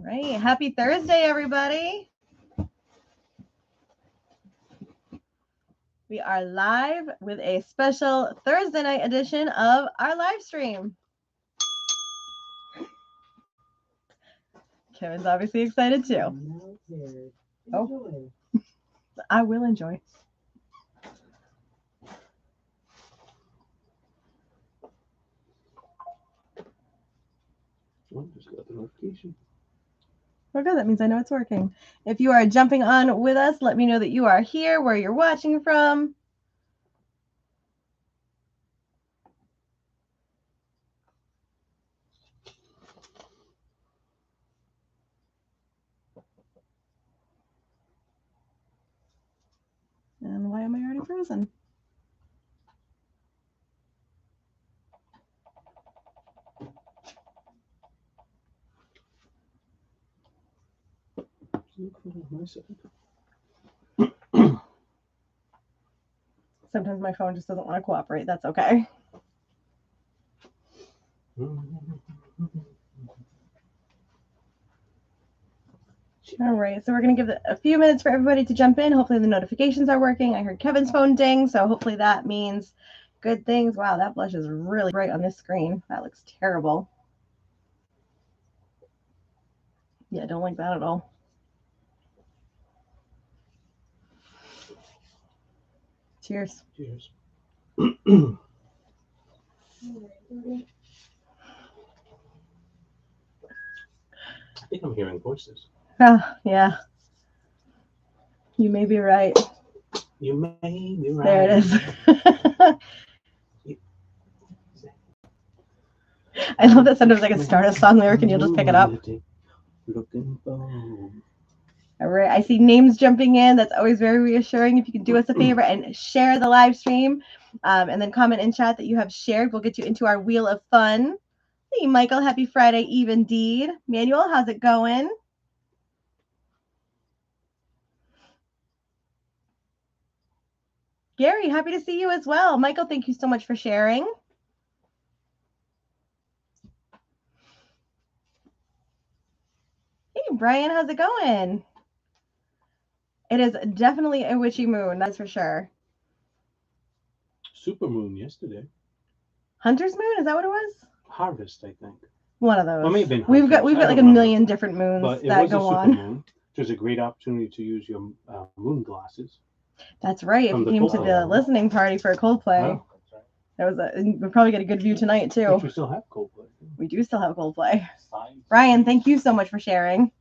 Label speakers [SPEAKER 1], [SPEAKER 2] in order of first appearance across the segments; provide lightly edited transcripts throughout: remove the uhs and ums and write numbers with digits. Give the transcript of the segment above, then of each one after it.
[SPEAKER 1] right. Happy Thursday, everybody. We are live with a special Thursday night edition of our live stream. Kevin's obviously excited too. Oh, I will enjoy.
[SPEAKER 2] Oh, just got the notification.
[SPEAKER 1] Oh, good. That means I know it's working. If you are jumping on with us, let me know that you are here, where you're watching from. And why am I already frozen? Sometimes my phone just doesn't want to cooperate. That's okay. All right, so we're going to give it a few minutes for everybody to jump in. Hopefully the notifications are working. I heard Kevin's phone ding, so hopefully that means good things. Wow, that blush is really bright on this screen. That looks terrible. Yeah, I don't like that at all. Cheers.
[SPEAKER 2] Cheers. I think I'm hearing voices.
[SPEAKER 1] Oh, yeah. You may be right.
[SPEAKER 2] You may be right.
[SPEAKER 1] There it is. I love that sometimes I can start a song lyric and you'll just pick it up. All right, I see names jumping in. That's always very reassuring. If you can do us a favor and share the live stream and then comment in chat that you have shared, we'll get you into our Wheel of Fun. Hey, Michael, happy Friday Eve indeed. Manuel, how's it going? Gary, happy to see you as well. Michael, thank you so much for sharing. Hey, Brian, how's it going? It is definitely a witchy moon, that's for sure.
[SPEAKER 2] Super moon yesterday.
[SPEAKER 1] Hunter's moon, is that what it was?
[SPEAKER 2] Harvest, I think.
[SPEAKER 1] One of those.
[SPEAKER 2] Well, maybe
[SPEAKER 1] we've got like a million different moons that go on.
[SPEAKER 2] Moon. There's a great opportunity to use your moon glasses.
[SPEAKER 1] That's right. If you came to the listening party for Coldplay, that was we'll probably get a good view tonight too.
[SPEAKER 2] Which we still have Coldplay.
[SPEAKER 1] We do still have Coldplay. Brian, thank you so much for sharing.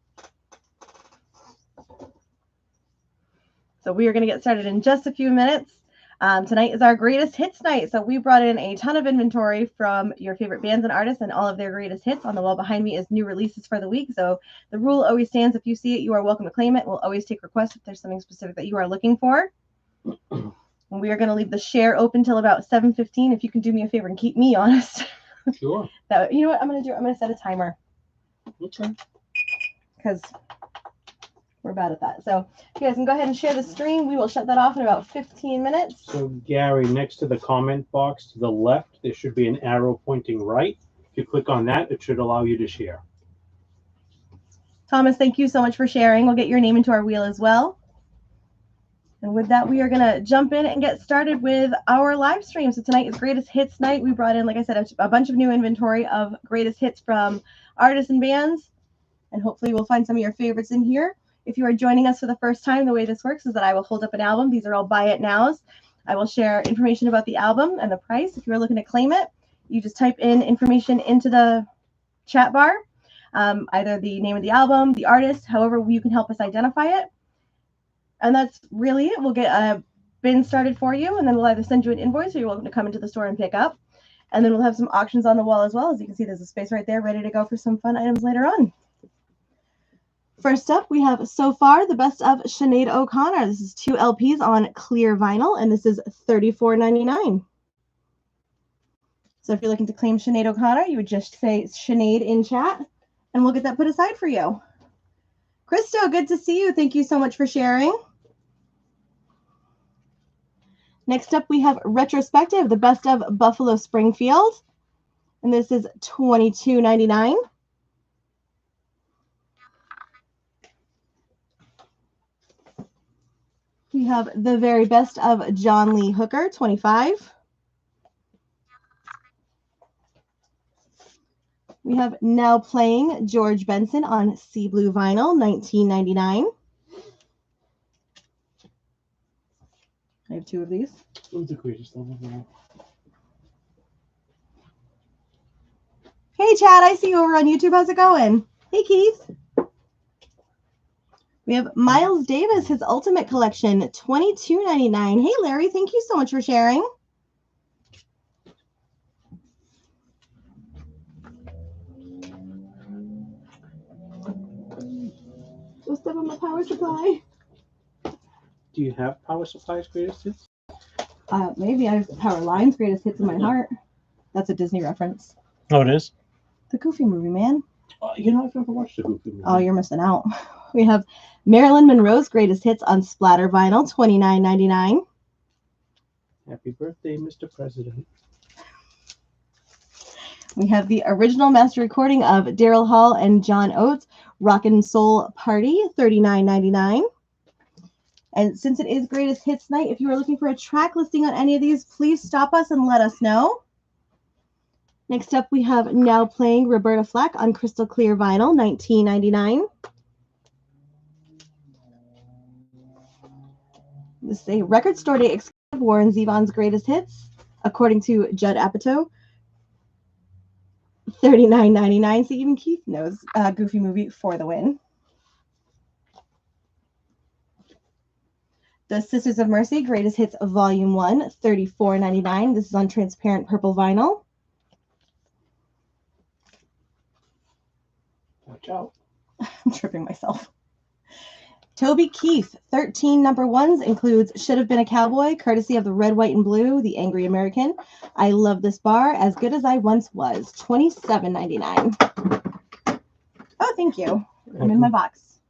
[SPEAKER 1] So we are going to get started in just a few minutes. Tonight is our greatest hits night. So we brought in a ton of inventory from your favorite bands and artists and all of their greatest hits. On the wall behind me is new releases for the week. So the rule always stands. If you see it, you are welcome to claim it. We'll always take requests if there's something specific that you are looking for. And we are going to leave the share open till about 7:15. If you can do me a favor and keep me honest.
[SPEAKER 2] Sure.
[SPEAKER 1] You know what I'm going to do? I'm going to set a timer.
[SPEAKER 2] Okay.
[SPEAKER 1] Because we're bad at that. So if you guys can go ahead and share the stream. We will shut that off in about 15 minutes.
[SPEAKER 2] So Gary, next to the comment box to the left, there should be an arrow pointing right. If you click on that, it should allow you to share.
[SPEAKER 1] Thomas, thank you so much for sharing. We'll get your name into our wheel as well. And with that, we are going to jump in and get started with our live stream. So tonight is Greatest Hits Night. We brought in, like I said, a bunch of new inventory of greatest hits from artists and bands. And hopefully we'll find some of your favorites in here. If you are joining us for the first time, the way this works is that I will hold up an album. These are all buy it nows. I will share information about the album and the price. If you're looking to claim it, you just type in information into the chat bar, either the name of the album, the artist, however you can help us identify it. And that's really it. We'll get a bin started for you, and then we'll either send you an invoice or you're welcome to come into the store and pick up. And then we'll have some auctions on the wall as well. As you can see, there's a space right there ready to go for some fun items later on. First up, we have So Far, the best of Sinead O'Connor. This is 2 LPs on clear vinyl, and this is $34.99. So if you're looking to claim Sinead O'Connor, you would just say Sinead in chat, and we'll get that put aside for you. Christo, good to see you. Thank you so much for sharing. Next up, we have Retrospective, the best of Buffalo Springfield, and this is $22.99. We have The Very Best of John Lee Hooker, 25. We have Now Playing George Benson on Sea Blue Vinyl, 1999. I have two of these.
[SPEAKER 2] Who's the greatest one of all?
[SPEAKER 1] Hey, Chad, I see you over on YouTube. How's it going? Hey, Keith. We have Miles Davis, his Ultimate Collection, $22.99. Hey, Larry, thank you so much for sharing. Just step on my power supply.
[SPEAKER 2] Do you have Power Supply's greatest hits?
[SPEAKER 1] Maybe I have Power Line's Greatest Hits in my heart. That's a Disney reference.
[SPEAKER 2] Oh, it is?
[SPEAKER 1] The Goofy movie, man.
[SPEAKER 2] You know, I've never watched the Goofy movie.
[SPEAKER 1] Oh, you're missing out. We have Marilyn Monroe's Greatest Hits on Splatter Vinyl, $29.99.
[SPEAKER 2] Happy birthday, Mr. President.
[SPEAKER 1] We have the original master recording of Daryl Hall and John Oates, Rockin' Soul Party, $39.99. And since it is Greatest Hits Night, if you are looking for a track listing on any of these, please stop us and let us know. Next up, we have Now Playing Roberta Flack on Crystal Clear Vinyl, $19.99. This is a Record Store Day exclusive, Warren Zevon's Greatest Hits, according to Judd Apatow, $39.99. So even Keith knows Goofy movie for the win. The Sisters of Mercy Greatest Hits Volume 1, $34.99. This is on transparent purple vinyl.
[SPEAKER 2] Watch out.
[SPEAKER 1] I'm tripping myself. Toby Keith, 13 number ones, includes Should Have Been a Cowboy, courtesy of the Red, White, and Blue, The Angry American. I Love This Bar, As Good as I Once Was, $27.99. Oh, thank you. I'm in my box.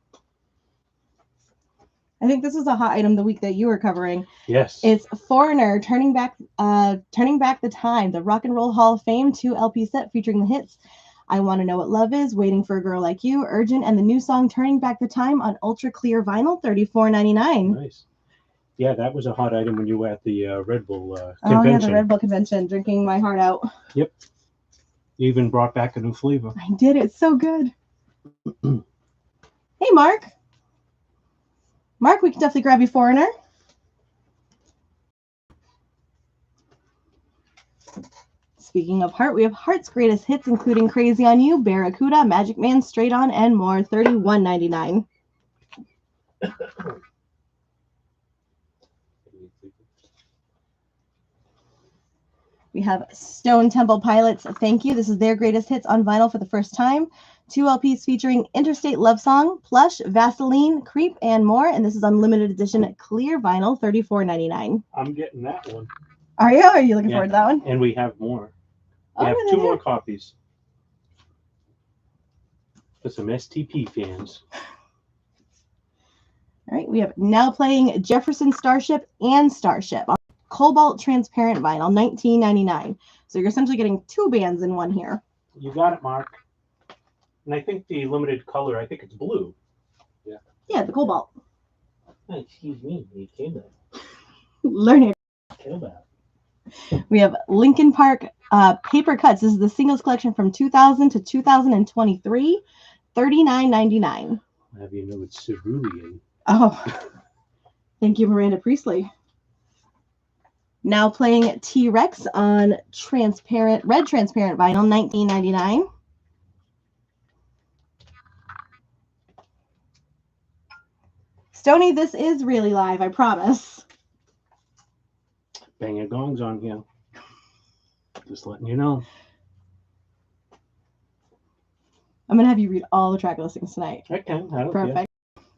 [SPEAKER 1] I think this is a hot item the week that you were covering.
[SPEAKER 2] Yes.
[SPEAKER 1] It's Foreigner, Turning Back the Time, the Rock and Roll Hall of Fame 2 LP set featuring the hits I Want to Know What Love Is, Waiting for a Girl Like You, Urgent, and the new song Turning Back the Time on ultra clear vinyl, $34.99.
[SPEAKER 2] Nice. Yeah, that was a hot item when you were at the Red Bull convention.
[SPEAKER 1] Oh yeah, the Red Bull convention, drinking my heart out.
[SPEAKER 2] Yep. You even brought back a new flavor.
[SPEAKER 1] I did. It's so good. Hey, Mark. Mark, we can definitely grab you Foreigner. Speaking of Heart, we have Heart's Greatest Hits, including Crazy on You, Barracuda, Magic Man, Straight On, and more, $31.99. We have Stone Temple Pilots, Thank You. This is their greatest hits on vinyl for the first time. 2 LPs featuring Interstate Love Song, Plush, Vaseline, Creep, and more. And this is on limited edition clear vinyl, $34.99.
[SPEAKER 2] I'm getting that one.
[SPEAKER 1] Are you? Are you looking forward to that one?
[SPEAKER 2] And we have more. We
[SPEAKER 1] Oh,
[SPEAKER 2] have
[SPEAKER 1] really?
[SPEAKER 2] 2 more copies. For some STP fans.
[SPEAKER 1] All right, we have Now Playing Jefferson Starship and Starship on Cobalt Transparent Vinyl, $19.99. So you're essentially getting 2 bands in one here.
[SPEAKER 2] You got it, Mark. And I think the limited color, I think it's blue.
[SPEAKER 1] Yeah, the Cobalt.
[SPEAKER 2] Oh, excuse me, you came back.
[SPEAKER 1] Learn it.
[SPEAKER 2] Came back.
[SPEAKER 1] We have Linkin Park Paper Cuts. This is the singles collection from 2000 to 2023, $39.99.
[SPEAKER 2] I'll have you know it's cerulean.
[SPEAKER 1] Oh, thank you, Miranda Priestley. Now Playing T-Rex on red transparent vinyl, $19.99. Stony, this is really live, I promise.
[SPEAKER 2] Bang your gongs on here. Just letting you know.
[SPEAKER 1] I'm going to have you read all the track listings tonight.
[SPEAKER 2] I can. I don't
[SPEAKER 1] Perfect.
[SPEAKER 2] care.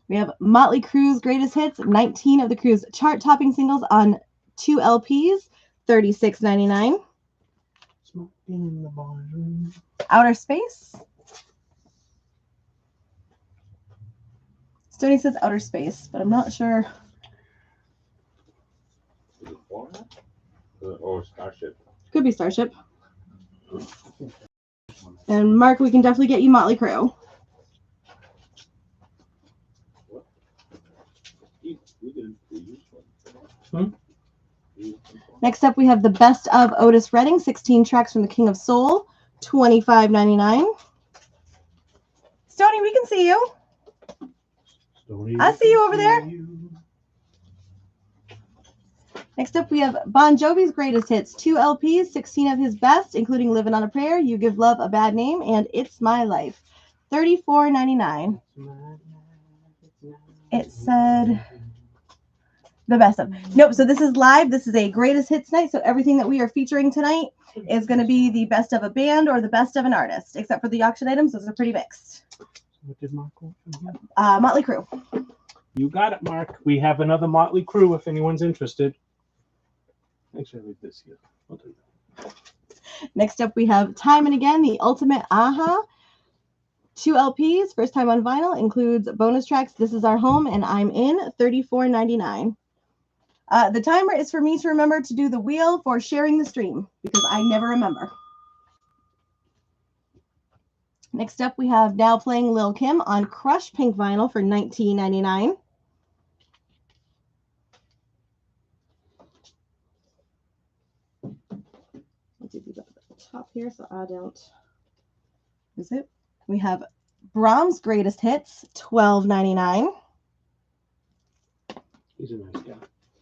[SPEAKER 1] We have Motley Crue's Greatest Hits, 19 of the Crue's chart-topping singles on 2 LPs, $36.99.
[SPEAKER 2] Smoking in the barroom.
[SPEAKER 1] Outer Space. Stony says Outer Space, but I'm not sure.
[SPEAKER 3] Is it Foreigner? Or Starship?
[SPEAKER 1] Could be Starship. And Mark, we can definitely get you Motley Crue.
[SPEAKER 3] We did.
[SPEAKER 1] Next up, we have the best of Otis Redding, 16 tracks from the King of Soul, $25.99. Stoney, we can see you. I see you over there. Next up, we have Bon Jovi's Greatest Hits, 2 LPs, 16 of his best, including Living on a Prayer, You Give Love a Bad Name, and It's My Life, $34.99. It said the best of. Nope, so this is live. This is a Greatest Hits night, so everything that we are featuring tonight is going to be the best of a band or the best of an artist, except for the auction items. Those are pretty mixed.
[SPEAKER 2] What did Mark want from here?
[SPEAKER 1] Motley Crue.
[SPEAKER 2] You got it, Mark. We have another Motley Crue if anyone's interested. Actually, I read this here. I'll do that.
[SPEAKER 1] Next up, we have Time and Again, the Ultimate Aha. 2 LPs, first time on vinyl, includes bonus tracks, This Is Our Home, and I'm In, $34.99. The timer is for me to remember to do the wheel for sharing the stream, because I never remember. Next up, we have Now Playing Lil' Kim on Crush Pink Vinyl for $19.99. Let's see these up at the top here so I don't lose it. We have Brahms Greatest Hits, $12.99.
[SPEAKER 2] He's a nice guy.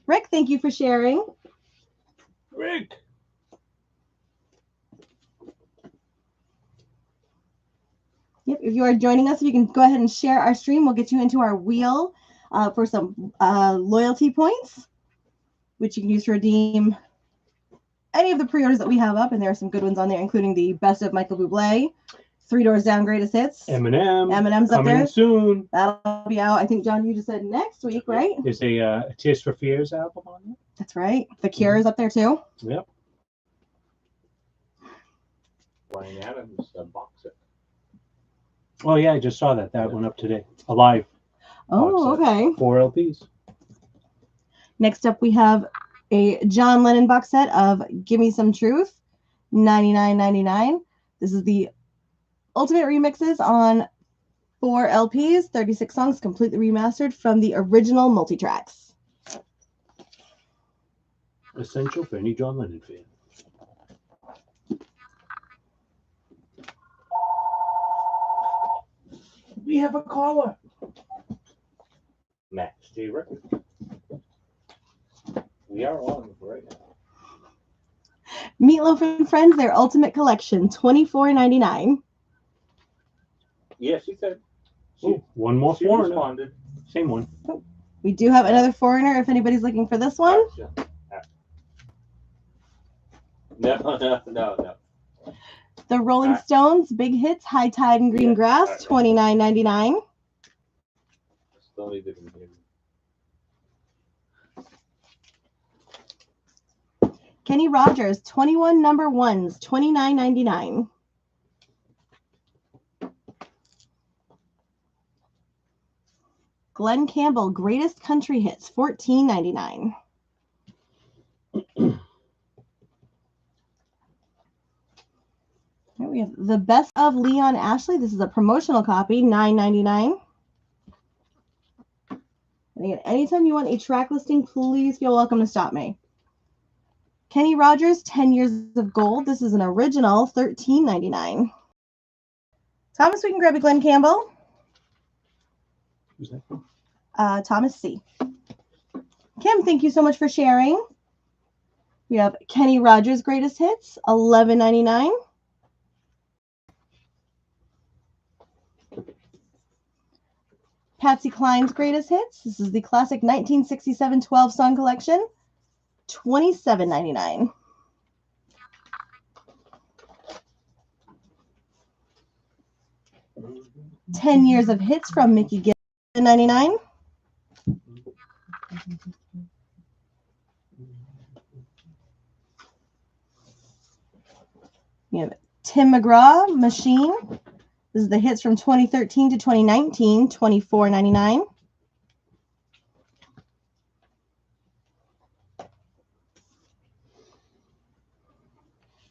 [SPEAKER 1] Rick, thank you for sharing.
[SPEAKER 2] Rick!
[SPEAKER 1] Yep, if you are joining us, if you can go ahead and share our stream, we'll get you into our wheel for some loyalty points, which you can use to redeem any of the pre-orders that we have up, and there are some good ones on there, including the Best of Michael Bublé, Three Doors Down Greatest Hits. Eminem's up there.
[SPEAKER 2] Coming soon.
[SPEAKER 1] That'll be out. I think, John, you just said next week, right?
[SPEAKER 2] There's a Tears for Fears album on there.
[SPEAKER 1] That's right. The Cure is up there, too.
[SPEAKER 2] Yep.
[SPEAKER 3] Brian Adams box set.
[SPEAKER 2] Oh, yeah, I just saw that. That went up today. Alive.
[SPEAKER 1] Oh,
[SPEAKER 2] Box set.
[SPEAKER 1] okay.
[SPEAKER 2] 4 LPs.
[SPEAKER 1] Next up, we have a John Lennon box set of Gimme Some Truth, $99.99. This is the ultimate remixes on 4 LPs, 36 songs, completely remastered from the original multi-tracks.
[SPEAKER 2] Essential for any John Lennon fan. We have a caller.
[SPEAKER 3] Max J. Records. We are on right now.
[SPEAKER 1] Meatloaf and Friends, their ultimate collection, $24.99.
[SPEAKER 3] Yes, she said.
[SPEAKER 2] Ooh, one more
[SPEAKER 3] She
[SPEAKER 2] foreigner.
[SPEAKER 3] responded.
[SPEAKER 2] Same one.
[SPEAKER 1] We do have another foreigner if anybody's looking for this one.
[SPEAKER 3] Gotcha. No.
[SPEAKER 1] The Rolling Stones, Big Hits, High Tide and Green Grass, $29.99.
[SPEAKER 3] Still need to continue.
[SPEAKER 1] Kenny Rogers, 21 number ones, $29.99. Glenn Campbell, Greatest Country Hits, $14.99. Here we have the Best of Leon Ashley. This is a promotional copy, $9.99. And again, anytime you want a track listing, please feel welcome to stop me. Kenny Rogers, 10 Years of Gold. This is an original, $13.99. Thomas, we can grab a Glenn Campbell.
[SPEAKER 2] Who's that from?
[SPEAKER 1] Thomas C. Kim, thank you so much for sharing. We have Kenny Rogers' Greatest Hits, $11.99. Patsy Cline's Greatest Hits. This is the classic 1967 12-song collection, $27.99. "10 Years of Hits" from Mickey Gillespie, $99. We have Tim McGraw, Machine. This is the hits from 2013 to 2019, $24.99.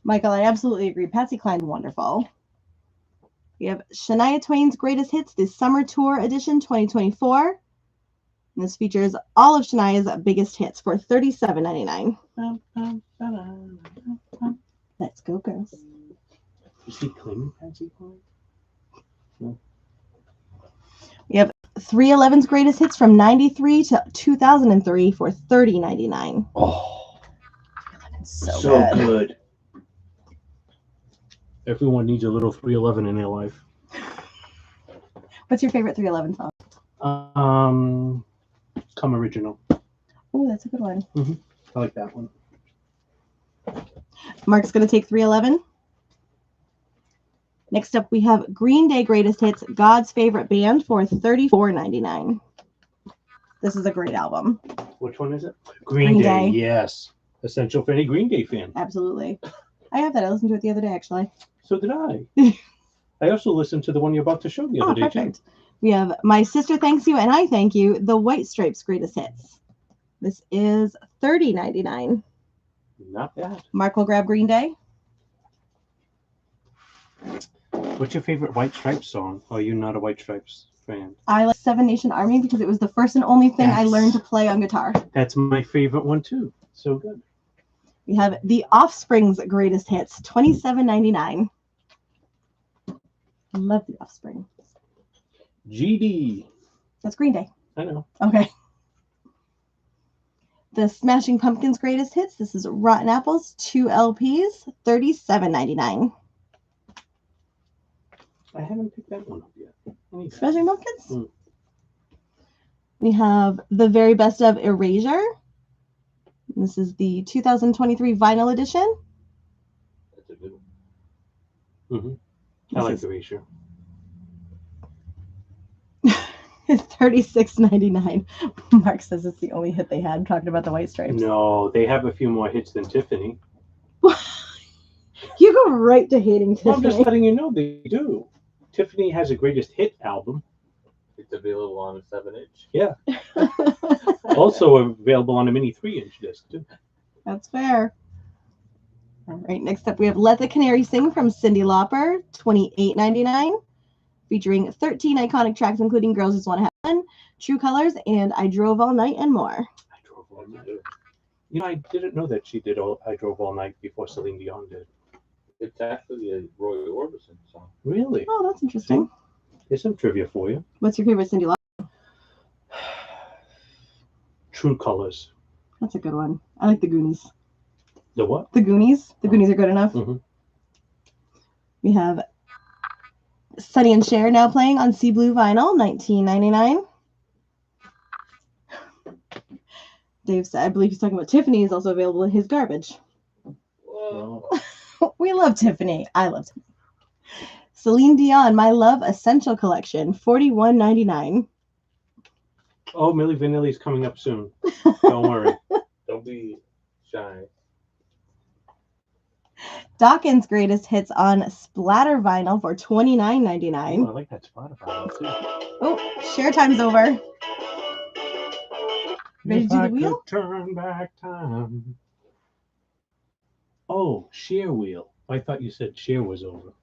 [SPEAKER 1] Michael, I absolutely agree. Patsy Cline's wonderful. We have Shania Twain's Greatest Hits, the Summer Tour Edition 2024, And this features all of Shania's biggest hits for $37.99. Let's go, girls.
[SPEAKER 2] Is he claiming Patsy Cline?
[SPEAKER 1] 311's greatest hits from 93 to 2003 for $30.99.
[SPEAKER 2] Oh,
[SPEAKER 1] So good.
[SPEAKER 2] good. Everyone needs a little 311 in their life.
[SPEAKER 1] What's your favorite 311 song?
[SPEAKER 2] Come Original.
[SPEAKER 1] Oh, that's a good one.
[SPEAKER 2] I like that one.
[SPEAKER 1] Mark's going to take 311. Next up, we have Green Day Greatest Hits, God's Favorite Band for $34.99. This is a great album.
[SPEAKER 2] Which one is it? Green Day. Yes. Essential for any Green Day fan.
[SPEAKER 1] Absolutely. I have that. I listened to it the other day, actually.
[SPEAKER 2] So did I. I also listened to the one you're about to show the other day,
[SPEAKER 1] Perfect.
[SPEAKER 2] too.
[SPEAKER 1] We have My Sister Thanks You and I Thank You, the White Stripes Greatest Hits. This is $30.99.
[SPEAKER 2] Not bad.
[SPEAKER 1] Mark will grab Green Day.
[SPEAKER 2] What's your favorite White Stripes song? Or are you not a White Stripes fan?
[SPEAKER 1] I like Seven Nation Army because it was the first and only thing I
[SPEAKER 2] Yes.
[SPEAKER 1] learned to play on guitar.
[SPEAKER 2] That's my favorite one, too. So good.
[SPEAKER 1] We have The Offspring's Greatest Hits, $27.99. Love The Offspring.
[SPEAKER 2] GD.
[SPEAKER 1] That's Green Day.
[SPEAKER 2] I know.
[SPEAKER 1] Okay. The Smashing Pumpkins Greatest Hits. This is Rotten Apples, 2 LPs, $37.99.
[SPEAKER 2] I haven't picked that one up yet.
[SPEAKER 1] Smashing Pumpkins?
[SPEAKER 2] Mm.
[SPEAKER 1] We have The Very Best of Erasure. This is the 2023 vinyl edition.
[SPEAKER 3] That's a good one.
[SPEAKER 2] I like the ratio.
[SPEAKER 1] It's $36.99. Mark says it's the only hit they had, talking about the White Stripes.
[SPEAKER 2] No, they have a few more hits than Tiffany.
[SPEAKER 1] You go right to hating
[SPEAKER 2] Well, I'm just
[SPEAKER 1] Tiffany.
[SPEAKER 2] letting you know they do. Tiffany has a greatest hit album.
[SPEAKER 3] It's available on a 7-inch.
[SPEAKER 2] Also available on a mini 3-inch disc, too.
[SPEAKER 1] That's fair. All right, next up we have Let the Canary Sing from Cyndi Lauper, $28.99, featuring 13 iconic tracks, including Girls Just Want to Have Fun, True Colors, and I Drove All Night and more.
[SPEAKER 2] I drove all night. You know, I didn't know that she did I Drove All Night before Celine Dion did.
[SPEAKER 3] It's actually a Roy Orbison song.
[SPEAKER 2] Really?
[SPEAKER 1] Oh, that's interesting.
[SPEAKER 2] Here's some trivia for you.
[SPEAKER 1] What's your favorite Cyndi Lauper?
[SPEAKER 2] True Colors.
[SPEAKER 1] That's a good one. I like the Goonies.
[SPEAKER 2] The what?
[SPEAKER 1] The Goonies. The Goonies are good enough.
[SPEAKER 2] Mhm.
[SPEAKER 1] We have Sonny and Cher now playing on Sea Blue vinyl, $19.99. Dave said, I believe he's talking about Tiffany is also available in his garbage.
[SPEAKER 3] Whoa.
[SPEAKER 1] We love Tiffany. I love Tiffany. Celine Dion, My Love Essential Collection, $41.99.
[SPEAKER 2] Oh, Milli Vanilli's coming up soon. Don't worry.
[SPEAKER 3] Don't be shy.
[SPEAKER 1] Dawkins' Greatest Hits on Splatter Vinyl for
[SPEAKER 2] Oh,
[SPEAKER 1] $29.99.
[SPEAKER 2] I like that Spotify one, too.
[SPEAKER 1] Oh, share time's over. Ready to
[SPEAKER 2] If
[SPEAKER 1] do
[SPEAKER 2] I
[SPEAKER 1] the wheel?
[SPEAKER 2] could turn back time. Oh, share wheel. I thought you said share was over.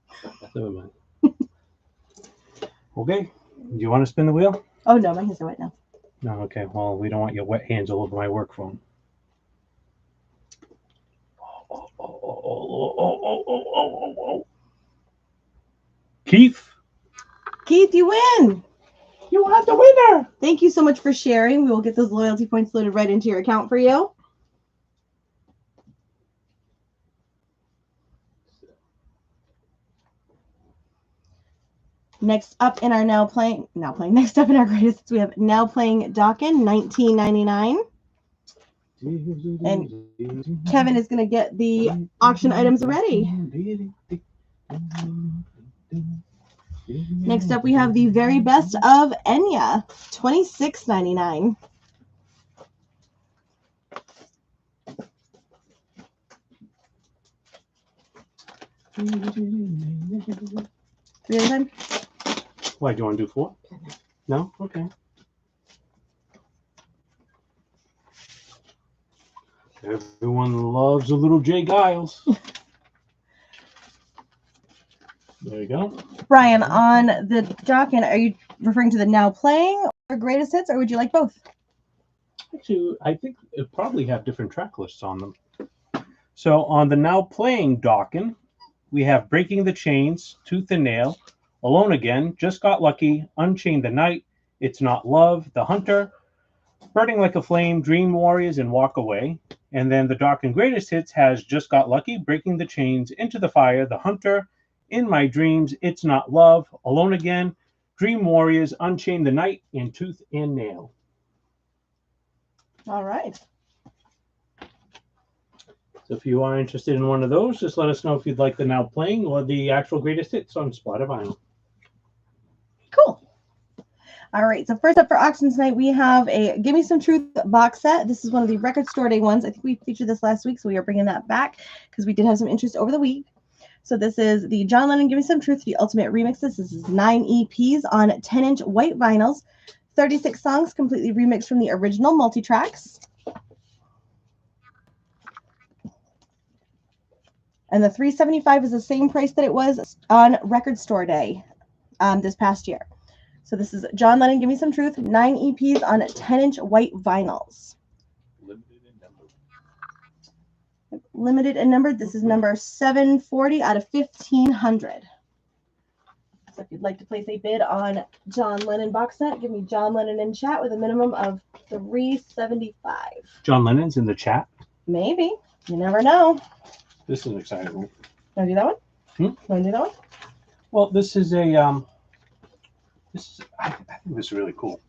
[SPEAKER 2] Never mind. Okay. Do you want to spin the wheel?
[SPEAKER 1] Oh, no, my hands are wet now.
[SPEAKER 2] No, okay. Well, we don't want your wet hands all over my work phone. Oh. Keith,
[SPEAKER 1] Keith, you win.
[SPEAKER 2] you are the winner.
[SPEAKER 1] Thank you so much for sharing. We will get those loyalty points loaded right into your account for you. Next up in our next up in our greatest hits, we have Now Playing Dokken, $19.99. And Kevin is going to get the auction items ready. Next up, we have The Very Best of Enya, $26.99. Three at a time?
[SPEAKER 2] Why, do you want to do 4? No? Okay. Everyone loves a little Jay Giles. There you go.
[SPEAKER 1] Brian, on the Dokken, are you referring to the Now Playing or Greatest Hits, or would you like both?
[SPEAKER 2] Actually, I think it probably have different track lists on them. So on the now playing Dokken, we have Breaking the Chains, Tooth and Nail, Alone Again, Just Got Lucky, Unchained the Night, It's Not Love, The Hunter, Burning Like a Flame, Dream Warriors, and Walk Away. And then the Dokken Greatest Hits has Just Got Lucky, Breaking the Chains, Into the Fire, The Hunter, In My Dreams, It's Not Love, Alone Again, Dream Warriors, Unchained the Night, and Tooth and Nail.
[SPEAKER 1] All right.
[SPEAKER 2] So if you are interested in one of those, just let us know if you'd like the now playing or the actual greatest hits on Spotted Vinyl.
[SPEAKER 1] Cool. All right. So first up for auction tonight, we have a Give Me Some Truth box set. This is one of the Record Store Day ones. I think we featured this last week, so we are bringing that back because we did have some interest over the week. So this is the John Lennon Give Me Some Truth, the Ultimate Remixes. This is 9 EPs on 10-inch white vinyls, 36 songs completely remixed from the original multi-tracks. And the $375 is the same price that it was on Record Store Day this past year. So this is John Lennon, Give Me Some Truth, 9 EPs on 10-inch white vinyls.
[SPEAKER 3] Limited in number.
[SPEAKER 1] Limited and numbered. This is number 740 out of 1,500. So if you'd like to place a bid on John Lennon box set, give me John Lennon in chat with a minimum of $375.
[SPEAKER 2] John Lennon's in the chat.
[SPEAKER 1] Maybe. You never know.
[SPEAKER 2] This is an exciting one.
[SPEAKER 1] Want to do that one? Want to do that one?
[SPEAKER 2] Well, this is a I think this is really cool.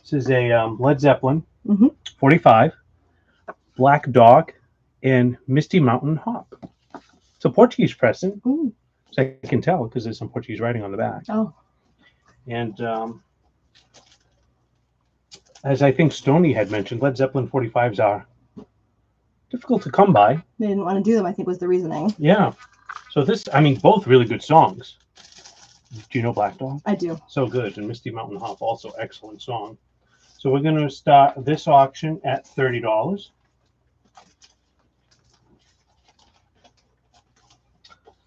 [SPEAKER 2] This is a Led Zeppelin 45, Black Dog, and Misty Mountain Hop. It's a Portuguese pressing.
[SPEAKER 1] Ooh.
[SPEAKER 2] So I can tell because there's some Portuguese writing on the back.
[SPEAKER 1] Oh.
[SPEAKER 2] And as I think Stoney had mentioned, Led Zeppelin 45s are difficult to come by.
[SPEAKER 1] They didn't want to do them, I think was the reasoning.
[SPEAKER 2] Yeah. So this, I mean, both really good songs. Do you know Black Dog?
[SPEAKER 1] I do.
[SPEAKER 2] So good. And Misty Mountain Hop, also excellent song. So we're going to start this auction at $30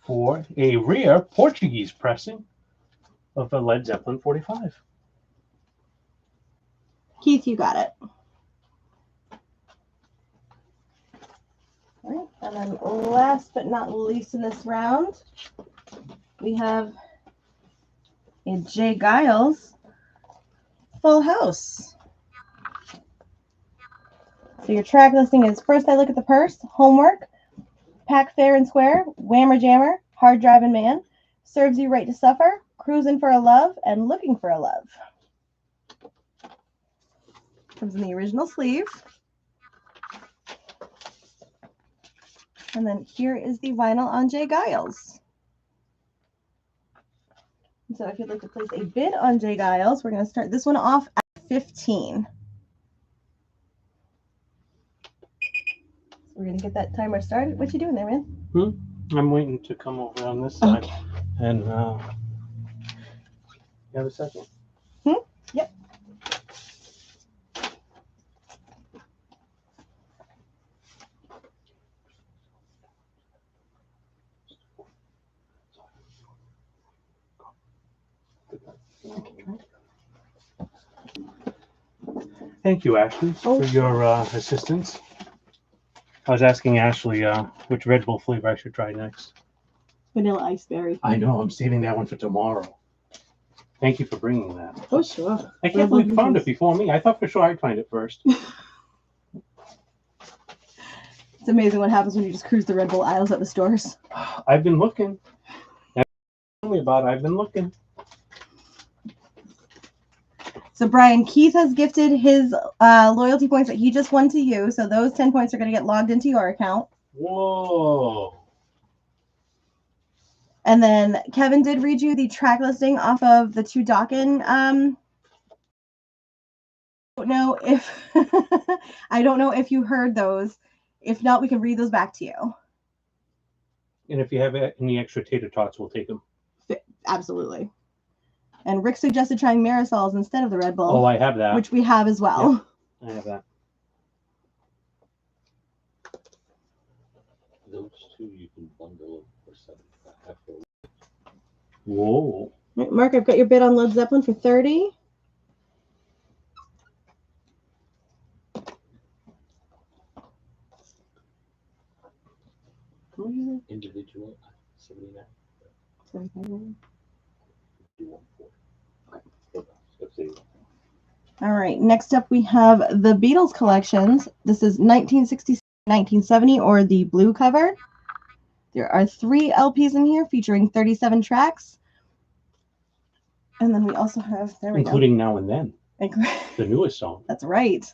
[SPEAKER 2] for a rare Portuguese pressing of a Led Zeppelin 45.
[SPEAKER 1] Keith, you got it. All right. And then last but not least in this round, we have a Jay Giles Full House. So your track listing is First I Look at the Purse, Homework, Pack Fair and Square, Whammer Jammer, Hard Driving Man, Serves You Right to Suffer, Cruising for a Love, and Looking for a Love. Comes in the original sleeve. And then here is the vinyl on Jay Giles. So if you'd like to place a bid on Jay Giles, we're going to start this one off at 15. So we're going to get that timer started. What you doing there, man?
[SPEAKER 2] I'm waiting to come over on this side.
[SPEAKER 1] Okay.
[SPEAKER 2] And you have a second?
[SPEAKER 1] Yep.
[SPEAKER 2] Thank you, Ashley, for your assistance. I was asking Ashley which Red Bull flavor I should try next.
[SPEAKER 1] Vanilla Ice Berry.
[SPEAKER 2] I know, I'm saving that one for tomorrow. Thank you for bringing that.
[SPEAKER 1] Oh, sure.
[SPEAKER 2] I can't believe you found it before me. I thought for sure I'd find it first.
[SPEAKER 1] It's amazing what happens when you just cruise the Red Bull aisles at the stores.
[SPEAKER 2] I've been looking. Tell me about it. I've been looking.
[SPEAKER 1] So Brian, Keith has gifted his loyalty points that he just won to you. So those 10 points are going to get logged into your account.
[SPEAKER 2] Whoa.
[SPEAKER 1] And then Kevin did read you the track listing off of the two Dokken. I don't know if I don't know if you heard those. If not, we can read those back to you.
[SPEAKER 2] And if you have any extra tater tots, we'll take them.
[SPEAKER 1] Absolutely. And Rick suggested trying Marisols instead of the Red Bull.
[SPEAKER 2] Oh, I have that.
[SPEAKER 1] Which we have as well.
[SPEAKER 2] Yeah, I have that.
[SPEAKER 3] Those two you can bundle for $75.
[SPEAKER 2] Whoa.
[SPEAKER 1] Right, Mark, I've got your bid on Led Zeppelin for 30. What did you
[SPEAKER 3] Individual, 79.
[SPEAKER 1] say?
[SPEAKER 3] Do 140. Let's see.
[SPEAKER 1] All right. Next up, we have the Beatles collections. This is 1960, 1970, or the blue cover. There are 3 LPs in here featuring 37 tracks. And then we also have, there we
[SPEAKER 2] Including Now and Then,
[SPEAKER 1] go.
[SPEAKER 2] the newest song.
[SPEAKER 1] That's right.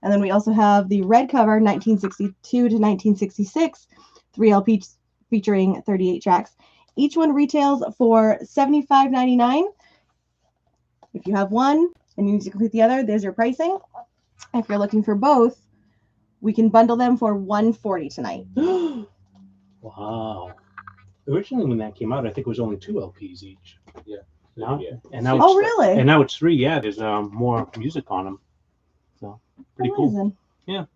[SPEAKER 1] And then we also have the red cover, 1962 to 1966, 3 LPs featuring 38 tracks. Each one retails for $75.99. If you have one and you need to complete the other, there's your pricing. If you're looking for both, we can bundle them for $140 tonight.
[SPEAKER 2] Wow. Originally, when that came out, I think it was only 2 LPs each.
[SPEAKER 3] Yeah.
[SPEAKER 2] Now,
[SPEAKER 3] Yeah.
[SPEAKER 2] and now
[SPEAKER 1] Oh,
[SPEAKER 2] it's,
[SPEAKER 1] really?
[SPEAKER 2] and now it's 3. Yeah, there's more music on them. So pretty cool.
[SPEAKER 1] Amazing.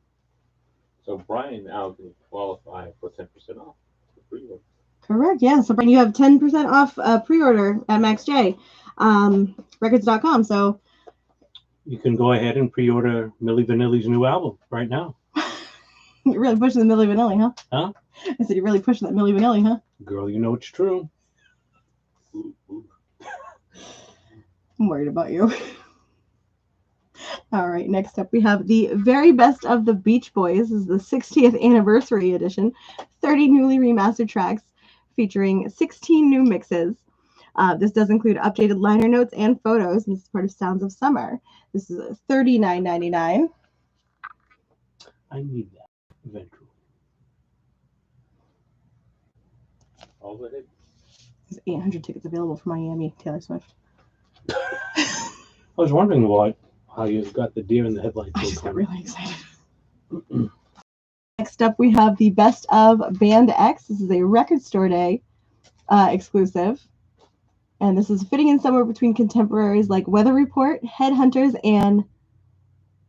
[SPEAKER 3] So Brian now can qualify for 10% off. For pre-order.
[SPEAKER 1] Correct. Yeah. So, Brian, you have 10% off pre-order at MaxJ Records.com. So,
[SPEAKER 2] You can go ahead and pre-order Milli Vanilli's new album right now.
[SPEAKER 1] you're really pushing the Milli Vanilli, huh?
[SPEAKER 2] Huh?
[SPEAKER 1] I said you're really pushing that Milli Vanilli, huh?
[SPEAKER 2] Girl, you know it's true.
[SPEAKER 3] Ooh, ooh.
[SPEAKER 1] I'm worried about you. All right, next up we have the very best of the Beach Boys. This is the 60th anniversary edition. 30 newly remastered tracks featuring 16 new mixes. This does include updated liner notes and photos, and this is part of Sounds of Summer. This is $39.99.
[SPEAKER 2] I need that eventually.
[SPEAKER 3] All the hits.
[SPEAKER 1] There's 800 tickets available for Miami, Taylor Swift.
[SPEAKER 2] I was wondering how you got the deer in the headlights.
[SPEAKER 1] I just got really excited. Next up, we have the Best of Band X. This is a Record Store Day exclusive. And this is fitting in somewhere between contemporaries like Weather Report, Headhunters, and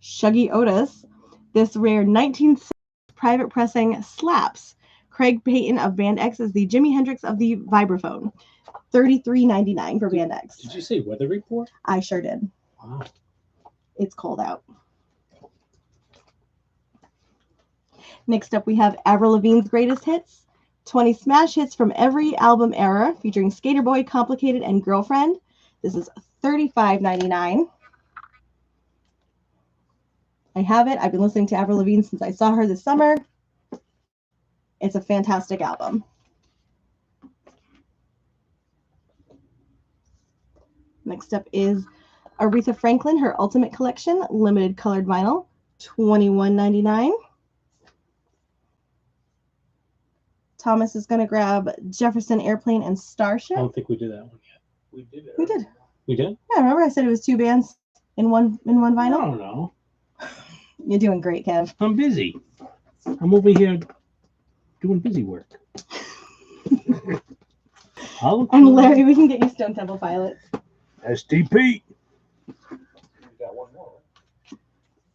[SPEAKER 1] Shuggy Otis. This rare 1960s private pressing slaps. Craig Payton of Band X is the Jimi Hendrix of the vibraphone. $33.99 for Band X.
[SPEAKER 2] Did you say Weather Report?
[SPEAKER 1] I sure did.
[SPEAKER 2] Wow.
[SPEAKER 1] It's cold out. Next up, we have Avril Lavigne's Greatest Hits. 20 smash hits from every album era, featuring Skater Boy, Complicated, and Girlfriend. This is $35.99. I have it. I've been listening to Avril Lavigne since I saw her this summer. It's a fantastic album. Next up is Aretha Franklin, her Ultimate Collection, limited colored vinyl, $21.99. Thomas is going to grab Jefferson Airplane and Starship.
[SPEAKER 2] I don't think we did that one yet.
[SPEAKER 3] We did it.
[SPEAKER 1] We did.
[SPEAKER 2] We did?
[SPEAKER 1] Yeah, remember I said it was 2 bands in one
[SPEAKER 2] I
[SPEAKER 1] vinyl?
[SPEAKER 2] don't know.
[SPEAKER 1] You're doing great, Kev.
[SPEAKER 2] I'm busy. I'm over here doing busy work.
[SPEAKER 1] And Larry, we can get you Stone Temple Pilots.
[SPEAKER 2] STP.
[SPEAKER 3] We got one more.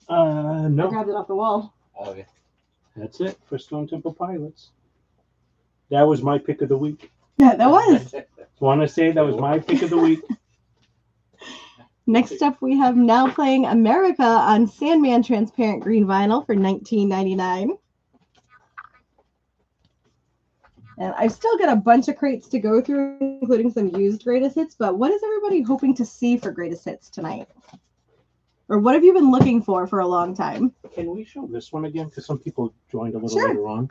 [SPEAKER 1] I
[SPEAKER 2] No.
[SPEAKER 1] grabbed it off the wall.
[SPEAKER 3] Oh, yeah.
[SPEAKER 2] That's it for Stone Temple Pilots. That was my pick of the week.
[SPEAKER 1] Yeah, that was.
[SPEAKER 2] Want to say that was my pick of the week?
[SPEAKER 1] Next up, we have Now Playing America on Sandman Transparent Green Vinyl for $19.99. And I've still got a bunch of crates to go through, including some used greatest hits. But what is everybody hoping to see for greatest hits tonight? Or what have you been looking for a long time?
[SPEAKER 2] Can we show this one again? Because some people joined a little
[SPEAKER 1] Sure.
[SPEAKER 2] later on.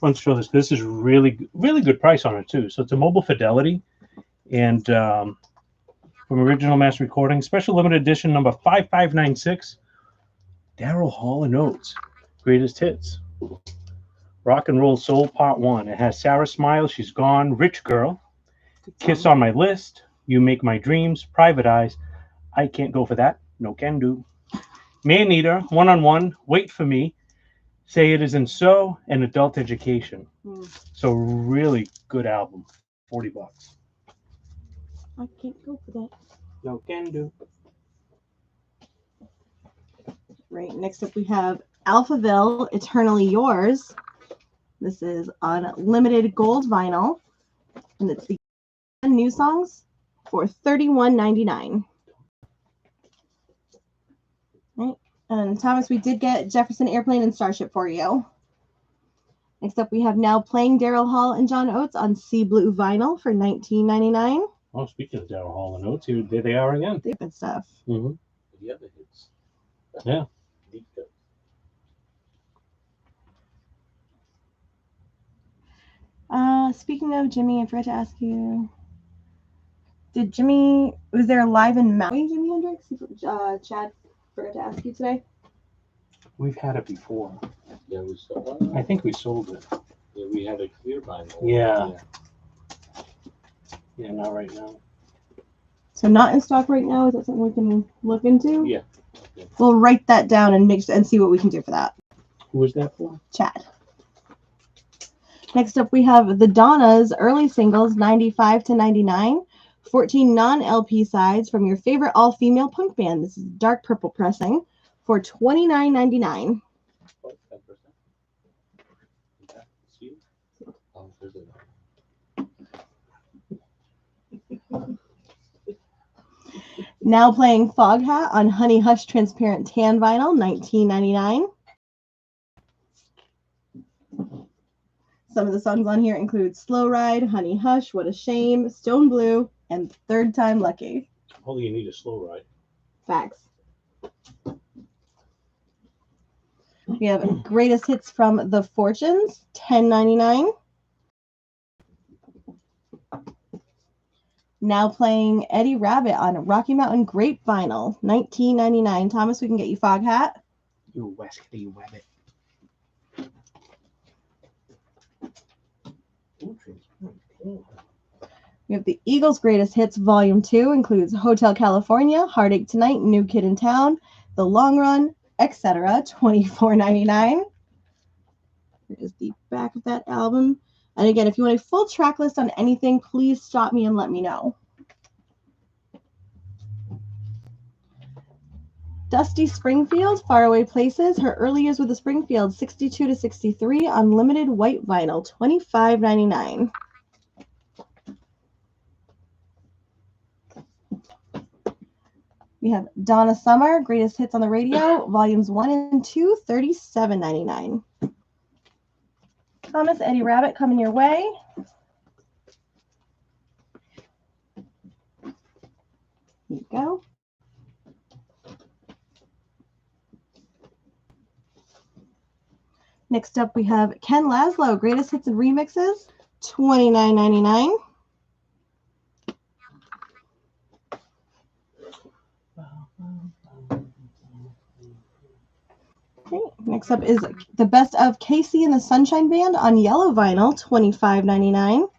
[SPEAKER 2] Let's show this. This is really good price on it too. So it's a Mobile Fidelity, and from Original Mass Recording, special limited edition number 5596. Daryl Hall and Oates, greatest hits. Rock and Roll Soul Part 1. It has Sarah Smile, She's Gone, Rich Girl, Kiss on My List, You Make My Dreams, Private Eyes, I Can't Go For That, No Can Do, Man Eater, One on One, Wait For Me, Say It Isn't So, and Adult Education. So really good album. $40.
[SPEAKER 1] I can't go for that.
[SPEAKER 2] No can do.
[SPEAKER 1] Right, next up we have Alphaville, Eternally Yours. This is on limited gold vinyl, and it's the new songs for $31.99. Right, and Thomas, we did get Jefferson Airplane and Starship for you. Next up, we have Now Playing Daryl Hall and John Oates on Sea Blue vinyl for $19.99.
[SPEAKER 2] Oh, speaking of Daryl Hall and Oates, there they are again.
[SPEAKER 1] Good stuff.
[SPEAKER 2] Mm-hmm.
[SPEAKER 3] The other hits.
[SPEAKER 2] Yeah.
[SPEAKER 3] Deep cuts.
[SPEAKER 1] Speaking of Jimmy, I forgot to ask you. Was there live in Maui, Jimi Hendrix? Chad, forgot to ask you today.
[SPEAKER 2] We've had it before.
[SPEAKER 3] Yeah, we saw.
[SPEAKER 2] I think we sold it.
[SPEAKER 3] Yeah, we had a clear vinyl.
[SPEAKER 2] Yeah. Yeah, not right now.
[SPEAKER 1] So not in stock right now. Is that something we can look into?
[SPEAKER 3] Yeah. Okay.
[SPEAKER 1] We'll write that down and see what we can do for that.
[SPEAKER 2] Who was that for?
[SPEAKER 1] Chad. Next up, we have the Donnas early singles 95 to 99. 14 non-LP sides from your favorite all-female punk band. This is dark purple pressing for $29.99.
[SPEAKER 3] Oh, 10%. See? Oh, there's a...
[SPEAKER 1] Now Playing Foghat on Honey Hush transparent tan vinyl, $19.99. Some of the songs on here include Slow Ride, Honey Hush, What a Shame, Stone Blue, and Third Time Lucky.
[SPEAKER 2] All you need is Slow Ride.
[SPEAKER 1] Facts. We have Greatest Hits from The Fortunes, $10.99. Now Playing Eddie Rabbit on Rocky Mountain Grape vinyl, $19.99. Thomas, we can get you Foghat.
[SPEAKER 2] You Wesley Wabbit.
[SPEAKER 1] We have the Eagles' Greatest Hits Volume 2, includes Hotel California, Heartache Tonight, New Kid in Town, The Long Run, etc., $24.99. Here is the back of that album. And again, if you want a full track list on anything, please stop me and let me know. Dusty Springfield, Faraway Places, her early years with the Springfield, 62 to 63, unlimited white vinyl, $25.99. We have Donna Summer, Greatest Hits on the Radio, Volumes 1 and 2, $37.99. Thomas, Eddie Rabbit coming your way. Here you go. Next up, we have Ken Laszlo, Greatest Hits and Remixes, $29.99. Okay. Next up is the best of Casey and the Sunshine Band on yellow vinyl, $25.99.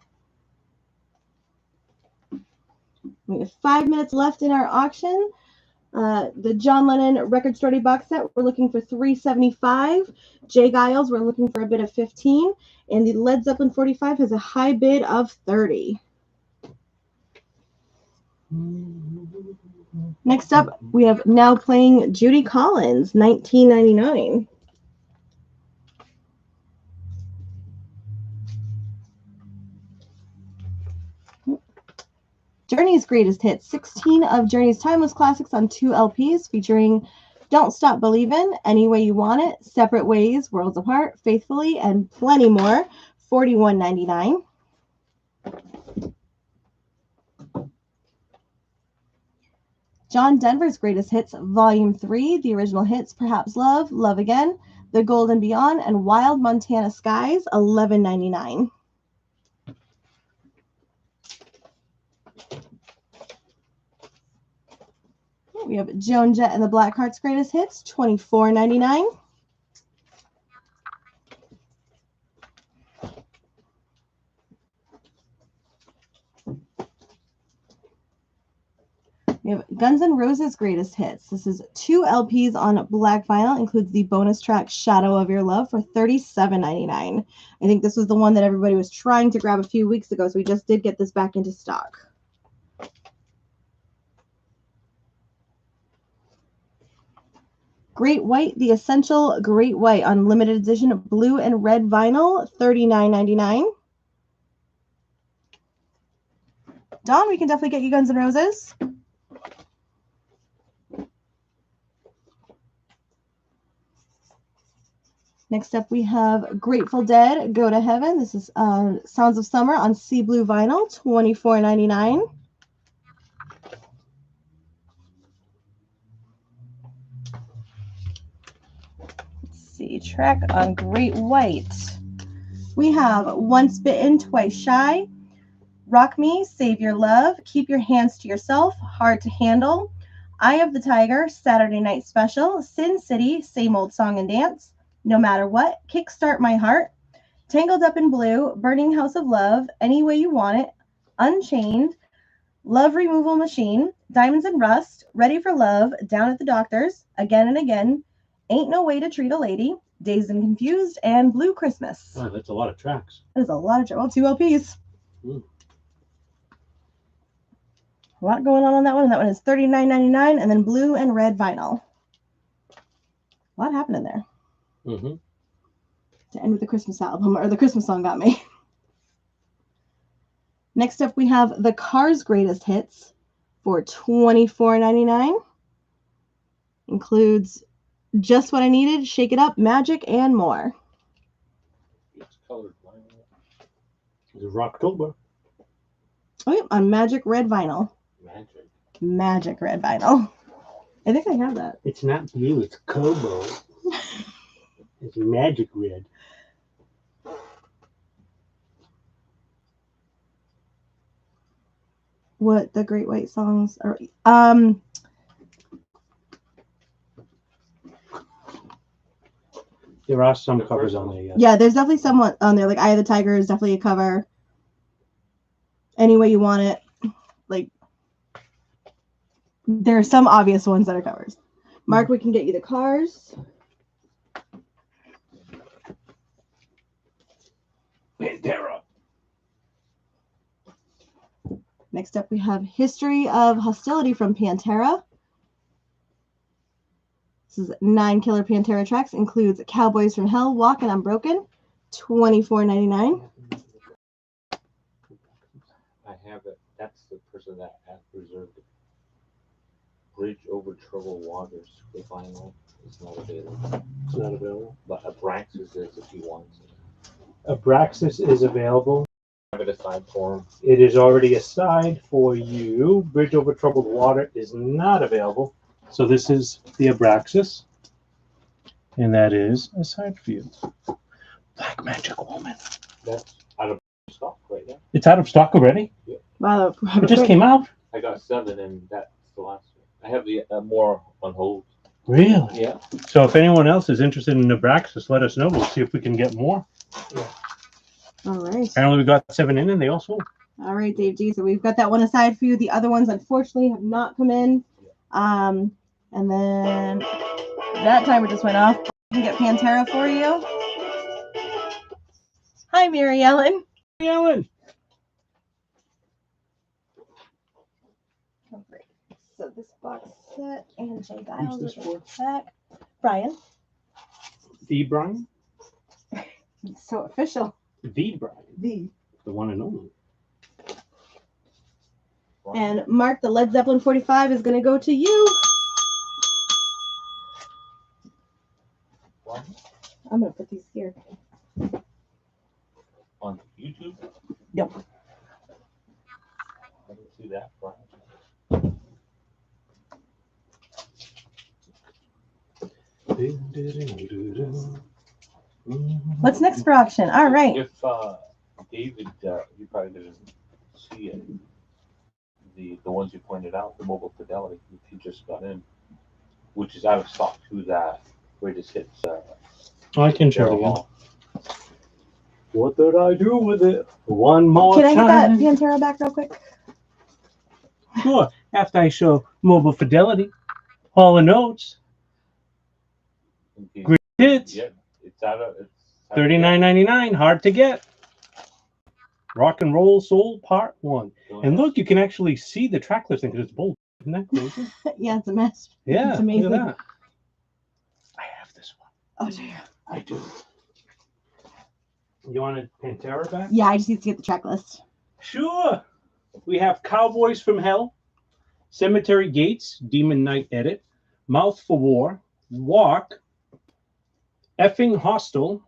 [SPEAKER 1] We have 5 minutes left in our auction. The John Lennon Record Store Day box set, we're looking for $375. Jay Giles, we're looking for a bid of $15. And the Led Zeppelin 45 has a high bid of $30. Next up, we have Now Playing Judy Collins, $19.99. Journey's Greatest Hits, 16 of Journey's timeless classics on 2 LPs featuring Don't Stop Believin', Any Way You Want It, Separate Ways, Worlds Apart, Faithfully, and plenty more, $41.99. John Denver's Greatest Hits, Volume 3, the original hits, Perhaps Love, Love Again, The Golden Beyond, and Wild Montana Skies, $11.99. We have Joan Jett and the Blackhearts Greatest Hits, $24.99. We have Guns N' Roses Greatest Hits. This is 2 LPs on black vinyl, includes the bonus track Shadow of Your Love for $37.99. I think this was the one that everybody was trying to grab a few weeks ago, so we just did get this back into stock. Great White, the Essential Great White on limited edition blue and red vinyl, $39.99. Dawn, we can definitely get you Guns N' Roses. Next up, we have Grateful Dead, Go to Heaven. This is Sounds of Summer on Sea Blue vinyl, $24.99. Let's see, track on Great White. We have Once Bitten, Twice Shy, Rock Me, Save Your Love, Keep Your Hands to Yourself, Hard to Handle, Eye of the Tiger, Saturday Night Special, Sin City, Same Old Song and Dance, No Matter What, Kickstart My Heart, Tangled Up in Blue, Burning House of Love, Any Way You Want It, Unchained, Love Removal Machine, Diamonds and Rust, Ready for Love, Down at the Doctor's, Again and Again, Ain't No Way to Treat a Lady, Dazed and Confused, and Blue Christmas.
[SPEAKER 2] Oh, that's a lot of tracks.
[SPEAKER 1] That is a lot of, well, 2 LPs.
[SPEAKER 2] Mm.
[SPEAKER 1] A lot going on that one. And that one is $39.99, and then blue and red vinyl. A lot happened in there.
[SPEAKER 2] Mm-hmm.
[SPEAKER 1] To end with the Christmas album, or the Christmas song got me. Next up, we have the Cars Greatest Hits for $24.99. Includes Just What I Needed, Shake It Up, Magic, and more.
[SPEAKER 3] It's colored vinyl.
[SPEAKER 2] This is Rocktober.
[SPEAKER 1] Oh, yeah, on Magic Red Vinyl.
[SPEAKER 3] Magic.
[SPEAKER 1] Magic Red Vinyl. I think I have that.
[SPEAKER 2] It's not blue, it's cobalt. It's magic red.
[SPEAKER 1] What the Great White songs are.
[SPEAKER 2] There are some covers on there, yes.
[SPEAKER 1] Yeah, there's definitely someone on there. Like Eye of the Tiger is definitely a cover. Any Way You Want It. Like, there are some obvious ones that are covers. Mark, we can get you the Cars.
[SPEAKER 2] Pantera.
[SPEAKER 1] Next up, we have History of Hostility from Pantera. This is 9 killer Pantera tracks. Includes Cowboys from Hell, Walkin' Unbroken, $24.99.
[SPEAKER 3] I have it. That's the person that has reserved it. Bridge Over Troubled Waters with vinyl. It's not available.
[SPEAKER 2] It's not available.
[SPEAKER 3] But Abraxas is if he wants it.
[SPEAKER 2] Abraxas is available.
[SPEAKER 3] I have it aside for him.
[SPEAKER 2] It is already aside for you. Bridge Over Troubled Water is not available. So this is the Abraxas. And that is aside for you. Black Magic Woman.
[SPEAKER 3] That's out of stock right now.
[SPEAKER 2] It's out of stock already?
[SPEAKER 1] Wow,
[SPEAKER 2] It just came out?
[SPEAKER 3] I got 7 and that's the last one. I have the more on hold.
[SPEAKER 2] Really?
[SPEAKER 3] Yeah.
[SPEAKER 2] So if anyone else is interested in Abraxas, let us know. We'll see if we can get more.
[SPEAKER 1] All right.
[SPEAKER 2] Apparently we got 7 in and they all sold.
[SPEAKER 1] All right, Dave G. So we've got that one aside for you. The other ones, unfortunately, have not come in. And then that timer just went off. We can get Pantera for you. Hi, Mary Ellen.
[SPEAKER 2] Mary Ellen.
[SPEAKER 1] Oh, great. So this box set and Jay Giles
[SPEAKER 2] Who's
[SPEAKER 1] is
[SPEAKER 2] this
[SPEAKER 1] in the back. Brian.
[SPEAKER 2] The Brian?
[SPEAKER 1] It's so official.
[SPEAKER 2] The Brian.
[SPEAKER 1] The.
[SPEAKER 2] The one and only.
[SPEAKER 1] And Mark, the Led Zeppelin 45 is going to go to you.
[SPEAKER 3] What?
[SPEAKER 1] I'm going to put these here.
[SPEAKER 3] On YouTube?
[SPEAKER 1] Yep.
[SPEAKER 3] I didn't see that. Brian.
[SPEAKER 1] What's next for auction? All right.
[SPEAKER 3] If David, you probably didn't see it. The ones you pointed out, the Mobile Fidelity, which he just got in, which is out of stock too. That greatest hits.
[SPEAKER 2] I can show you. What did I do with it? One more
[SPEAKER 1] Can I get that
[SPEAKER 2] time.
[SPEAKER 1] Pantera back real quick?
[SPEAKER 2] Sure. After I show Mobile Fidelity, Hall of Notes, Great Hits,
[SPEAKER 3] Yeah, it's out of. It's
[SPEAKER 2] $39.99, hard to get. Rock and Roll Soul Part 1. And look, you can actually see the track listing because it's bold. Isn't that crazy?
[SPEAKER 1] Yeah, it's a mess.
[SPEAKER 2] Yeah,
[SPEAKER 1] It's amazing.
[SPEAKER 2] look at that. I have this one.
[SPEAKER 1] Oh, dear.
[SPEAKER 2] I do. You want a Pantera back?
[SPEAKER 1] Yeah, I just need to get the track list.
[SPEAKER 2] Sure. We have Cowboys from Hell, Cemetery Gates, Demon Knight Edit, Mouth for War, Walk, Effing Hostile,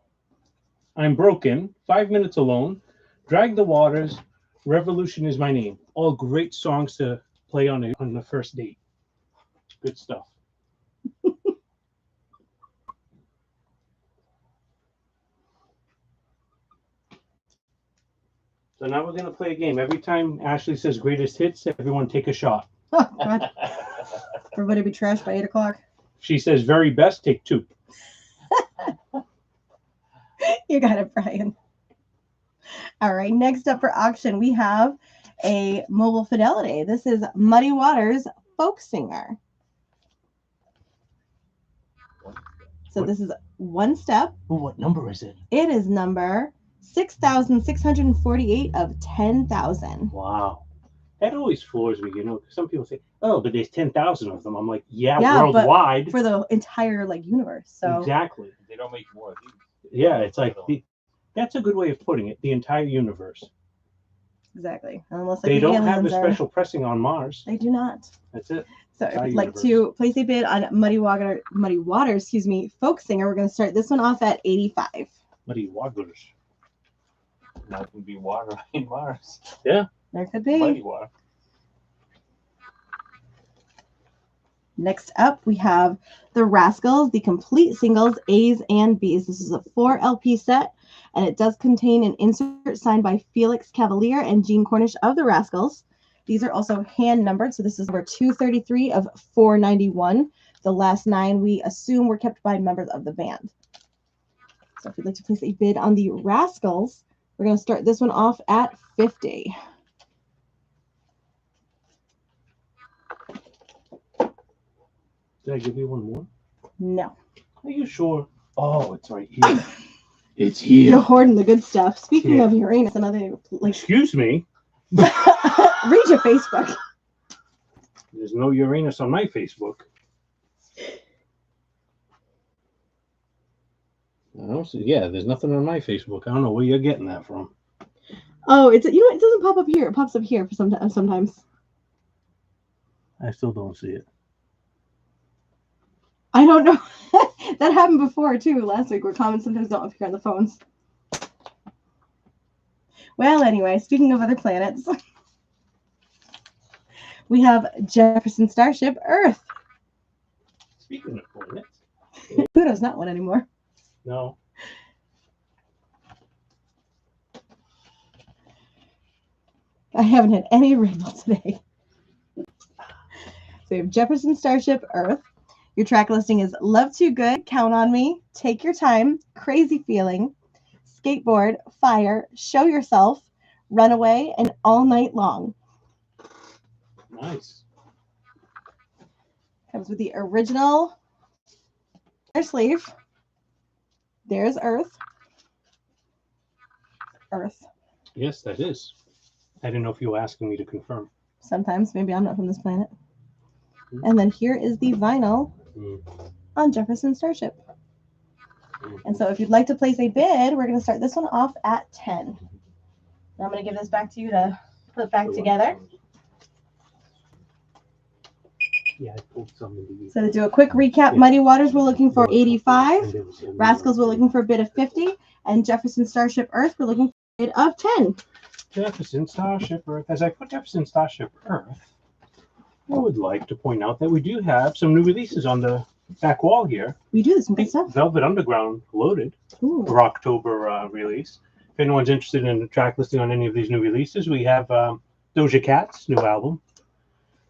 [SPEAKER 2] I'm Broken, 5 Minutes Alone, Drag the Waters, Revolution is My Name. All great songs to play on the first date. Good stuff. So now we're going to play a game. Every time Ashley says greatest hits, everyone take a shot.
[SPEAKER 1] Oh, God. Everybody be trashed by 8 o'clock.
[SPEAKER 2] She says very best, take 2.
[SPEAKER 1] You got it, Brian. All right, next up for auction, we have a Mobile Fidelity. This is Muddy Waters Folk Singer. So this is one step.
[SPEAKER 2] Ooh, what number is it?
[SPEAKER 1] It is number 6,648 of 10,000.
[SPEAKER 2] Wow. That always floors me, you know. Some people say, oh, but there's 10,000 of them. I'm like, yeah,
[SPEAKER 1] Yeah, but
[SPEAKER 2] worldwide.
[SPEAKER 1] for the entire like universe. So
[SPEAKER 2] Exactly.
[SPEAKER 3] They don't make more of these.
[SPEAKER 2] Yeah, it's like, that's a good way of putting it. The entire universe.
[SPEAKER 1] exactly. Unless like
[SPEAKER 2] They
[SPEAKER 1] the
[SPEAKER 2] don't have
[SPEAKER 1] aliens
[SPEAKER 2] the
[SPEAKER 1] are.
[SPEAKER 2] special pressing on Mars.
[SPEAKER 1] They do not.
[SPEAKER 2] That's it.
[SPEAKER 1] So if
[SPEAKER 2] Entire
[SPEAKER 1] you'd like
[SPEAKER 2] universe.
[SPEAKER 1] to place a bid on Muddy Waters, Folk Singer, we're going to start this one off at 85.
[SPEAKER 2] Muddy Waters.
[SPEAKER 3] Now it can be water in Mars.
[SPEAKER 1] There could be.
[SPEAKER 3] Muddy water.
[SPEAKER 1] Next up, we have the Rascals, the complete singles A's and B's. This is a 4 LP set, and it does contain an insert signed by Felix Cavalier and Gene Cornish of the Rascals. These are also hand numbered, so this is number 233 of 491. The last 9 we assume were kept by members of the band. So if you'd like to place a bid on the Rascals, we're going to start this one off at 50.
[SPEAKER 2] Did I give you one more?
[SPEAKER 1] No.
[SPEAKER 2] Are you sure? Oh, it's right here. It's here.
[SPEAKER 1] You're hoarding the good stuff. Speaking
[SPEAKER 2] Yeah.
[SPEAKER 1] of Uranus, another like
[SPEAKER 2] Excuse me.
[SPEAKER 1] read your Facebook.
[SPEAKER 2] There's no Uranus on my Facebook. I don't see. Yeah, there's nothing on my Facebook. I don't know where you're getting that from.
[SPEAKER 1] Oh, it's you know what? It doesn't pop up here. It pops up here for sometimes.
[SPEAKER 2] I still don't see it.
[SPEAKER 1] I don't know. That happened before too last week where comments sometimes don't appear on the phones. Well, anyway, speaking of other planets, we have Jefferson Starship Earth.
[SPEAKER 2] Speaking of planets,
[SPEAKER 1] Pluto's not one anymore.
[SPEAKER 2] no.
[SPEAKER 1] I haven't had any rainbow today. So we have Jefferson Starship Earth. Your track listing is Love Too Good, Count on Me, Take Your Time, Crazy Feeling, Skateboard, Fire, Show Yourself, Runaway, and All Night Long.
[SPEAKER 2] Nice.
[SPEAKER 1] Comes with the original sleeve. There's Earth. Earth.
[SPEAKER 2] Yes, that is. I didn't know if you were asking me to confirm.
[SPEAKER 1] Sometimes, maybe I'm not from this planet. And then here is the vinyl on Jefferson Starship. And so if you'd like to place a bid, we're going to start this one off at 10. Now I'm going to give this back to you to put back together.
[SPEAKER 2] Yeah, I pulled some into you.
[SPEAKER 1] So to do a quick recap, Muddy Waters we're looking for 85, Rascals we're looking for a bid of 50, and Jefferson Starship Earth we're looking for a bid of 10.
[SPEAKER 2] Jefferson Starship Earth. As I put Jefferson Starship Earth, I would like to point out that we do have some new releases on the back wall here.
[SPEAKER 1] We do some good stuff.
[SPEAKER 2] Velvet Underground Loaded,
[SPEAKER 1] Ooh.
[SPEAKER 2] for October release. If anyone's interested in the track listing on any of these new releases, we have Doja Cat's new album.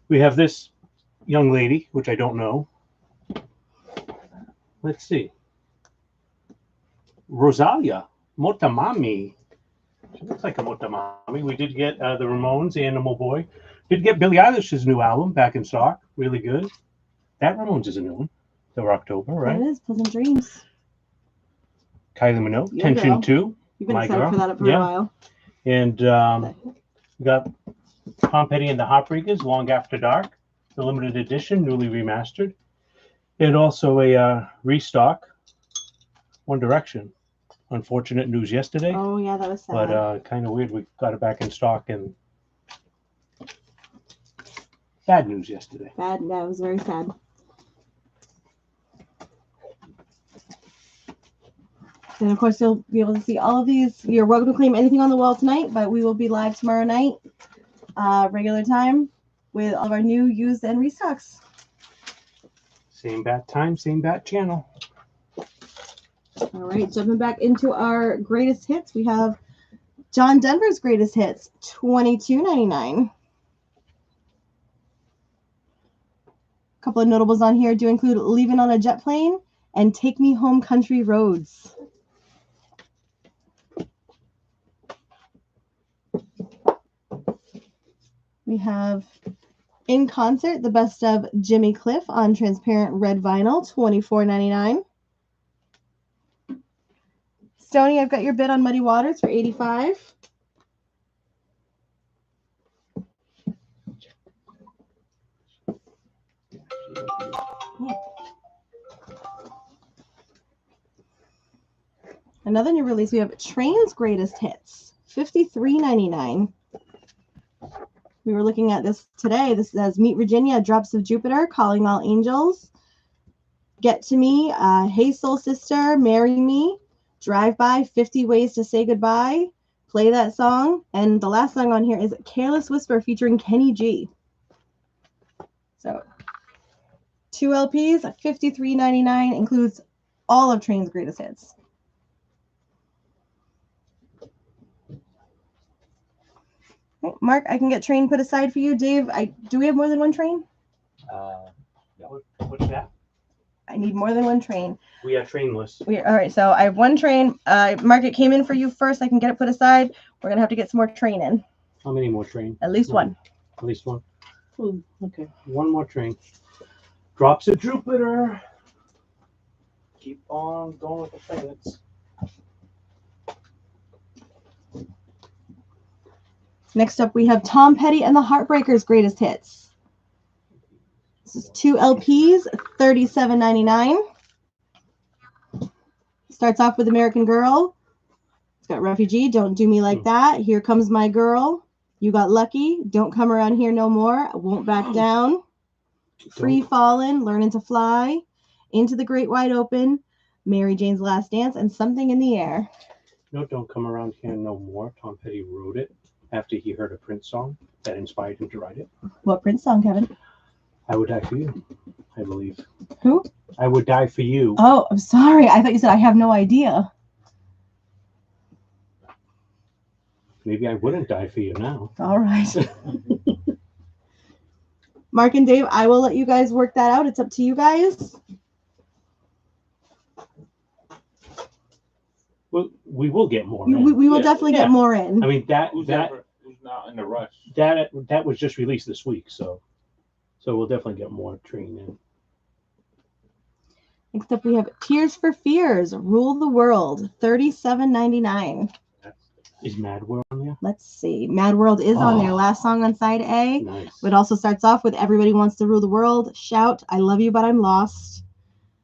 [SPEAKER 2] We have this young lady, which I don't know. Let's see. Rosalia Motamami. She looks like a Motamami. We did get the Ramones, Animal Boy. Did get Billie Eilish's new album back in stock. Really good. That Ramones is a new one. For October, right?
[SPEAKER 1] It is Pleasant Dreams.
[SPEAKER 2] Kylie Minogue,
[SPEAKER 1] Your
[SPEAKER 2] Tension
[SPEAKER 1] girl.
[SPEAKER 2] 2.
[SPEAKER 1] You've been
[SPEAKER 2] My
[SPEAKER 1] excited
[SPEAKER 2] girl.
[SPEAKER 1] for that for
[SPEAKER 2] Yeah.
[SPEAKER 1] a while.
[SPEAKER 2] And we got Tom Petty and the Heartbreakers, Long After Dark, the limited edition, newly remastered. And also a restock, One Direction. Unfortunate news yesterday,
[SPEAKER 1] Oh yeah, that was sad.
[SPEAKER 2] but kind of weird we got it back in stock, and bad news yesterday.
[SPEAKER 1] Bad. That was very sad. And of course, you'll be able to see all of these. You're welcome to claim anything on the wall tonight, but we will be live tomorrow night, regular time, with all of our new, used, and restocks.
[SPEAKER 2] Same bat time, same bat channel.
[SPEAKER 1] All right, jumping back into our greatest hits, we have John Denver's greatest hits, $22.99. A couple of notables on here do include Leaving on a Jet Plane and Take Me Home Country Roads. We have In Concert, the best of Jimmy Cliff on transparent red vinyl, $24.99. Stoney, I've got your bid on Muddy Waters for $85. Another new release, we have Train's Greatest Hits, $53.99. We were looking at this today. This says Meet Virginia, Drops of Jupiter, Calling All Angels, Get to Me, Hey Soul Sister, Marry Me, Drive By, 50 Ways to Say Goodbye, Play That Song, and the last song on here is Careless Whisper featuring Kenny G. So 2 LPs, $53.99, includes all of Train's greatest hits. Okay, Mark, I can get Train put aside for you. Dave, do we have more than one Train?
[SPEAKER 2] What's that?
[SPEAKER 1] I need more than one Train.
[SPEAKER 2] We have train lists.
[SPEAKER 1] All right, so I have one Train. Mark, it came in for you first. I can get it put aside. We're going to have to get some more Train in.
[SPEAKER 2] How many more train?
[SPEAKER 1] At least one.
[SPEAKER 2] At least one. Oh, okay, one more train. Drops of Jupiter. Keep on going with the planets.
[SPEAKER 1] Next up, we have Tom Petty and the Heartbreakers Greatest Hits. This is 2 LPs, $37.99. Starts off with American Girl. It's got Refugee, Don't Do Me Like That. Here Comes My Girl. You Got Lucky. Don't Come Around Here No More. I Won't Back Down. Free Fallin', Learning to Fly. Into the Great Wide Open. Mary Jane's Last Dance, and Something in the Air.
[SPEAKER 2] No, Don't Come Around Here No More. Tom Petty wrote it after he heard a Prince song that inspired him to write it.
[SPEAKER 1] What Prince song, Kevin?
[SPEAKER 2] I Would Die for You, I believe.
[SPEAKER 1] Who?
[SPEAKER 2] I Would Die for You.
[SPEAKER 1] Oh, I'm sorry. I thought you said I have no idea.
[SPEAKER 2] Maybe I wouldn't die for you now.
[SPEAKER 1] All right. Mark and Dave, I will let you guys work that out. It's up to you guys.
[SPEAKER 2] Well, we will get more.
[SPEAKER 1] We will definitely get more in.
[SPEAKER 2] I mean
[SPEAKER 3] Who's not in a rush?
[SPEAKER 2] that was just released this week, so we'll definitely get more Train in.
[SPEAKER 1] Next up, we have Tears for Fears, Rule the World, $37.99.
[SPEAKER 2] Is Mad World on there?
[SPEAKER 1] Let's see. Mad World is on there. Last song on side A.
[SPEAKER 2] Nice.
[SPEAKER 1] It also starts off with Everybody Wants to Rule the World, Shout, I Love You But I'm Lost.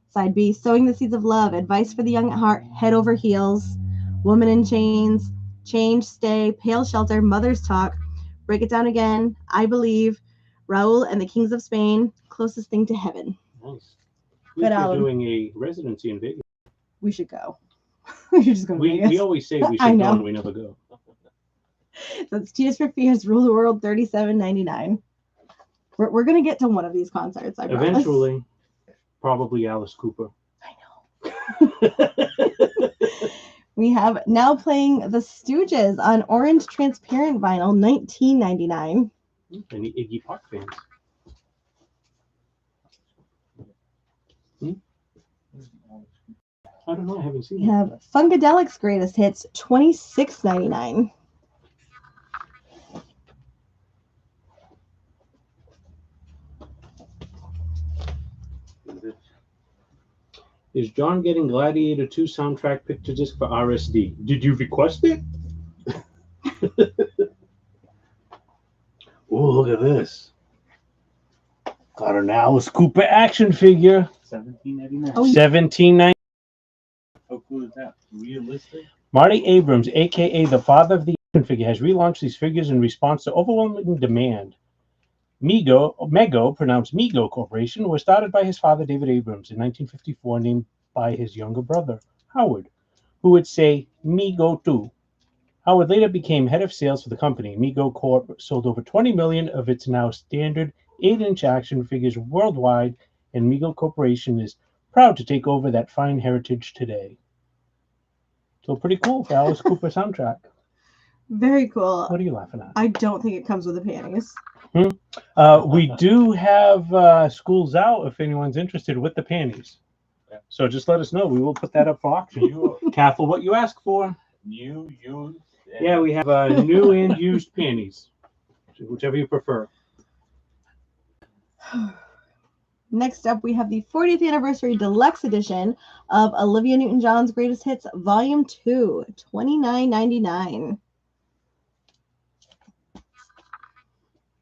[SPEAKER 1] Side B, Sowing the Seeds of Love, Advice for the Young at Heart, Head Over Heels, Woman in Chains, Change, Stay, Pale Shelter, Mother's Talk, Break It Down Again, I Believe, Raul and the Kings of Spain, Closest Thing to Heaven.
[SPEAKER 2] Nice.
[SPEAKER 1] Good
[SPEAKER 2] We're
[SPEAKER 1] album.
[SPEAKER 2] doing a residency in Vegas.
[SPEAKER 1] We should go. We should just go to Vegas.
[SPEAKER 2] We always say we
[SPEAKER 1] I
[SPEAKER 2] should
[SPEAKER 1] know.
[SPEAKER 2] go and we never go.
[SPEAKER 1] So it's Tears for Fears, Rule the World, $37.99. We're going to get to one of these concerts, I promise.
[SPEAKER 2] Eventually, probably Alice Cooper.
[SPEAKER 1] I know. We have Now Playing the Stooges on orange transparent vinyl, $19.99.
[SPEAKER 2] Any Iggy Pop fans? I don't know. I haven't seen
[SPEAKER 1] We have Funkadelic's Greatest Hits, $26.99.
[SPEAKER 2] Is John getting Gladiator 2 soundtrack picture disc for RSD? Did you request it? Oh, look at this. Got an Alice Cooper action figure.
[SPEAKER 3] $17.99.
[SPEAKER 1] Oh,
[SPEAKER 2] $17.99.
[SPEAKER 3] How cool is that? Realistic?
[SPEAKER 2] Marty Abrams, aka the father of the action figure, has relaunched these figures in response to overwhelming demand. Mego, pronounced Mego Corporation, was started by his father, David Abrams, in 1954, named by his younger brother, Howard. who would say, "Me go too." Howard later became head of sales for the company. Mego Corp sold over 20 million of its now standard 8-inch action figures worldwide, and Mego Corporation is proud to take over that fine heritage today. So pretty cool for Alice Cooper soundtrack.
[SPEAKER 1] Very cool.
[SPEAKER 2] What are you laughing at?
[SPEAKER 1] I don't think it comes with the panties.
[SPEAKER 2] We do have schools out if anyone's interested with the panties.
[SPEAKER 3] Yeah.
[SPEAKER 2] So just let us know. We will put that up for auction. Careful what you ask for.
[SPEAKER 3] New, used.
[SPEAKER 2] Yeah, we have new and used panties, whichever you prefer.
[SPEAKER 1] Next up, we have the 40th anniversary deluxe edition of Olivia Newton-John's Greatest Hits Volume 2, $29.99.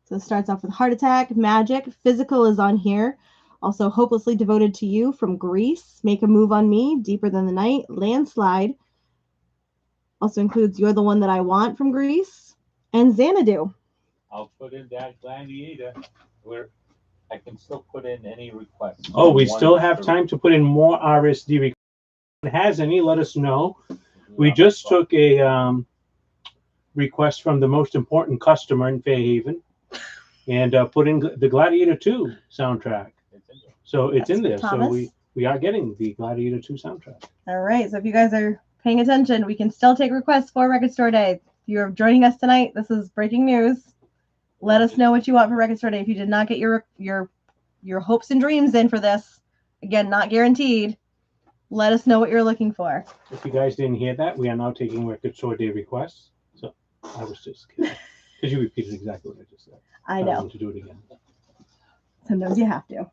[SPEAKER 1] So it starts off with Heart Attack, Magic, Physical is on here. Also, Hopelessly Devoted to You from Grease, Make a Move on Me, Deeper Than the Night, Landslide. Also includes You're the One That I Want from Grease, and Xanadu.
[SPEAKER 3] I'll put in that Gladiator where I can still put in any requests.
[SPEAKER 2] Oh, we still have time to put in more RSD requests. If anyone has any, let us know. We just took a request from the most important customer in Fairhaven and put in the Gladiator 2 soundtrack. So it's in there.
[SPEAKER 1] Thomas.
[SPEAKER 2] So we are getting the Gladiator 2 soundtrack.
[SPEAKER 1] All right. So if you guys are paying attention, we can still take requests for Record Store Day. If you're joining us tonight, this is breaking news. Let us know what you want for Record Store Day. If you did not get your hopes and dreams in for this, again, not guaranteed, let us know what you're looking for.
[SPEAKER 2] If you guys didn't hear that, we are now taking Record Store Day requests. So I was just kidding. Because you repeated exactly what I just said.
[SPEAKER 1] I
[SPEAKER 2] don't
[SPEAKER 1] know.
[SPEAKER 2] want to do it again.
[SPEAKER 1] Sometimes you have to.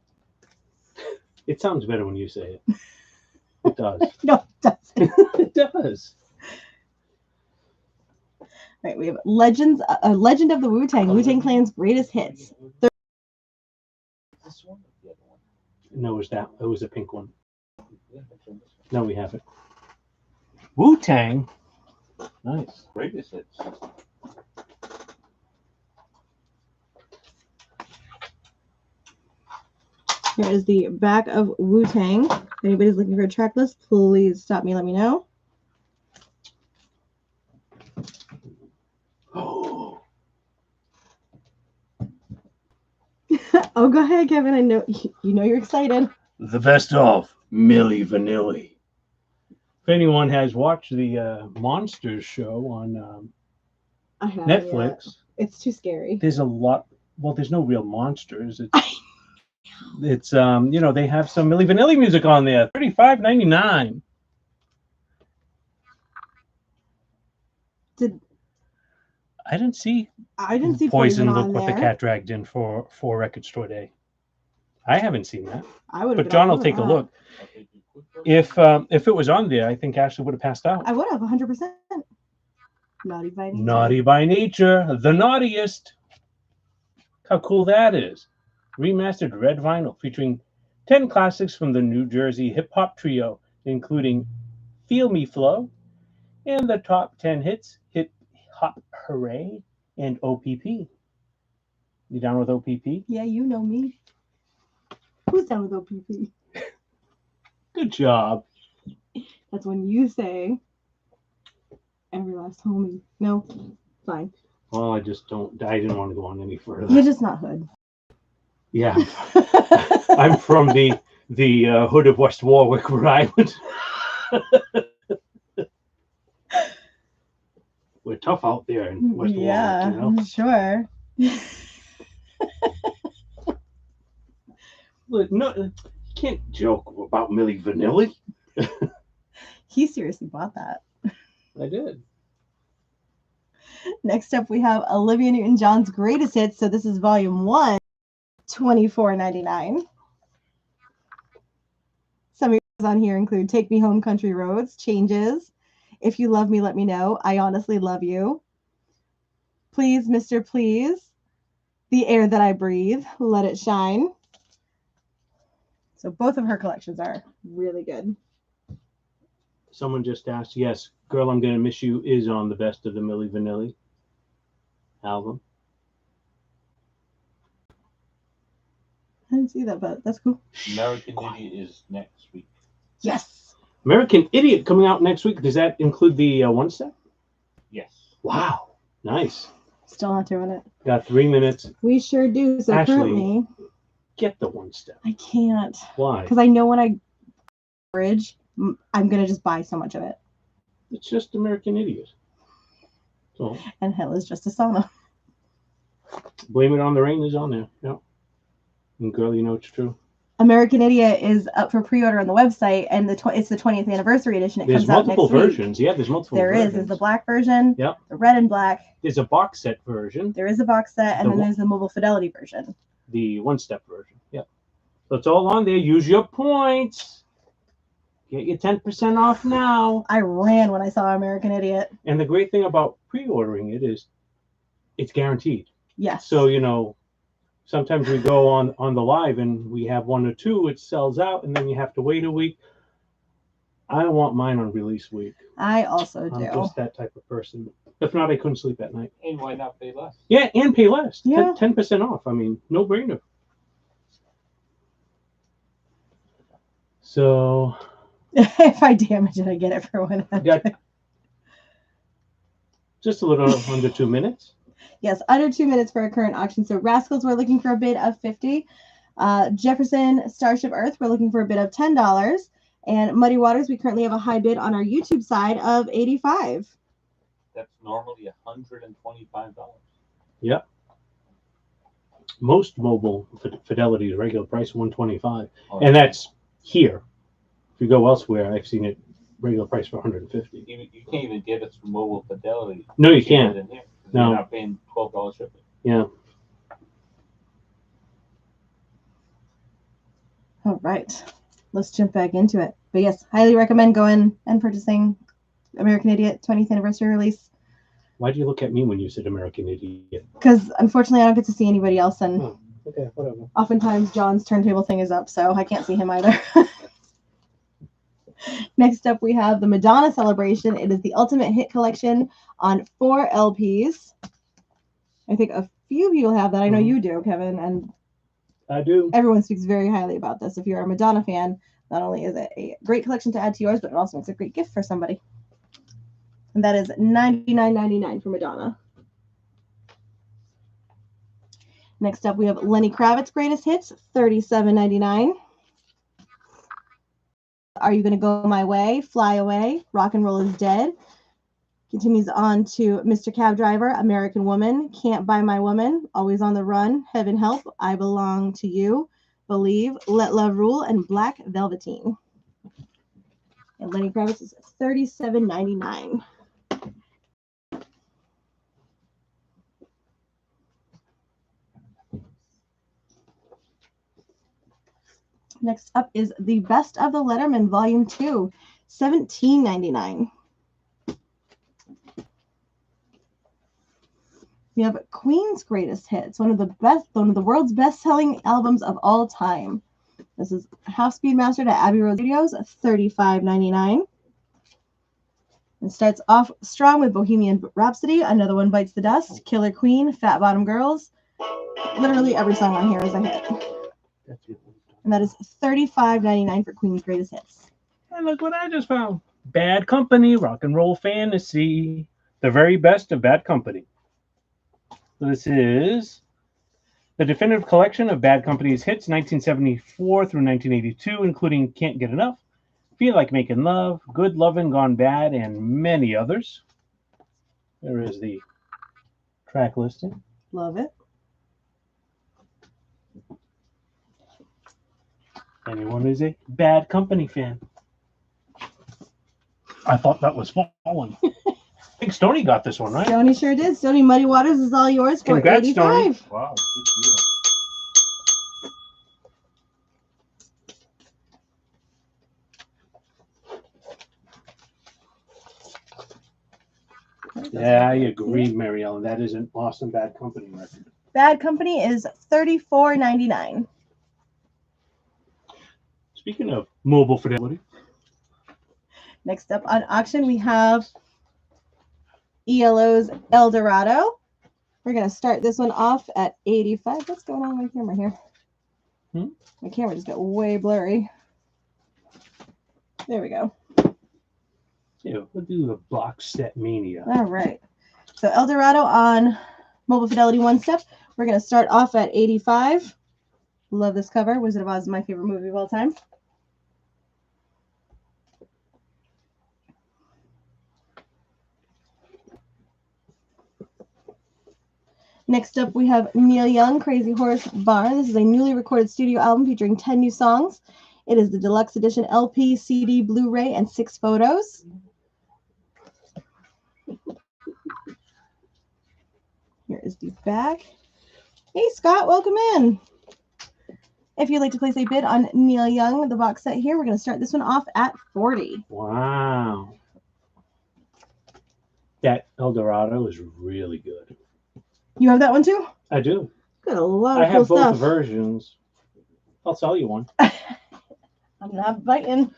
[SPEAKER 2] It sounds better when you say it. It does.
[SPEAKER 1] No, it doesn't.
[SPEAKER 2] It does.
[SPEAKER 1] All right, we have Legend of the Wu-Tang, Wu-Tang Clan's Greatest Hits.
[SPEAKER 3] This one or the other one?
[SPEAKER 2] No, it was a pink one.
[SPEAKER 3] Yeah, that's one.
[SPEAKER 2] No, we haven't. Wu-Tang. Nice.
[SPEAKER 3] Greatest hits.
[SPEAKER 1] Here is the back of Wu-Tang. If anybody's looking for a track list, please stop me, let me know.
[SPEAKER 2] Oh,
[SPEAKER 1] Oh, go ahead, Kevin. I know you know you're excited.
[SPEAKER 2] the best of Milli Vanilli. If anyone has watched the Monsters show on
[SPEAKER 1] I haven't yet.
[SPEAKER 2] Netflix,
[SPEAKER 1] It's too scary.
[SPEAKER 2] there's a lot. Well, there's no real monsters. It's they have some Milli Vanilli music on there. $35.99. I didn't see
[SPEAKER 1] Poison
[SPEAKER 2] Look
[SPEAKER 1] on
[SPEAKER 2] What
[SPEAKER 1] there.
[SPEAKER 2] the Cat Dragged In for Record Store Day. I haven't seen that,
[SPEAKER 1] I would.
[SPEAKER 2] but John will take a look. If it was on there, I think Ashley would have passed out.
[SPEAKER 1] I would have 100%. Naughty by nature.
[SPEAKER 2] Naughty by Nature, the naughtiest. How cool that is. Remastered red vinyl featuring 10 classics from the New Jersey hip hop trio, including Feel Me Flow and the top 10 hits, Hip Hop Hooray and OPP. You down with OPP?
[SPEAKER 1] Yeah, you know me. Who's down with OPP?
[SPEAKER 2] Good job.
[SPEAKER 1] That's when you say every last homie. No, fine.
[SPEAKER 2] Well, I didn't want to go on any further.
[SPEAKER 1] You're just not hood.
[SPEAKER 2] Yeah. I'm from the hood of West Warwick, Rhode Island. We're tough out there in West
[SPEAKER 1] Yeah,
[SPEAKER 2] Warwick,
[SPEAKER 1] sure.
[SPEAKER 2] Look, no, you can't joke about Milli Vanilli.
[SPEAKER 1] He seriously bought that.
[SPEAKER 2] I did.
[SPEAKER 1] Next up, we have Olivia Newton-John's Greatest Hits. So this is Volume 1, $24.99. Some of yours on here include Take Me Home, Country Roads, Changes, If You Love Me, Let Me Know, I Honestly Love You, Please, Mr. Please, The Air That I Breathe, Let It Shine. So both of her collections are really good.
[SPEAKER 2] Someone just asked, yes, Girl, I'm Gonna Miss You is on the Best of the Milli Vanilli album.
[SPEAKER 1] I didn't see that, but that's cool.
[SPEAKER 3] American Idiot is next week.
[SPEAKER 1] Yes.
[SPEAKER 2] American Idiot coming out next week. Does that include the one step?
[SPEAKER 3] Yes.
[SPEAKER 2] Wow, nice.
[SPEAKER 1] Still not doing it.
[SPEAKER 2] Got 3 minutes.
[SPEAKER 1] We sure do. So
[SPEAKER 2] Actually,
[SPEAKER 1] currently,
[SPEAKER 2] Get the one step.
[SPEAKER 1] I can't
[SPEAKER 2] Why?
[SPEAKER 1] because I know when I bridge, I'm gonna just buy so much of it.
[SPEAKER 2] It's just American Idiot. So
[SPEAKER 1] And hell is just a sauna.
[SPEAKER 2] Blame It on the Rain is on there. Yep. And girl, you know it's true.
[SPEAKER 1] American Idiot is up for pre-order on the website, and it's the 20th anniversary edition. It
[SPEAKER 2] There's
[SPEAKER 1] comes out next
[SPEAKER 2] multiple
[SPEAKER 1] week.
[SPEAKER 2] versions. Yeah, there's multiple
[SPEAKER 1] There
[SPEAKER 2] versions.
[SPEAKER 1] is. There's the black version.
[SPEAKER 2] Yep.
[SPEAKER 1] The red and black.
[SPEAKER 2] There's a box set version.
[SPEAKER 1] There is a box set, and
[SPEAKER 2] The
[SPEAKER 1] then there's the mobile fidelity version.
[SPEAKER 2] The one-step version. Yep. So it's all on there. Use your points. Get your 10% off now.
[SPEAKER 1] I ran when I saw American Idiot.
[SPEAKER 2] And the great thing about pre-ordering it is it's guaranteed.
[SPEAKER 1] Yes.
[SPEAKER 2] So, you know, sometimes we go on the live and we have one or two, it sells out, and then you have to wait a week. I want mine on release week.
[SPEAKER 1] I also do.
[SPEAKER 2] I'm just that type of person. If not, I couldn't sleep at night.
[SPEAKER 3] And why not pay less?
[SPEAKER 2] Yeah, and pay less.
[SPEAKER 1] Yeah.
[SPEAKER 2] 10% off. I mean, no brainer. So
[SPEAKER 1] If I damage it, I get it for 100.
[SPEAKER 2] got just a little under 2 minutes.
[SPEAKER 1] Yes, under 2 minutes for a current auction. So Rascals, we're looking for a bid of $50. Jefferson Starship Earth, we're looking for a bid of $10. And Muddy Waters, we currently have a high bid on our YouTube side of $85.
[SPEAKER 3] That's normally $125.
[SPEAKER 2] Yep. Most mobile Fidelity is regular price $125, and that's here. If you go elsewhere, I've seen it regular price for $150.
[SPEAKER 3] You can't even get it through Mobile Fidelity.
[SPEAKER 2] No, you can't.
[SPEAKER 3] In here,
[SPEAKER 2] No.
[SPEAKER 3] You're not paying $12 shipping.
[SPEAKER 2] Yeah.
[SPEAKER 1] All right, let's jump back into it. But yes, highly recommend going and purchasing American Idiot 20th anniversary release.
[SPEAKER 2] Why do you look at me when you said American Idiot?
[SPEAKER 1] Because unfortunately, I don't get to see anybody else, and
[SPEAKER 2] Oh, okay, whatever.
[SPEAKER 1] oftentimes John's turntable thing is up, so I can't see him either. Next up, we have the Madonna Celebration. It is the ultimate hit collection on 4 LPs. I think a few people have that. I know you do, Kevin, and
[SPEAKER 2] I do.
[SPEAKER 1] everyone speaks very highly about this. If you're a Madonna fan, not only is it a great collection to add to yours, but it also makes a great gift for somebody. And that is $99.99 for Madonna. Next up, we have Lenny Kravitz Greatest Hits, $37.99. Are You Gonna Go My Way? Fly Away. Rock and Roll Is Dead. Continues on to Mr. Cab Driver, American Woman, Can't Buy My Woman, Always on the Run, Heaven Help, I Belong to You, Believe, Let Love Rule, and Black Velveteen. And Lenny Kravitz is $37.99. Next up is the Best of the Letterman Volume 2, $17.99. We have Queen's Greatest Hits, one of the world's best-selling albums of all time. This is Half Speed Mastered at Abbey Road Studios, $35.99. It starts off strong with Bohemian Rhapsody, Another One Bites the Dust, Killer Queen, Fat Bottom Girls. Literally every song on here is a hit. And that is $35.99 for Queen's Greatest Hits.
[SPEAKER 2] And look what I just found. Bad Company, Rock and Roll Fantasy. The very best of Bad Company. This is the definitive collection of Bad Company's hits, 1974 through 1982, including Can't Get Enough, Feel Like Making Love, Good Lovin' Gone Bad, and many others. There is the track listing.
[SPEAKER 1] Love it.
[SPEAKER 2] Anyone is a Bad Company fan. I thought that was fallen. I think Stoney got this one, right?
[SPEAKER 1] Stoney sure did. Stoney, Muddy Waters is all yours for
[SPEAKER 2] Congrats, Stoney.
[SPEAKER 1] $85.
[SPEAKER 3] Wow, good deal.
[SPEAKER 2] Yeah, I agree, Mary Ellen. That is an awesome Bad Company record.
[SPEAKER 1] Bad Company is $34.99.
[SPEAKER 2] Speaking of mobile fidelity,
[SPEAKER 1] Next up on auction, we have ELO's El Dorado. We're going to start this one off at $85. What's going on with my camera here? My camera just got way blurry. There we go.
[SPEAKER 2] Yeah, we'll do the box set mania.
[SPEAKER 1] All right. So El Dorado on Mobile Fidelity One Step. We're going to start off at 85. Love this cover. Wizard of Oz is my favorite movie of all time. Next up, we have Neil Young, Crazy Horse Barn. This is a newly recorded studio album featuring 10 new songs. It is the deluxe edition LP, CD, Blu-ray, and 6 photos. Here is the back. Hey, Scott, welcome in. If you'd like to place a bid on Neil Young, the box set here, we're going to start this one off at $40.
[SPEAKER 2] Wow. That El Dorado is really good.
[SPEAKER 1] You have that one too?
[SPEAKER 2] I do.
[SPEAKER 1] Got a lot
[SPEAKER 2] I
[SPEAKER 1] of cool
[SPEAKER 2] have both
[SPEAKER 1] stuff.
[SPEAKER 2] versions. I'll sell you one.
[SPEAKER 1] I'm not biting.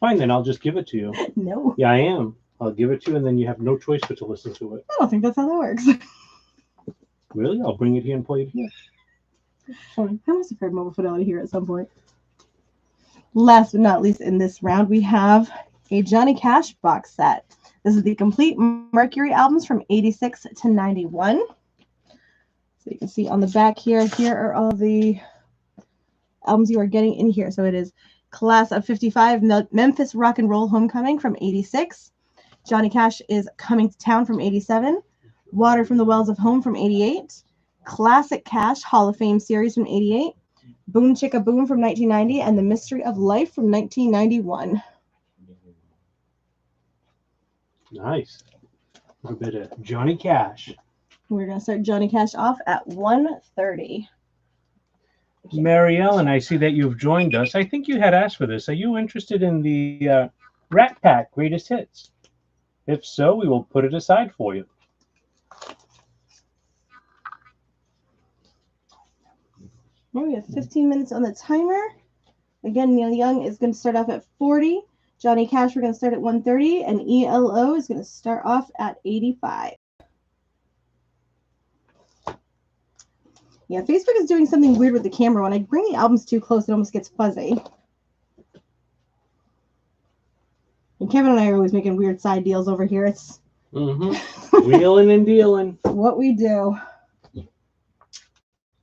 [SPEAKER 2] Fine, then I'll just give it to you.
[SPEAKER 1] No,
[SPEAKER 2] Yeah, I am. I'll give it to you, and then you have no choice but to listen to it.
[SPEAKER 1] I don't think that's how that works.
[SPEAKER 2] Really? I'll bring it here and play it here. Fine.
[SPEAKER 1] I must have heard Mobile Fidelity here at some point. Last but not least in this round, we have a Johnny Cash box set. This is the complete Mercury albums from 86 to 91. So you can see on the back here are all the albums you are getting in here. So it is Class of 55, Memphis Rock and Roll Homecoming from 86. Johnny Cash is Coming to Town from 87. Water from the Wells of Home from 88. Classic Cash Hall of Fame series from 88. Boom Chicka Boom from 1990. And The Mystery of Life from 1991.
[SPEAKER 2] Nice. A little bit of Johnny Cash.
[SPEAKER 1] We're going to start Johnny Cash off at 130.
[SPEAKER 2] Mary Ellen, I see that you've joined us. I think you had asked for this. Are you interested in the Rat Pack Greatest Hits? If so, we will put it aside for you.
[SPEAKER 1] Well, we have 15 minutes on the timer. Again, Neil Young is going to start off at 40. Johnny Cash, we're going to start at 130. And ELO is going to start off at 85. Yeah, Facebook is doing something weird with the camera. When I bring the albums too close, it almost gets fuzzy. And Kevin and I are always making weird side deals over here. It's
[SPEAKER 2] Wheeling and dealing.
[SPEAKER 1] what we do.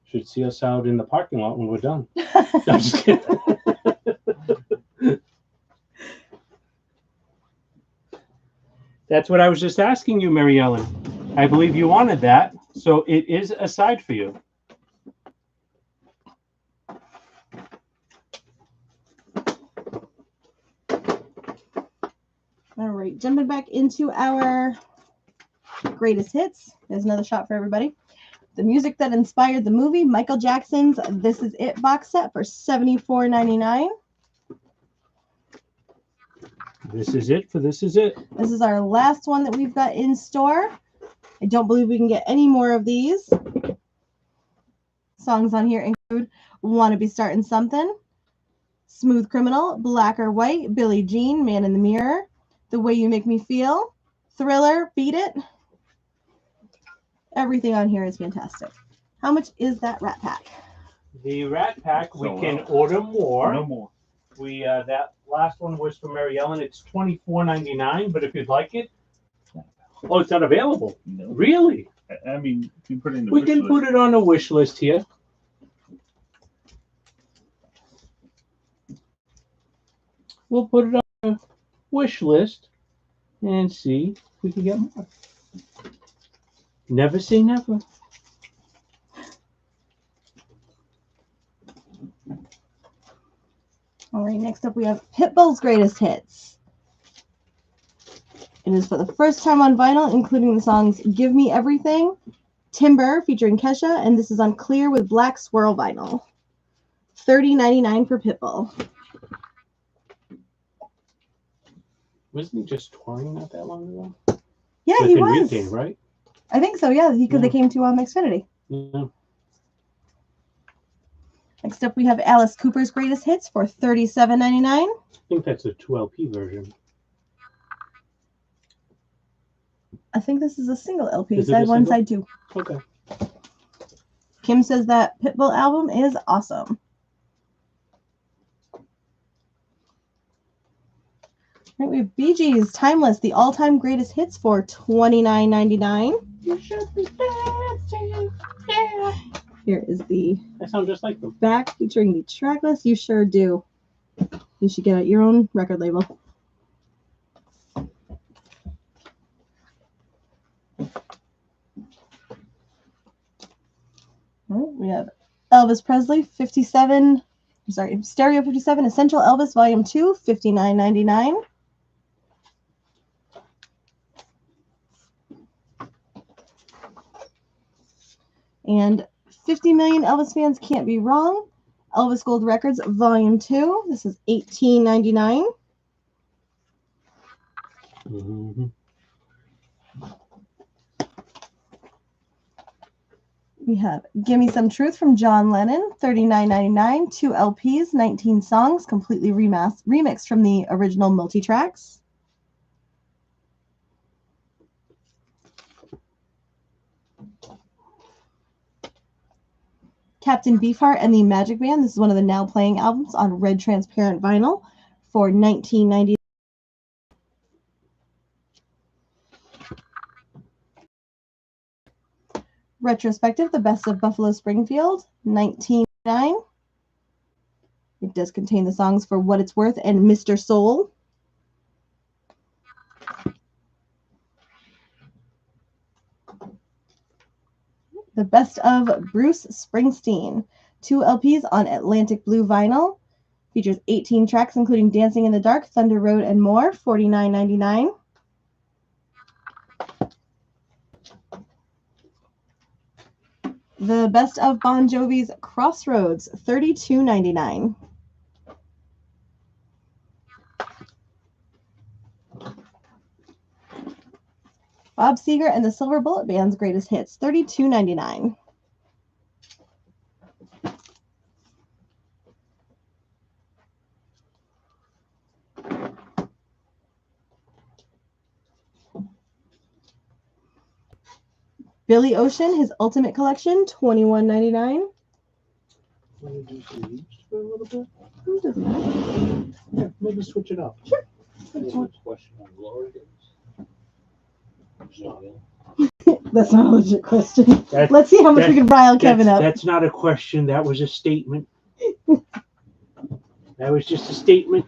[SPEAKER 2] Should see us out in the parking lot when we're done. I'm just kidding. That's what I was just asking you, Mary Ellen. I believe you wanted that, so it is aside for you.
[SPEAKER 1] All right, jumping back into our greatest hits. There's another shot for everybody. The music that inspired the movie, Michael Jackson's This Is It box set for $74.99.
[SPEAKER 2] This is it for This Is It.
[SPEAKER 1] This is our last one that we've got in store. I don't believe we can get any more of these. Songs on here include Wanna Be Starting Something, Smooth Criminal, Black or White, Billie Jean, Man in the Mirror, The Way You Make Me Feel, Thriller, Beat It. Everything on here is fantastic. How much is that Rat Pack?
[SPEAKER 2] The Rat Pack, we
[SPEAKER 3] So,
[SPEAKER 2] can order more.
[SPEAKER 3] No more.
[SPEAKER 2] We that last one was for Mary Ellen. It's $24.99, but if you'd like it, oh, it's not available.
[SPEAKER 3] No.
[SPEAKER 2] Really?
[SPEAKER 3] I mean, if you put it in the
[SPEAKER 2] We
[SPEAKER 3] wish
[SPEAKER 2] can
[SPEAKER 3] list,
[SPEAKER 2] put it on a wish list here. We'll put it on a wish list and see if we can get more. Never say never.
[SPEAKER 1] All right, next up we have Pitbull's Greatest Hits. It is for the first time on vinyl, including the songs Give Me Everything, Timber featuring Kesha, and this is on clear with black swirl vinyl. $30.99 for Pitbull.
[SPEAKER 2] Wasn't he just touring not that long ago?
[SPEAKER 1] Yeah,
[SPEAKER 2] With
[SPEAKER 1] he
[SPEAKER 2] Enrique,
[SPEAKER 1] was.
[SPEAKER 2] right?
[SPEAKER 1] I think so, yeah, because they
[SPEAKER 2] Yeah.
[SPEAKER 1] came to Xfinity.
[SPEAKER 2] Yeah.
[SPEAKER 1] Next up we have Alice Cooper's Greatest Hits for $37.99.
[SPEAKER 2] I think that's a 2LP version.
[SPEAKER 1] I think this is a single LP,
[SPEAKER 2] Is it
[SPEAKER 1] side
[SPEAKER 2] a
[SPEAKER 1] one,
[SPEAKER 2] single?
[SPEAKER 1] side two.
[SPEAKER 2] Okay.
[SPEAKER 1] Kim says that Pitbull album is awesome. Right, we have Bee Gees, Timeless, the all-time greatest hits for $29.99.
[SPEAKER 3] You should be dancing. Yeah.
[SPEAKER 1] Here is the
[SPEAKER 2] I sound just like them.
[SPEAKER 1] back featuring the track list. You sure do. You should get your own record label. All right, we have Elvis Presley, 57. Sorry, Stereo 57, Essential Elvis Volume 2, $59.99. And 50 Million Elvis Fans Can't Be Wrong. Elvis Gold Records Volume 2. This is $18.99.
[SPEAKER 2] Mm-hmm.
[SPEAKER 1] We have Gimme Some Truth from John Lennon, $39.99. 2 LPs, 19 songs, completely remixed from the original multi-tracks. Captain Beefheart and the Magic Band. This is one of the now playing albums on red transparent vinyl for $19.99. Retrospective, The Best of Buffalo Springfield, $19.99. It does contain the songs for What It's Worth and Mr. Soul. The Best of Bruce Springsteen, 2 LPs on Atlantic Blue vinyl. Features 18 tracks, including Dancing in the Dark, Thunder Road, and more, $49.99. The Best of Bon Jovi's Crossroads, $32.99. Bob Seger and the Silver Bullet Band's greatest hits, $32.99. Billy Ocean, his Ultimate Collection, $21.99.
[SPEAKER 2] Want to do some used for a little bit?
[SPEAKER 1] It doesn't matter.
[SPEAKER 2] Yeah, maybe switch it up.
[SPEAKER 1] Sure.
[SPEAKER 3] Question on glory days.
[SPEAKER 1] That's not a legit question.
[SPEAKER 2] That-
[SPEAKER 1] Let's see how much we can rile Kevin up.
[SPEAKER 2] That's not a question. That was a statement. That was just a statement.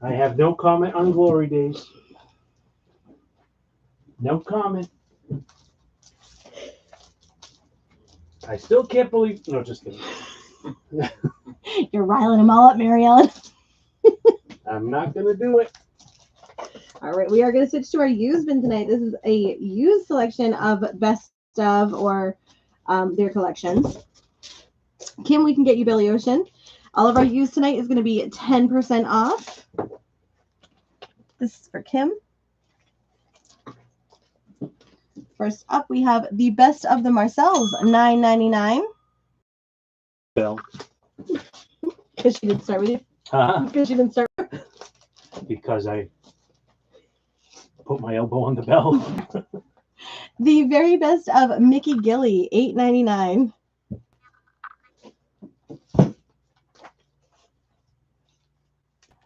[SPEAKER 2] I have no comment on glory days. No comment. I still can't believe. No, just kidding.
[SPEAKER 1] You're riling them all up, Mary Ellen.
[SPEAKER 2] I'm not gonna do it.
[SPEAKER 1] All right, we are going to switch to our used bin tonight. This is a used selection of best of or their collections. Kim, we can get you Billy Ocean. All of our used tonight is going to be 10% off. This is for Kim. First up, we have the best of the Marcells, $9.99.
[SPEAKER 2] Bill.
[SPEAKER 1] Because she didn't start with you. Because she didn't start.
[SPEAKER 2] Because I put my elbow on the bell.
[SPEAKER 1] The very best of Mickey Gilley, $8.99.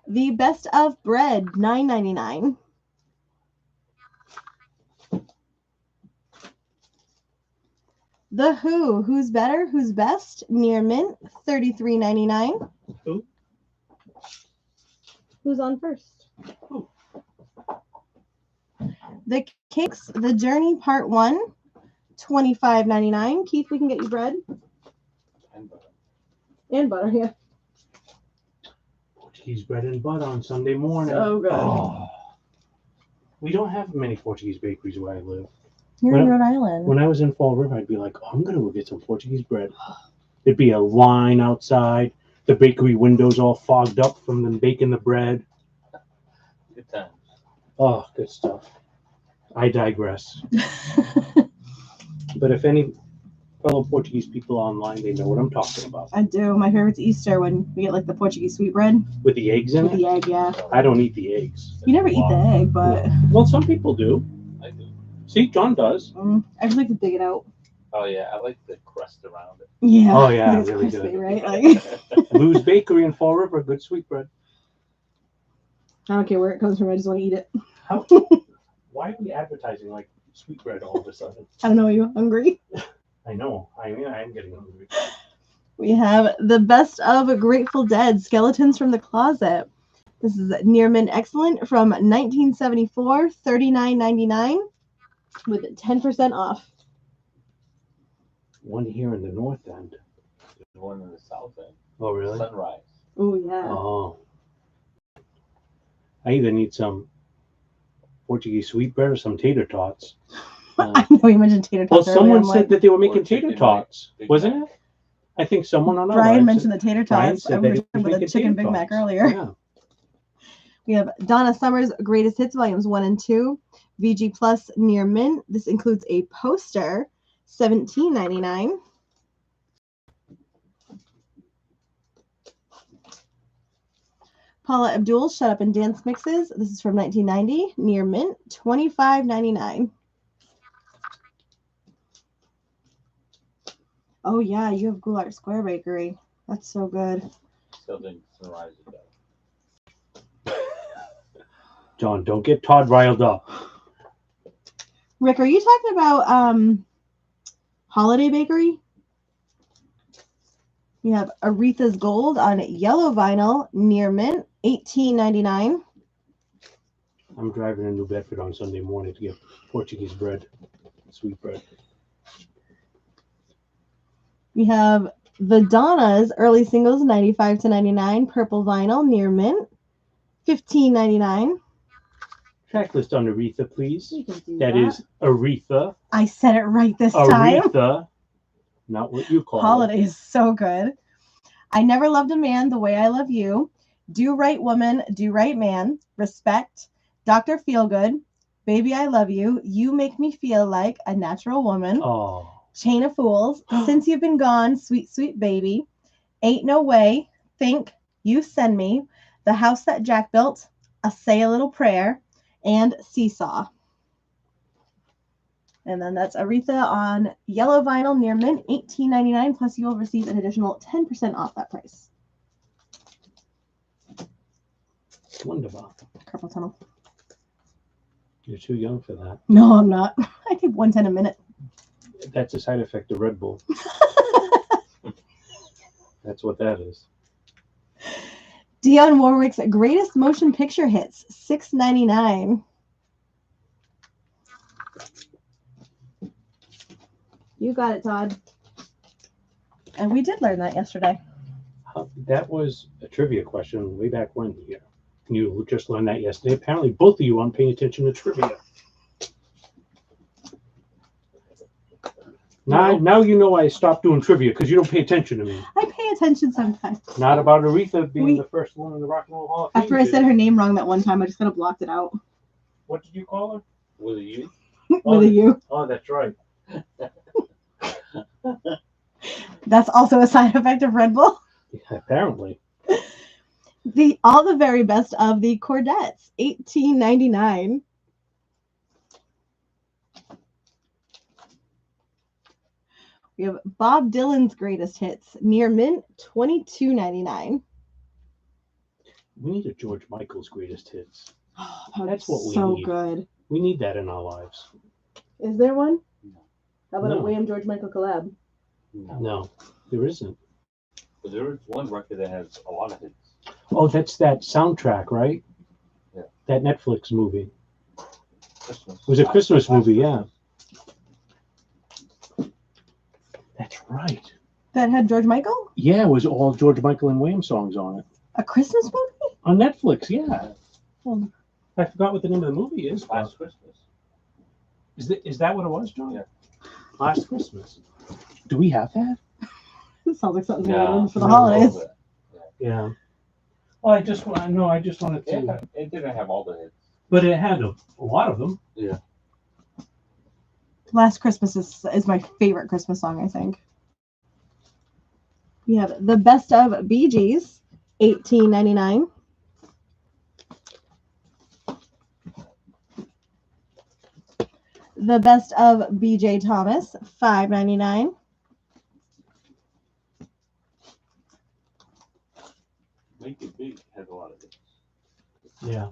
[SPEAKER 1] The best of Bread, $9.99. The Who, Who's Better, Who's Best, Near Mint, $33.99.
[SPEAKER 2] Who?
[SPEAKER 1] Who's on first?
[SPEAKER 2] Who?
[SPEAKER 1] The Kinks, The Journey Part 1, $25.99. Keith, we can get you bread and butter, yeah.
[SPEAKER 2] Portuguese bread and butter on Sunday morning.
[SPEAKER 1] So good.
[SPEAKER 2] Oh. We don't have many Portuguese bakeries where I live.
[SPEAKER 1] You're in Rhode Island.
[SPEAKER 2] When I was in Fall River, I'd be like, oh, I'm going to go get some Portuguese bread. There'd be a line outside, the bakery windows all fogged up from them baking the bread.
[SPEAKER 3] Good times.
[SPEAKER 2] Oh, good stuff. I digress. But if any fellow Portuguese people online, they know what I'm talking about.
[SPEAKER 1] I do. My favorite's Easter when we get like the Portuguese sweetbread
[SPEAKER 2] With the eggs in
[SPEAKER 1] with
[SPEAKER 2] it?
[SPEAKER 1] the egg, yeah.
[SPEAKER 2] I don't eat the eggs.
[SPEAKER 1] You never eat the egg, but
[SPEAKER 2] Well, some people do.
[SPEAKER 3] I do.
[SPEAKER 2] See, John does.
[SPEAKER 1] I just like to dig it out.
[SPEAKER 3] Oh yeah, I like the crust around it.
[SPEAKER 1] Yeah.
[SPEAKER 2] Oh, yeah,
[SPEAKER 1] It's
[SPEAKER 2] really
[SPEAKER 1] crispy,
[SPEAKER 2] good.
[SPEAKER 1] right? Like,
[SPEAKER 2] Lou's Bakery in Fall River, good sweetbread.
[SPEAKER 1] I don't care where it comes from. I just want to eat it.
[SPEAKER 2] How? Why are we advertising like sweetbread all of a sudden?
[SPEAKER 1] I don't know. Are you hungry?
[SPEAKER 2] I know. I mean, I am getting hungry.
[SPEAKER 1] We have the best of Grateful Dead, Skeletons from the Closet. This is Near Mint Excellent from 1974, $39.99 with 10% off.
[SPEAKER 2] One here in the north end.
[SPEAKER 3] There's one in the south end.
[SPEAKER 2] Oh, really?
[SPEAKER 3] Sunrise.
[SPEAKER 1] Oh, yeah.
[SPEAKER 2] Oh. I either need some Portuguese sweetbread or some tater tots.
[SPEAKER 1] I know you mentioned tater
[SPEAKER 2] Well,
[SPEAKER 1] tots earlier.
[SPEAKER 2] someone
[SPEAKER 1] I'm
[SPEAKER 2] said
[SPEAKER 1] like,
[SPEAKER 2] that they were making
[SPEAKER 3] Or chicken
[SPEAKER 2] tater tots,
[SPEAKER 3] Big
[SPEAKER 2] wasn't
[SPEAKER 3] Mac.
[SPEAKER 2] it? I think someone on our
[SPEAKER 1] Brian
[SPEAKER 2] live
[SPEAKER 1] mentioned the tater
[SPEAKER 2] Brian
[SPEAKER 1] tots.
[SPEAKER 2] said
[SPEAKER 1] I
[SPEAKER 2] that
[SPEAKER 1] was
[SPEAKER 2] he was
[SPEAKER 1] talking about the
[SPEAKER 2] making
[SPEAKER 1] chicken
[SPEAKER 2] tater
[SPEAKER 1] Big Mac
[SPEAKER 2] tots.
[SPEAKER 1] earlier.
[SPEAKER 2] Yeah.
[SPEAKER 1] We have Donna Summer's Greatest Hits Volumes 1 and 2, VG Plus Near Mint. This includes a poster, $17.99. Paula Abdul, Shut Up and Dance Mixes. This is from 1990, Near Mint, $25.99. Oh, yeah, you have Goulart Square Bakery. That's so good.
[SPEAKER 3] Still think Sunrise is better.
[SPEAKER 2] John, don't get Todd riled up.
[SPEAKER 1] Rick, are you talking about Holiday Bakery? We have Aretha's Gold on yellow vinyl, Near Mint, $18.99.
[SPEAKER 2] I'm driving to New Bedford on Sunday morning to get Portuguese bread, sweet bread.
[SPEAKER 1] We have the Donnas early singles, 95 to 99, purple vinyl, Near Mint, $15.99.
[SPEAKER 2] Track list on Aretha, please.
[SPEAKER 1] You can do
[SPEAKER 2] That is Aretha.
[SPEAKER 1] I said it right this time.
[SPEAKER 2] Aretha, not what you call
[SPEAKER 1] Holiday is so good. I Never Loved a Man the Way I Love You, Do Right Woman, Do Right Man, Respect, Dr. Feelgood, Baby I Love You, You Make Me Feel Like a Natural Woman,
[SPEAKER 2] it. Oh,
[SPEAKER 1] Chain of Fools, Since You've Been Gone, Sweet Sweet Baby, Ain't No Way, Think, You Send Me, The House That Jack Built, A Say a Little Prayer, and Seesaw. And then that's Aretha on yellow vinyl Near Mint, $18.99, plus you will receive an additional 10% off that price.
[SPEAKER 2] wonderful.
[SPEAKER 1] Carpal tunnel.
[SPEAKER 2] You're too young for that.
[SPEAKER 1] No, I'm not. I take 110 a minute.
[SPEAKER 2] That's a side effect of Red Bull. That's what that is.
[SPEAKER 1] Dionne Warwick's Greatest Motion Picture Hits, $6.99. You got it, Todd. And we did learn that yesterday.
[SPEAKER 2] That was a trivia question way back when. Yeah. You just learned that yesterday. Apparently, both of you aren't paying attention to trivia. Now you know I stopped doing trivia because you don't pay attention to me.
[SPEAKER 1] I pay attention sometimes.
[SPEAKER 2] Not about Aretha being the first one in the Rock and Roll Hall of Fame.
[SPEAKER 1] After I said her name wrong that one time, I just kind of blocked it out.
[SPEAKER 2] What did you call her?
[SPEAKER 3] With a U?
[SPEAKER 1] With a U.
[SPEAKER 2] Oh, that's right.
[SPEAKER 1] That's also a side effect of Red Bull.
[SPEAKER 2] Yeah, apparently.
[SPEAKER 1] All the very best of the Cordettes, $18.99. We have Bob Dylan's Greatest Hits, Near Mint, $22.99.
[SPEAKER 2] We need a George Michael's Greatest Hits.
[SPEAKER 1] Oh,
[SPEAKER 2] That's what we
[SPEAKER 1] so
[SPEAKER 2] need.
[SPEAKER 1] good.
[SPEAKER 2] We need that in our lives.
[SPEAKER 1] Is there one?
[SPEAKER 3] No.
[SPEAKER 1] How about a
[SPEAKER 2] No.
[SPEAKER 1] Wham George Michael collab?
[SPEAKER 2] No, there isn't.
[SPEAKER 3] But there is one record that has a lot of hits.
[SPEAKER 2] Oh, that's that soundtrack, right?
[SPEAKER 3] Yeah.
[SPEAKER 2] That Netflix movie.
[SPEAKER 3] Christmas.
[SPEAKER 2] It was a Christmas
[SPEAKER 3] Last
[SPEAKER 2] movie, yeah.
[SPEAKER 3] Christmas.
[SPEAKER 2] That's right.
[SPEAKER 1] That had George Michael?
[SPEAKER 2] Yeah, it was all George Michael and Wham songs on it.
[SPEAKER 1] A Christmas movie?
[SPEAKER 2] On Netflix, yeah.
[SPEAKER 1] Hmm.
[SPEAKER 2] I forgot what the name of the movie is.
[SPEAKER 3] Last Christmas.
[SPEAKER 2] Is that what it was, John?
[SPEAKER 3] Yeah.
[SPEAKER 2] Last Christmas. Do we have that?
[SPEAKER 1] It sounds like something's
[SPEAKER 3] No,
[SPEAKER 1] going on for the
[SPEAKER 2] no,
[SPEAKER 1] holidays.
[SPEAKER 2] Yeah. Well, I just wanted to.
[SPEAKER 3] Yeah, it didn't have all the hits.
[SPEAKER 2] But it had a lot of them.
[SPEAKER 3] Yeah.
[SPEAKER 1] Last Christmas is my favorite Christmas song, I think. We have The Best of Bee Gees, $18.99. The Best of BJ Thomas, $5.99.
[SPEAKER 3] Make It Big has a lot of hits.
[SPEAKER 2] Yeah.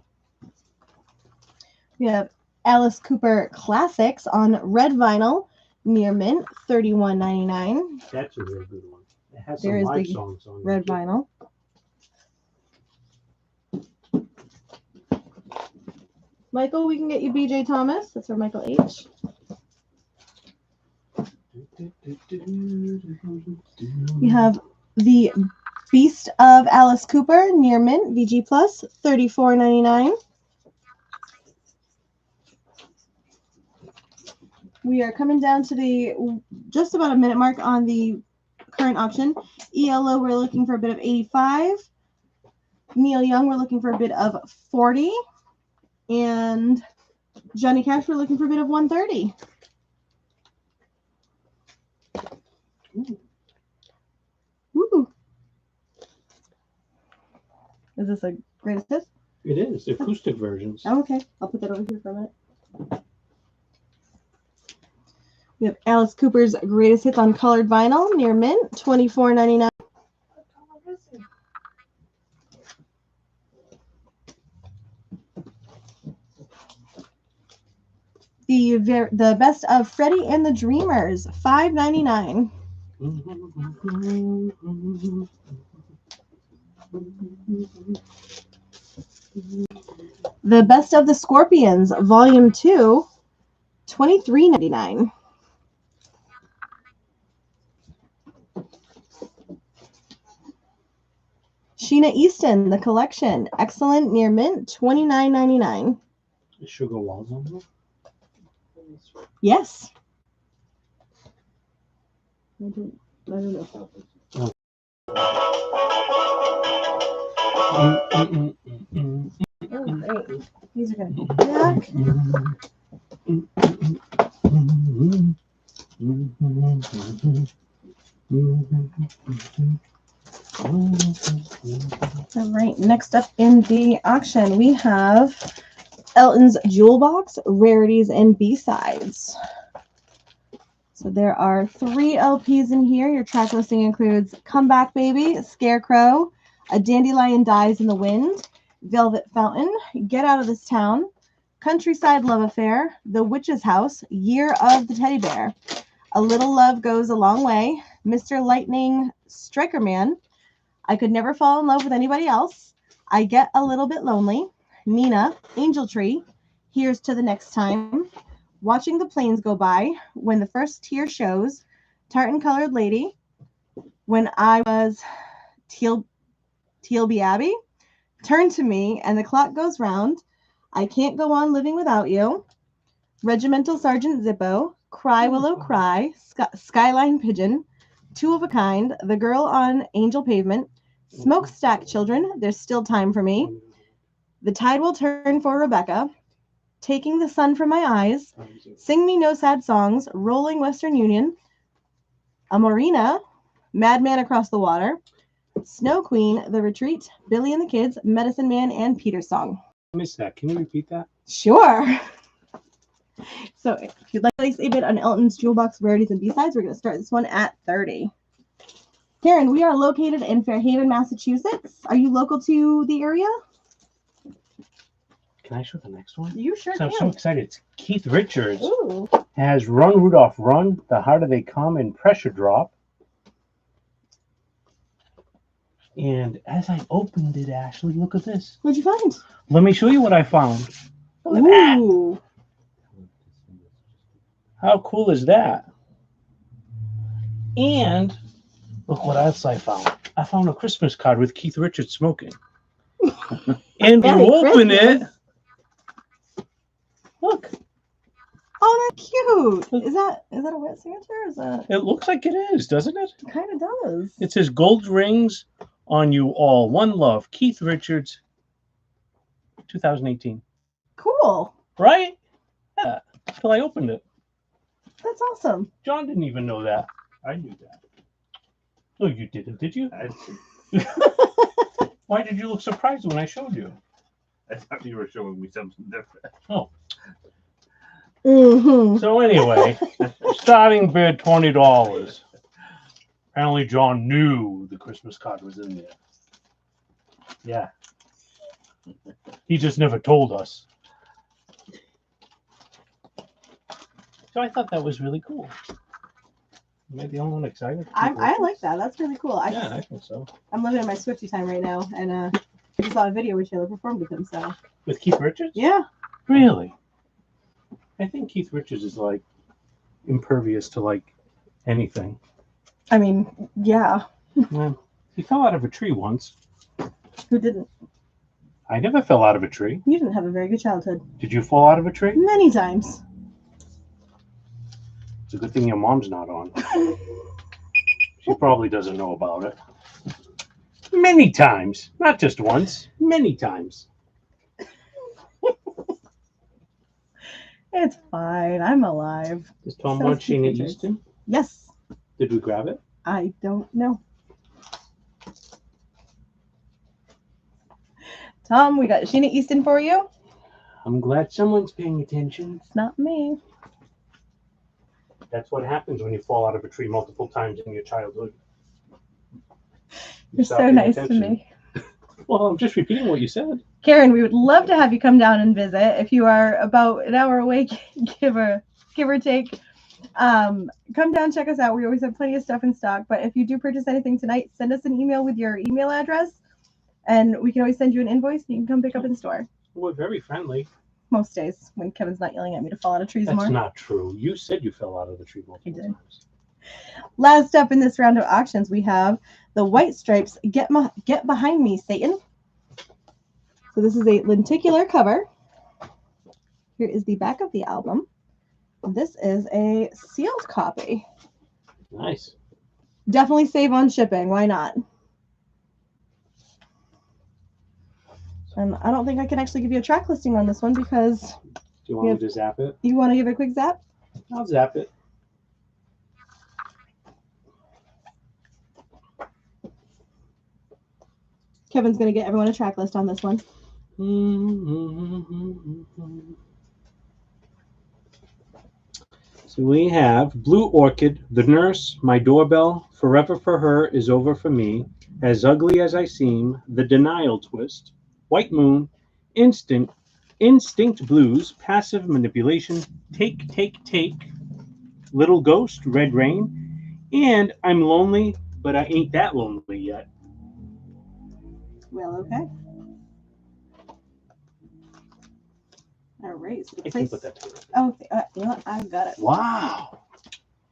[SPEAKER 1] We have Alice Cooper Classics on red vinyl, near mint, $31.99.
[SPEAKER 2] That's a real good one. It has
[SPEAKER 1] There
[SPEAKER 2] some
[SPEAKER 1] is
[SPEAKER 2] live
[SPEAKER 1] the
[SPEAKER 2] songs on
[SPEAKER 1] red
[SPEAKER 2] it.
[SPEAKER 1] vinyl. Michael, we can get you BJ Thomas. That's for Michael H. We have the Beast of Alice Cooper, near mint, VG Plus, $34.99. We are coming down to the just about a minute mark on the current auction. ELO, we're looking for a bid of 85. Neil Young, we're looking for a bid of 40. And Johnny Cash, we're looking for a bid of 130. Woo. Is this a greatest hits?
[SPEAKER 2] It is acoustic versions.
[SPEAKER 1] Oh, okay. I'll put that over here for a minute. We have Alice Cooper's greatest hits on colored vinyl, near mint, $24.99. The best of Freddie and the Dreamers, $5.99. The best of the Scorpions, Volume 2, $23.99. Sheena Easton, The Collection, excellent, near mint, $29.99.
[SPEAKER 2] Sugar Walls on there?
[SPEAKER 1] Yes. I don't know. Oh, great. These are going to go back. All right, next up in the auction, we have Elton's Jewel Box, Rarities and B-Sides. So there are 3 LPs in here. Your track listing includes Come Back Baby, Scarecrow, A Dandelion Dies in the Wind, Velvet Fountain, Get Out of This Town, Countryside Love Affair, The Witch's House, Year of the Teddy Bear, A Little Love Goes a Long Way, Mr. Lightning, Striker Man, I Could Never Fall in Love with Anybody Else, I Get a Little Bit Lonely, Nina, Angel Tree, Here's to the Next Time, Watching the Planes Go By, When the First Tear Shows, Tartan Colored Lady, When I Was Tealby Abbey, Turn to Me and the Clock Goes Round, I Can't Go On Living Without You, Regimental Sergeant Zippo, Cry Willow Cry, Skyline Pigeon, Two of a Kind, The Girl on Angel Pavement, Smokestack Children, There's Still Time for Me, The Tide Will Turn for Rebecca, Taking the Sun from My Eyes, Sing Me No Sad Songs, Rolling Western Union, Amorina, Madman Across the Water, Snow Queen, The Retreat, Billy and the Kids, Medicine Man, and Peter's Song.
[SPEAKER 2] I missed that. Can you repeat that?
[SPEAKER 1] Sure. So if you'd like to place a bid on Elton's Jewel Box, Rarities, and B-Sides, we're going to start this one at 30. Karen, we are located in Fairhaven, Massachusetts. Are you local to the area?
[SPEAKER 2] Can I show the next one?
[SPEAKER 1] You sure
[SPEAKER 2] I'm
[SPEAKER 1] can.
[SPEAKER 2] so excited. It's Keith Richards.
[SPEAKER 1] Ooh.
[SPEAKER 2] Has Run Rudolph Run, The Harder They Come, and Pressure Drop. And as I opened it, Ashley, look at this.
[SPEAKER 1] What'd you find?
[SPEAKER 2] Let me show you what I found. Look at that.
[SPEAKER 1] Ooh.
[SPEAKER 2] How cool is that? And look what else I found. I found a Christmas card with Keith Richards smoking. And
[SPEAKER 1] Merry
[SPEAKER 2] you open
[SPEAKER 1] Christmas.
[SPEAKER 2] it. Look.
[SPEAKER 1] Oh, that's cute. Is that a wet Santa or is that?
[SPEAKER 2] It looks like it is, doesn't it?
[SPEAKER 1] It kind of does.
[SPEAKER 2] It says Gold Rings on You All. One Love. Keith Richards, 2018.
[SPEAKER 1] Cool.
[SPEAKER 2] Right? Yeah. Until I opened it.
[SPEAKER 1] That's awesome.
[SPEAKER 2] John didn't even know that.
[SPEAKER 3] I knew that.
[SPEAKER 2] Oh, you didn't, did you?
[SPEAKER 3] I
[SPEAKER 2] Why did you look surprised when I showed you?
[SPEAKER 3] thought you were showing me something different.
[SPEAKER 2] Oh.
[SPEAKER 1] Mm-hmm.
[SPEAKER 2] So anyway, starting bid $20. Apparently John knew the Christmas card was in there. Yeah. He just never told us. So I thought that was really cool. Am I the only one excited?
[SPEAKER 1] I like that. That's really cool.
[SPEAKER 2] Yeah, I think so.
[SPEAKER 1] I'm living in my Swiftie time right now, and I just saw a video where Taylor performed with him. So
[SPEAKER 2] With Keith Richards?
[SPEAKER 1] yeah,
[SPEAKER 2] Really? I think Keith Richards is like impervious to like anything.
[SPEAKER 1] I mean, yeah.
[SPEAKER 2] Yeah. He fell out of a tree once.
[SPEAKER 1] Who didn't?
[SPEAKER 2] I never fell out of a tree.
[SPEAKER 1] You didn't have a very good childhood.
[SPEAKER 2] Did you fall out of a tree?
[SPEAKER 1] Many times.
[SPEAKER 2] It's a good thing your mom's not on. She probably doesn't know about it. Many times. Not just once. Many times.
[SPEAKER 1] It's fine. I'm alive.
[SPEAKER 2] Does Tom
[SPEAKER 1] So
[SPEAKER 2] want
[SPEAKER 1] Keith
[SPEAKER 2] Sheena
[SPEAKER 1] Richards.
[SPEAKER 2] Easton?
[SPEAKER 1] Yes.
[SPEAKER 2] Did we grab it?
[SPEAKER 1] I don't know. Tom, we got Sheena Easton for you.
[SPEAKER 2] I'm glad someone's paying attention.
[SPEAKER 1] It's not me.
[SPEAKER 2] That's what happens when you fall out of a tree multiple times in your childhood.
[SPEAKER 1] You're
[SPEAKER 2] stop
[SPEAKER 1] so
[SPEAKER 2] paying
[SPEAKER 1] nice to
[SPEAKER 2] attention.
[SPEAKER 1] me.
[SPEAKER 2] Well, I'm just repeating what you said.
[SPEAKER 1] Karen, we would love to have you come down and visit. If you are about an hour away, give or take. Come down, check us out. We always have plenty of stuff in stock. But if you do purchase anything tonight, send us an email with your email address, and we can always send you an invoice, and you can come pick up in store.
[SPEAKER 2] We're very friendly.
[SPEAKER 1] Most days when Kevin's not yelling at me to fall out of trees
[SPEAKER 2] That's
[SPEAKER 1] more.
[SPEAKER 2] not true. You said you fell out of the tree multiple
[SPEAKER 1] did.
[SPEAKER 2] times.
[SPEAKER 1] Last up in this round of auctions, we have the White Stripes Get Behind Me, Satan. So this is a lenticular cover. Here is the back of the album. This is a sealed copy.
[SPEAKER 2] Nice.
[SPEAKER 1] Definitely save on shipping. Why not? And I don't think I can actually give you a track listing on this one because
[SPEAKER 2] Do you want me to zap it?
[SPEAKER 1] you want to give it a quick zap?
[SPEAKER 2] I'll zap it.
[SPEAKER 1] Kevin's going to get everyone a track list on this one.
[SPEAKER 2] So we have Blue Orchid, The Nurse, My Doorbell, Forever for Her is Over for Me, As Ugly as I Seem, The Denial Twist, White Moon, Instinct Blues, Passive Manipulation, Take, Little Ghost, Red Rain, and I'm Lonely, but I Ain't That Lonely Yet.
[SPEAKER 1] Well, okay. All right. So the
[SPEAKER 2] I can
[SPEAKER 1] place.
[SPEAKER 2] put that together.
[SPEAKER 1] Oh, you know what? I've got it.
[SPEAKER 2] Wow.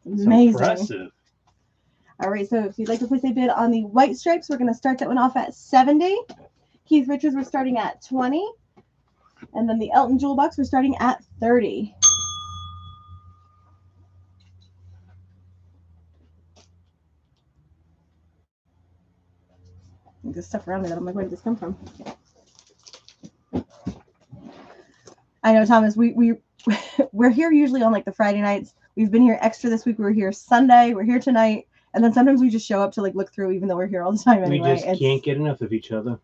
[SPEAKER 2] That's
[SPEAKER 1] Amazing.
[SPEAKER 2] impressive.
[SPEAKER 1] All right. So if you'd like to place a bid on the White Stripes, we're going to start that one off at 70. Keith Richards, we're starting at 20. And then the Elton Jewel box, we're starting at 30. There's stuff around me that I'm like, where did this come from? I know, Thomas, we're here usually on like the Friday nights. We've been here extra this week. We were here Sunday. We're here tonight. And then sometimes we just show up to like look through, even though we're here all the time anyway.
[SPEAKER 2] We just can't get enough of each other.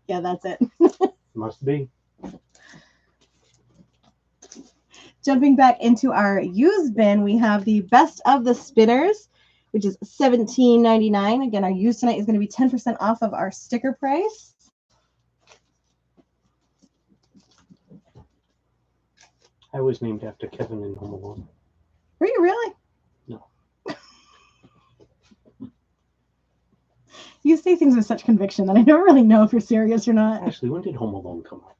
[SPEAKER 1] Yeah, that's it.
[SPEAKER 2] Must be.
[SPEAKER 1] Jumping back into our used bin, we have the Best of the Spinners, which is $17.99. Again, our used tonight is going to be 10% off of our sticker price.
[SPEAKER 2] I was named after Kevin in Home Alone.
[SPEAKER 1] Were you really?
[SPEAKER 2] No.
[SPEAKER 1] You say things with such conviction that I don't really know if you're serious or not.
[SPEAKER 2] Actually, when did Home Alone come out?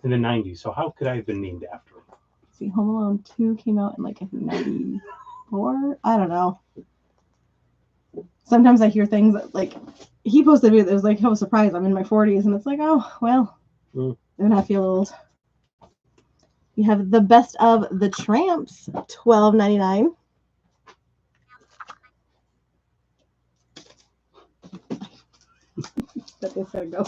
[SPEAKER 2] In the 90s. So how could I have been named after him?
[SPEAKER 1] See, Home Alone 2 came out in like, I think 94? I don't know. Sometimes I hear things that, like, he posted it was like, oh, surprise, I'm in my 40s. And it's like, oh, well, then I feel old. You have the Best of the Tramps, $12.99. Let this go.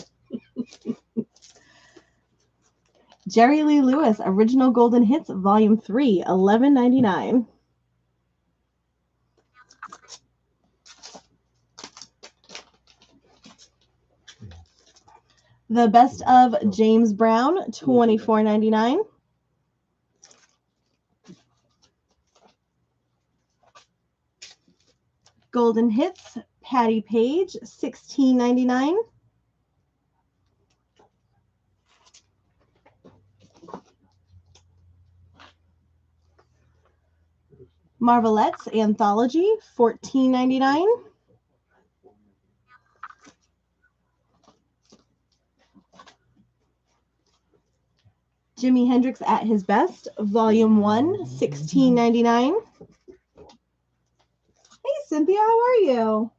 [SPEAKER 1] Jerry Lee Lewis, Original Golden Hits, Volume 3, $11.99. The Best of James Brown, $24.99. Golden Hits, Patty Page, $16.99. Marvelettes Anthology, $14.99. Jimi Hendrix at His Best, Volume 1, $16.99. Hey, Cynthia, how are you?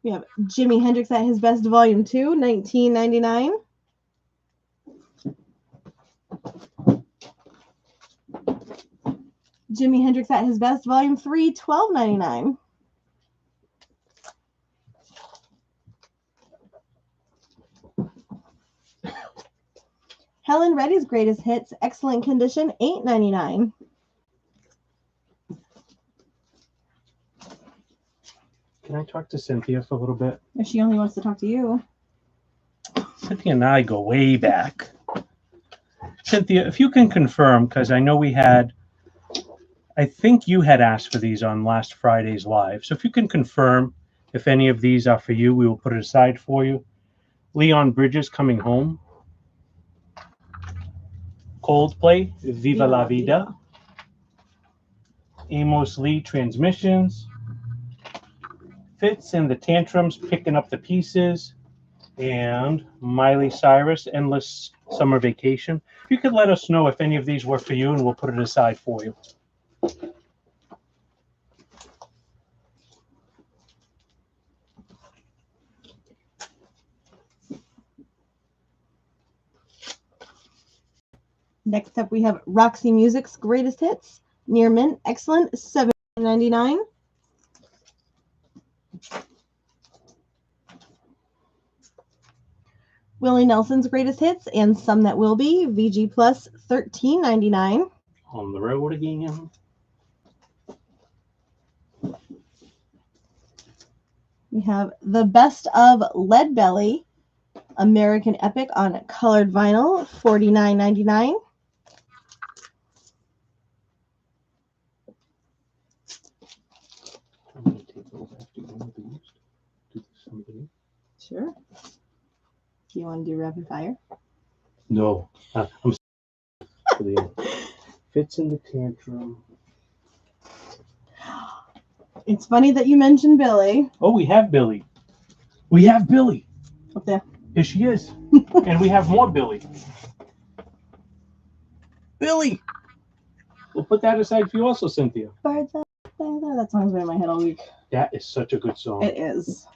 [SPEAKER 1] We have Jimi Hendrix at His Best, Volume 2, $19.99. Jimi Hendrix at His Best, Volume 3, $12.99. Helen Reddy's Greatest Hits, Excellent Condition, $8.99.
[SPEAKER 2] Can I talk to Cynthia for a little bit?
[SPEAKER 1] If she only wants to talk to you.
[SPEAKER 2] Cynthia and I go way back. Cynthia, if you can confirm, because I know I think you had asked for these on last Friday's live. So if you can confirm if any of these are for you, we will put it aside for you. Leon Bridges, Coming Home. Coldplay, Viva la Vida. Amos Lee, Transmissions. Fitz and the Tantrums, Picking Up the Pieces. And Miley Cyrus, Endless Summer Vacation. If you could let us know if any of these were for you, and we'll put it aside for you.
[SPEAKER 1] Next up, we have Roxy Music's Greatest Hits, Near Mint, Excellent, $7.99. Willie Nelson's Greatest Hits and Some That Will Be, VG Plus, $13.99.
[SPEAKER 2] On the road again.
[SPEAKER 1] We have The Best of Lead Belly, American Epic on colored vinyl, $49.99.
[SPEAKER 2] I'm going to take those after one of these to somebody.
[SPEAKER 1] Sure. Do you want to do rapid fire?
[SPEAKER 2] No. I'm for the end. Fits in the Tantrum.
[SPEAKER 1] It's funny that you mentioned Billy.
[SPEAKER 2] Oh, we have Billy. We have Billy.
[SPEAKER 1] Up there.
[SPEAKER 2] Here she is. And we have more Billy. Billy. We'll put that aside for you also, Cynthia.
[SPEAKER 1] Birds up there. That song's been in my head all week.
[SPEAKER 2] That is such a good song.
[SPEAKER 1] It is.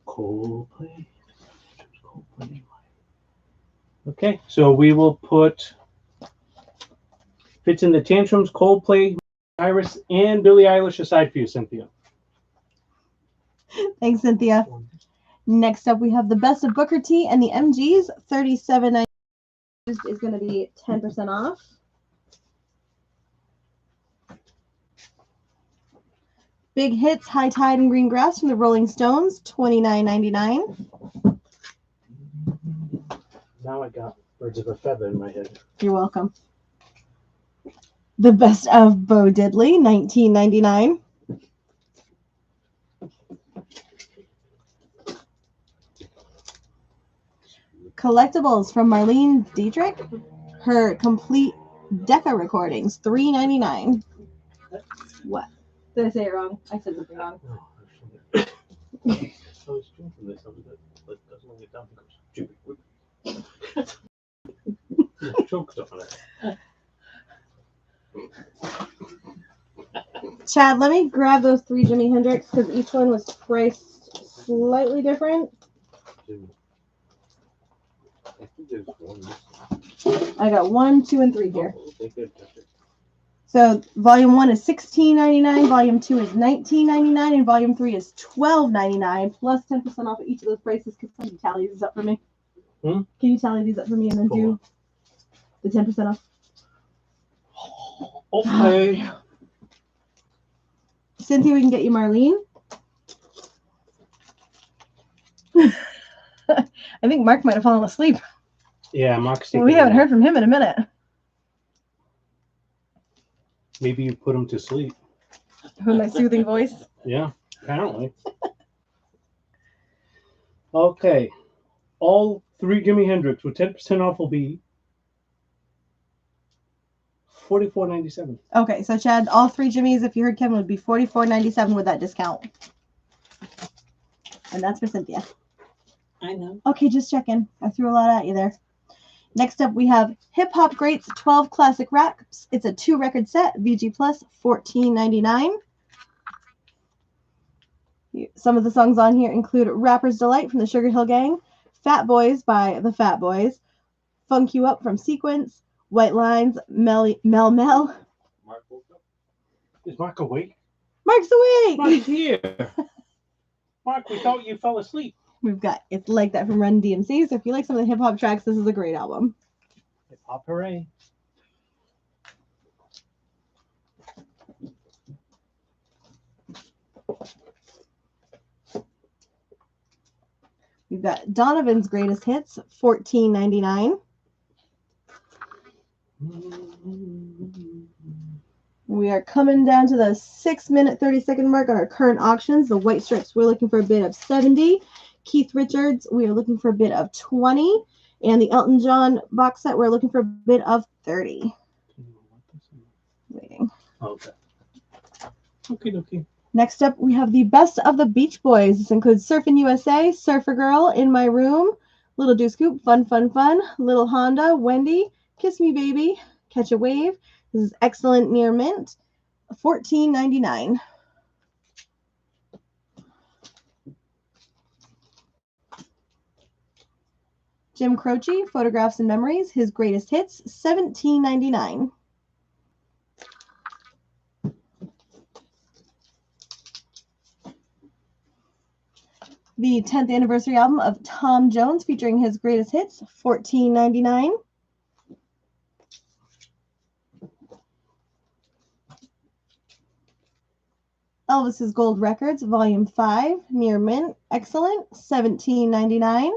[SPEAKER 2] Coldplay. Okay, so we will put Fits in the Tantrums, Coldplay, Iris, and Billie Eilish aside for you, Cynthia.
[SPEAKER 1] Thanks, Cynthia. Next up, we have The Best of Booker T and the MGs, $37.99 is going to be 10% off. Big Hits, High Tide and Green Grass from the Rolling Stones, $29.99.
[SPEAKER 2] Now I got Birds of a Feather in my head.
[SPEAKER 1] You're welcome. The Best of Bo Diddley, $19.99. Collectibles from Marlene Dietrich, her complete Decca recordings, $3.99. What? Did I say it wrong? I said something wrong.
[SPEAKER 2] No, I was drinking this. I was like, doesn't get down because choked on it.
[SPEAKER 1] Chad, let me grab those 3 Jimi Hendrix because each one was priced slightly different.
[SPEAKER 3] I think there's one.
[SPEAKER 1] I got 1, 2, and 3 here.
[SPEAKER 3] Oh, okay, good.
[SPEAKER 1] So volume 1 is $16.99, volume 2 is $19.99, and volume 3 is $12.99 plus 10% off of each of those prices. Can you tally these up for me?
[SPEAKER 2] Hmm?
[SPEAKER 1] Can you tally these up for me and then do the 10% off?
[SPEAKER 2] Okay.
[SPEAKER 1] Cynthia, we can get you Marlene. I think Mark might have fallen asleep.
[SPEAKER 2] Yeah, Mark's
[SPEAKER 1] We haven't heard from him in a minute.
[SPEAKER 2] Maybe you put him to sleep.
[SPEAKER 1] With my soothing voice.
[SPEAKER 2] Yeah, apparently. Okay. All 3 Jimi Hendrix with 10% off will be $44.97.
[SPEAKER 1] Okay, so Chad, all 3 Jimmys, if you heard Kevin, would be $44.97 with that discount. And that's for Cynthia.
[SPEAKER 2] I know.
[SPEAKER 1] Okay, just checking. I threw a lot at you there. Next up, we have Hip Hop Greats 12 Classic Raps. It's a 2-record set, VG Plus, $14.99. Some of the songs on here include Rapper's Delight from the Sugar Hill Gang, Fat Boys by the Fat Boys, Funk You Up from Sequence, White Lines, Mel.
[SPEAKER 3] Mark woke up.
[SPEAKER 2] Is Mark awake?
[SPEAKER 1] Mark's awake!
[SPEAKER 2] Mark's here. Mark, we thought you fell asleep.
[SPEAKER 1] We've got It's Like That from Run DMC. So if you like some of the hip hop tracks, this is a great album.
[SPEAKER 2] Hip hop hooray.
[SPEAKER 1] We've got Donovan's Greatest Hits, $14.99. We are coming down to the 6-minute, 30-second mark on our current auctions. The White Stripes, we're looking for a bid of 70. Keith Richards, we are looking for a bid of 20. And the Elton John box set, we're looking for a bid of 30. Waiting.
[SPEAKER 2] Okay. Okay.
[SPEAKER 1] Next up, we have the Best of the Beach Boys. This includes Surfin' USA, Surfer Girl, In My Room, Little Deuce Coupe, Fun, Little Honda, Wendy, Kiss Me Baby, Catch a Wave. This is Excellent Near Mint, $14.99. Jim Croce, Photographs and Memories, His Greatest Hits, $17.99. The 10th anniversary album of Tom Jones featuring his greatest hits, $14.99. Elvis's Gold Records, Volume 5, Near Mint, Excellent, $17.99.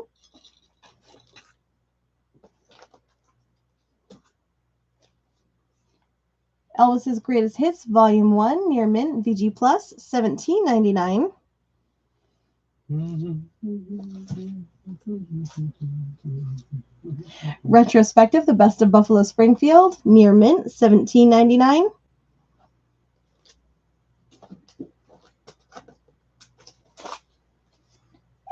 [SPEAKER 1] Elvis's Greatest Hits, Volume 1, Near Mint, VG Plus, $17.99. Retrospective, The Best of Buffalo Springfield, Near Mint, $17.99.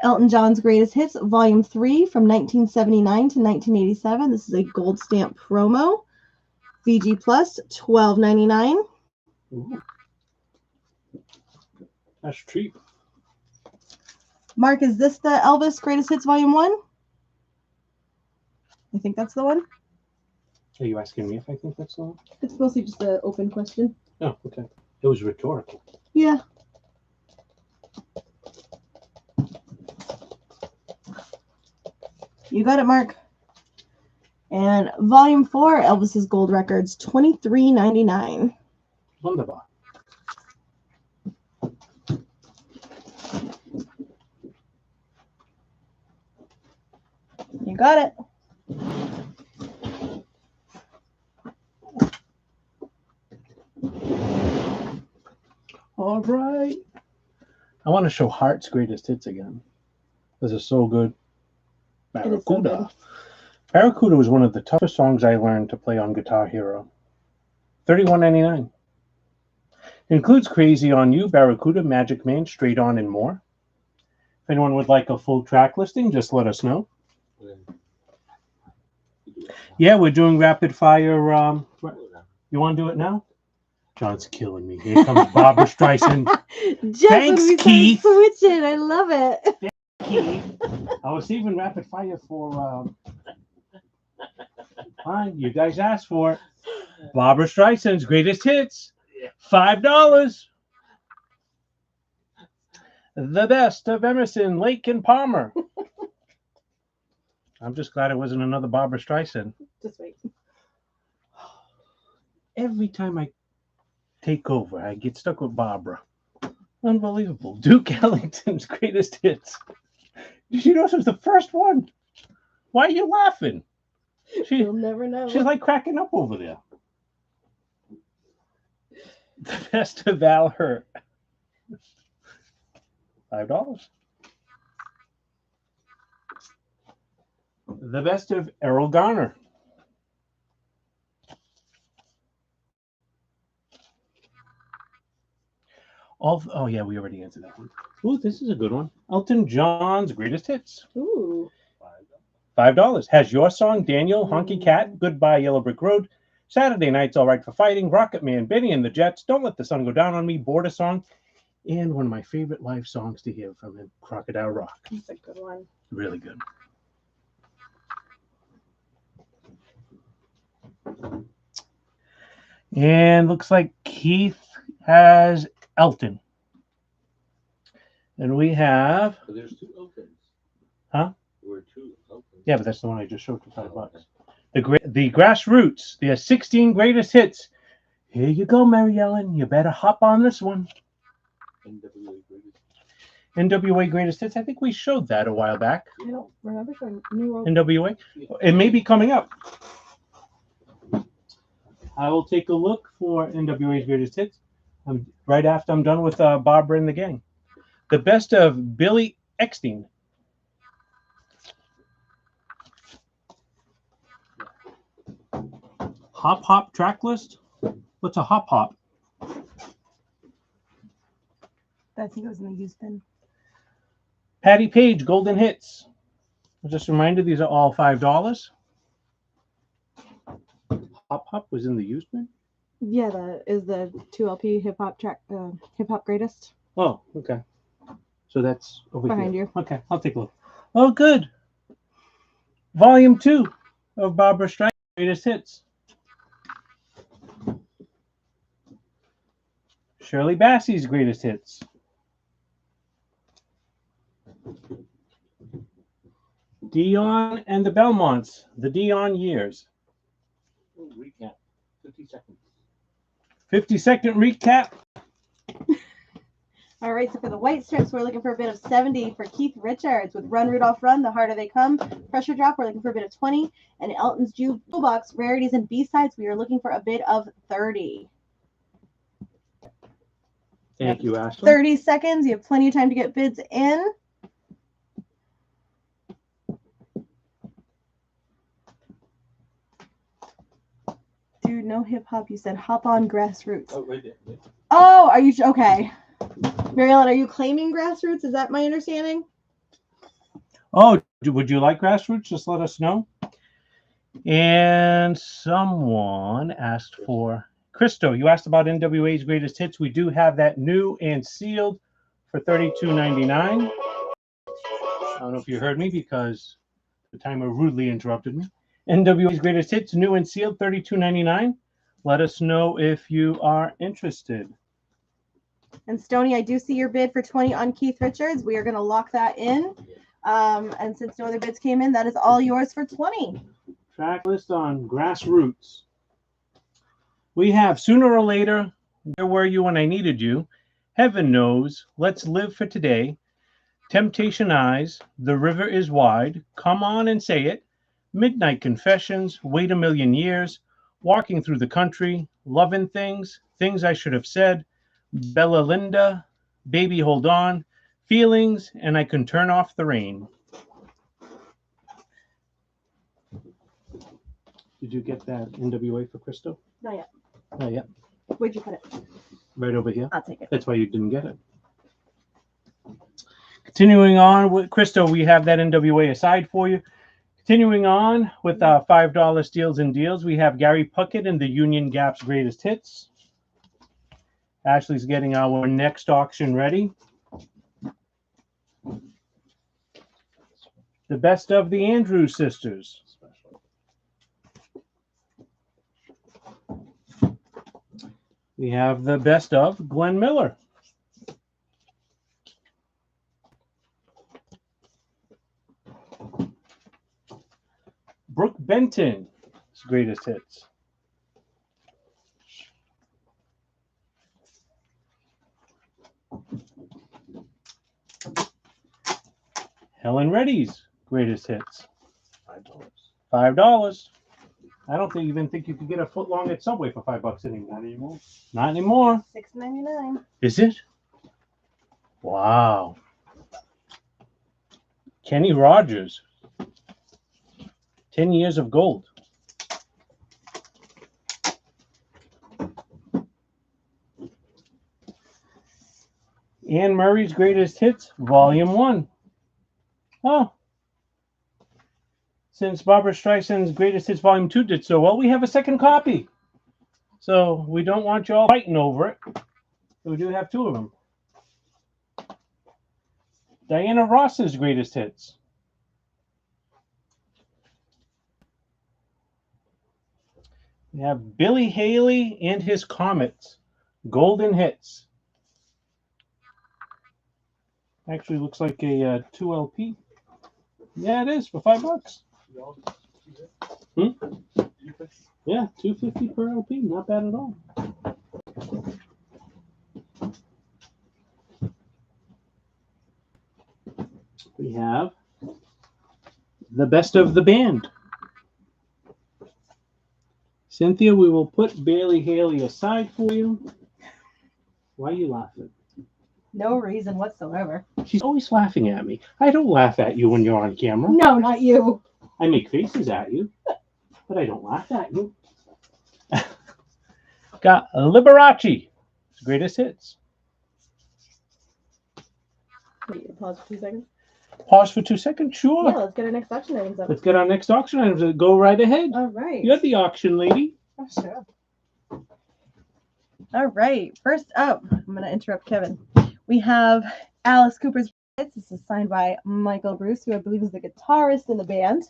[SPEAKER 1] Elton John's Greatest Hits, Volume 3, from 1979 to 1987. This is a gold stamp promo. VG Plus, $12.99.
[SPEAKER 2] That's cheap.
[SPEAKER 1] Mark, is this the Elvis Greatest Hits Volume 1? I think that's the one.
[SPEAKER 2] Are you asking me if I think that's the one?
[SPEAKER 1] It's mostly just an open question.
[SPEAKER 2] Oh, okay. It was rhetorical.
[SPEAKER 1] Yeah. You got it, Mark. And Volume 4, Elvis's Gold Records, $23.99.
[SPEAKER 2] Wunderbar.
[SPEAKER 1] You got it.
[SPEAKER 2] All right. I want to show Heart's Greatest Hits again. This is so good.
[SPEAKER 1] It is so
[SPEAKER 2] Barracuda.
[SPEAKER 1] good.
[SPEAKER 2] Barracuda was one of the toughest songs I learned to play on Guitar Hero. $31.99. Includes Crazy on You, Barracuda, Magic Man, Straight On, and more. If anyone would like a full track listing, just let us know. Yeah, we're doing rapid fire. You want to do it now? John's killing me. Here comes Barbara Streisand.
[SPEAKER 1] Just
[SPEAKER 2] Thanks,
[SPEAKER 1] when we
[SPEAKER 2] Keith.
[SPEAKER 1] started switching. I love it.
[SPEAKER 2] Keith. I was saving rapid fire for. Fine, you guys asked for it. Barbara Streisand's Greatest Hits. $5. The Best of Emerson, Lake and Palmer. I'm just glad it wasn't another Barbara Streisand.
[SPEAKER 1] Just wait.
[SPEAKER 2] Every time I take over, I get stuck with Barbara. Unbelievable. Duke Ellington's Greatest Hits. Did you know this was the first one? Why are you laughing?
[SPEAKER 1] You'll never know.
[SPEAKER 2] She's like cracking up over there. The Best of Al Hurt. $5. The Best of Errol Garner. Oh yeah, we already answered that one. Ooh, this is a good one. Elton John's greatest hits.
[SPEAKER 1] Ooh.
[SPEAKER 2] $5. Has your song, Daniel, Honky Cat, Goodbye Yellow Brick Road, Saturday Night's All Right for Fighting, Rocket Man, Benny and the Jets, Don't Let the Sun Go Down on Me, Border Song, and one of my favorite live songs to hear from him, Crocodile Rock.
[SPEAKER 1] That's a good one.
[SPEAKER 2] Really good. And looks like Keith has Elton. And we have,
[SPEAKER 3] So there's 2 Eltons.
[SPEAKER 2] Huh?
[SPEAKER 3] There were 2 Eltons.
[SPEAKER 2] yeah, but that's the one I just showed for $5. The Grassroots, the 16 greatest hits. Here you go, Mary Ellen. You better hop on this one.
[SPEAKER 3] NWA greatest.
[SPEAKER 2] NWA greatest hits. I think we showed that a while back.
[SPEAKER 1] I don't remember showing New World.
[SPEAKER 2] NWA. It may be coming up. I will take a look for NWA's greatest hits right after I'm done with Barbara and the gang. The best of Billy Eckstein. Hop Hop track list? What's a Hop Hop?
[SPEAKER 1] I think it was in the used bin.
[SPEAKER 2] Patty Page, Golden Hits. Just a reminder, these are all $5. Hop Hop was in the used bin?
[SPEAKER 1] Yeah, that is the 2LP hip hop track, hip hop greatest.
[SPEAKER 2] Oh, okay. So that's over
[SPEAKER 1] Behind
[SPEAKER 2] here.
[SPEAKER 1] you.
[SPEAKER 2] Okay, I'll take a look. Oh, good. Volume 2 of Barbara Streisand's greatest hits. Shirley Bassey's greatest hits. Dion and the Belmonts, the Dion years.
[SPEAKER 3] Recap. 50 seconds.
[SPEAKER 2] 50-second recap.
[SPEAKER 1] All right, so for the white strips, we're looking for a bit of 70 for Keith Richards with Run Rudolph Run, The Harder They Come. Pressure Drop, we're looking for a bit of 20. And Elton's Jukebox, Rarities and B-Sides, we are looking for a bid of 30.
[SPEAKER 2] Thank you, Ashley.
[SPEAKER 1] 30 seconds. You have plenty of time to get bids in. Dude, no hip hop. You said hop on Grassroots.
[SPEAKER 3] Oh, right there. Yeah.
[SPEAKER 1] Oh, are you okay? Mary Ellen, are you claiming Grassroots? Is that my understanding?
[SPEAKER 2] Oh, would you like Grassroots? Just let us know. And someone asked for Christo. You asked about NWA's greatest hits. We do have that new and sealed for $32.99. I don't know if you heard me because the timer rudely interrupted me. NWA's greatest hits, new and sealed, $32.99. Let us know if you are interested.
[SPEAKER 1] And Stoney, I do see your bid for 20 on Keith Richards. We are going to lock that in. And since no other bids came in, that is all yours for 20.
[SPEAKER 2] Track list on Grassroots. We have Sooner or Later, Where Were You When I Needed You, Heaven Knows, Let's Live for Today, Temptation Eyes, The River is Wide, Come On and Say It, Midnight Confessions, Wait a Million Years, Walking Through the Country, Lovin' Things, Things I Should Have Said, Bella Linda, Baby Hold On, Feelings, and I Can Turn Off the Rain. Did you get that NWA for Christo?
[SPEAKER 1] Not yet.
[SPEAKER 2] Not yet.
[SPEAKER 1] Where'd you put it?
[SPEAKER 2] Right over here.
[SPEAKER 1] I'll take it.
[SPEAKER 2] That's why you didn't get it. Continuing on with Christo, we have that NWA aside for you. Continuing on with our $5 steals and deals, we have Gary Puckett and the Union Gap's greatest hits. Ashley's getting our next auction ready. The best of the Andrews Sisters. We have the best of Glenn Miller. Brooke Benton's greatest hits. Helen Reddy's greatest hits.
[SPEAKER 3] $5.
[SPEAKER 2] $5. I don't even think you could get a foot long at Subway for $5 anymore.
[SPEAKER 3] Not anymore.
[SPEAKER 2] Not anymore.
[SPEAKER 1] $6.99.
[SPEAKER 2] Is it? Wow. Kenny Rogers. 10 years of gold. Anne Murray's Greatest Hits, Volume 1. Oh. Since Barbara Streisand's Greatest Hits Volume 2 did so well, we have a second copy. So we don't want you all fighting over it. We do have two of them. Diana Ross's Greatest Hits. We have Billy Haley and his Comets, Golden Hits. Actually looks like a 2 LP. Yeah, it is for $5. Yeah, $2.50 per LP. Not bad at all. We have The Best of the Band. Cynthia, we will put Bailey Haley aside for you. Why are you laughing?
[SPEAKER 1] No reason whatsoever.
[SPEAKER 2] She's always laughing at me. I don't laugh at you when you're on camera.
[SPEAKER 1] No, not you.
[SPEAKER 2] I make faces at you, but I don't laugh at you. Got Liberace, Greatest Hits.
[SPEAKER 1] Wait, pause for 2 seconds.
[SPEAKER 2] Pause for 2 seconds, sure.
[SPEAKER 1] Yeah, let's get our next auction items up.
[SPEAKER 2] Let's get our next auction items. Go right ahead.
[SPEAKER 1] All right.
[SPEAKER 2] You're the auction lady.
[SPEAKER 1] Oh, sure. All right. First up, I'm going to interrupt Kevin. We have Alice Cooper's Hits. This is signed by Michael Bruce, who I believe is the guitarist in the band.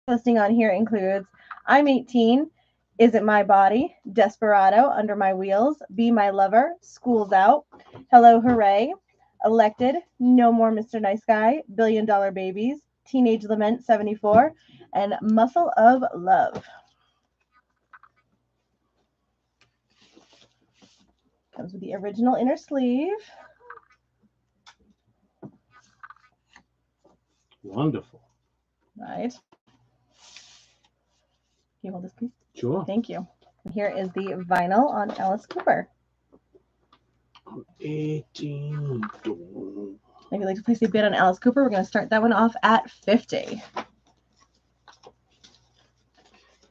[SPEAKER 1] Listing on here includes I'm 18, Is It My Body, Desperado, Under My Wheels, Be My Lover, School's Out, Hello Hooray, Elected, No More Mr. Nice Guy, $1 Billion Babies, Teenage Lament 74, and Muscle of Love. Comes with the original inner sleeve.
[SPEAKER 2] Wonderful.
[SPEAKER 1] Right. Can you hold this, please?
[SPEAKER 2] Sure.
[SPEAKER 1] Thank you. And here is the vinyl on Alice Cooper.
[SPEAKER 2] 18.
[SPEAKER 1] If you'd like to place a bid on Alice Cooper, we're going to start that one off at $50.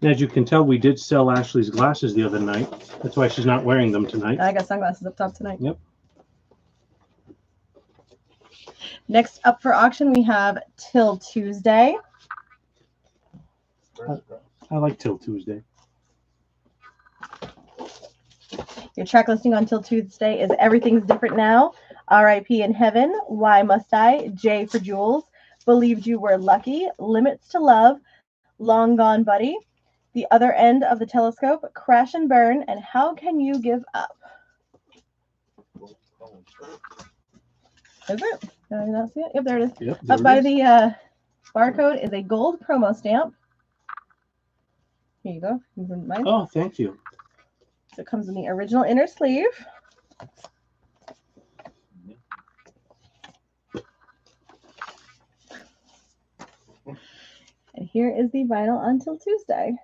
[SPEAKER 2] As you can tell, we did sell Ashley's glasses the other night. That's why she's not wearing them tonight.
[SPEAKER 1] I got sunglasses up top tonight.
[SPEAKER 2] Yep.
[SPEAKER 1] Next up for auction, we have Till Tuesday.
[SPEAKER 2] I like Till Tuesday.
[SPEAKER 1] Your track listing on Till Tuesday is Everything's Different Now, R.I.P. in Heaven, Why Must I, J for Jules, Believed You Were Lucky, Limits to Love, Long Gone Buddy, The Other End of the Telescope, Crash and Burn, and How Can You Give Up? Is it? Did I not see it? Yep, there it is.
[SPEAKER 2] Yep,
[SPEAKER 1] Up by the barcode is a gold promo stamp. Here you go. You wouldn't mind?
[SPEAKER 2] Oh, thank you.
[SPEAKER 1] So it comes in the original inner sleeve. And here is the vinyl Until Tuesday.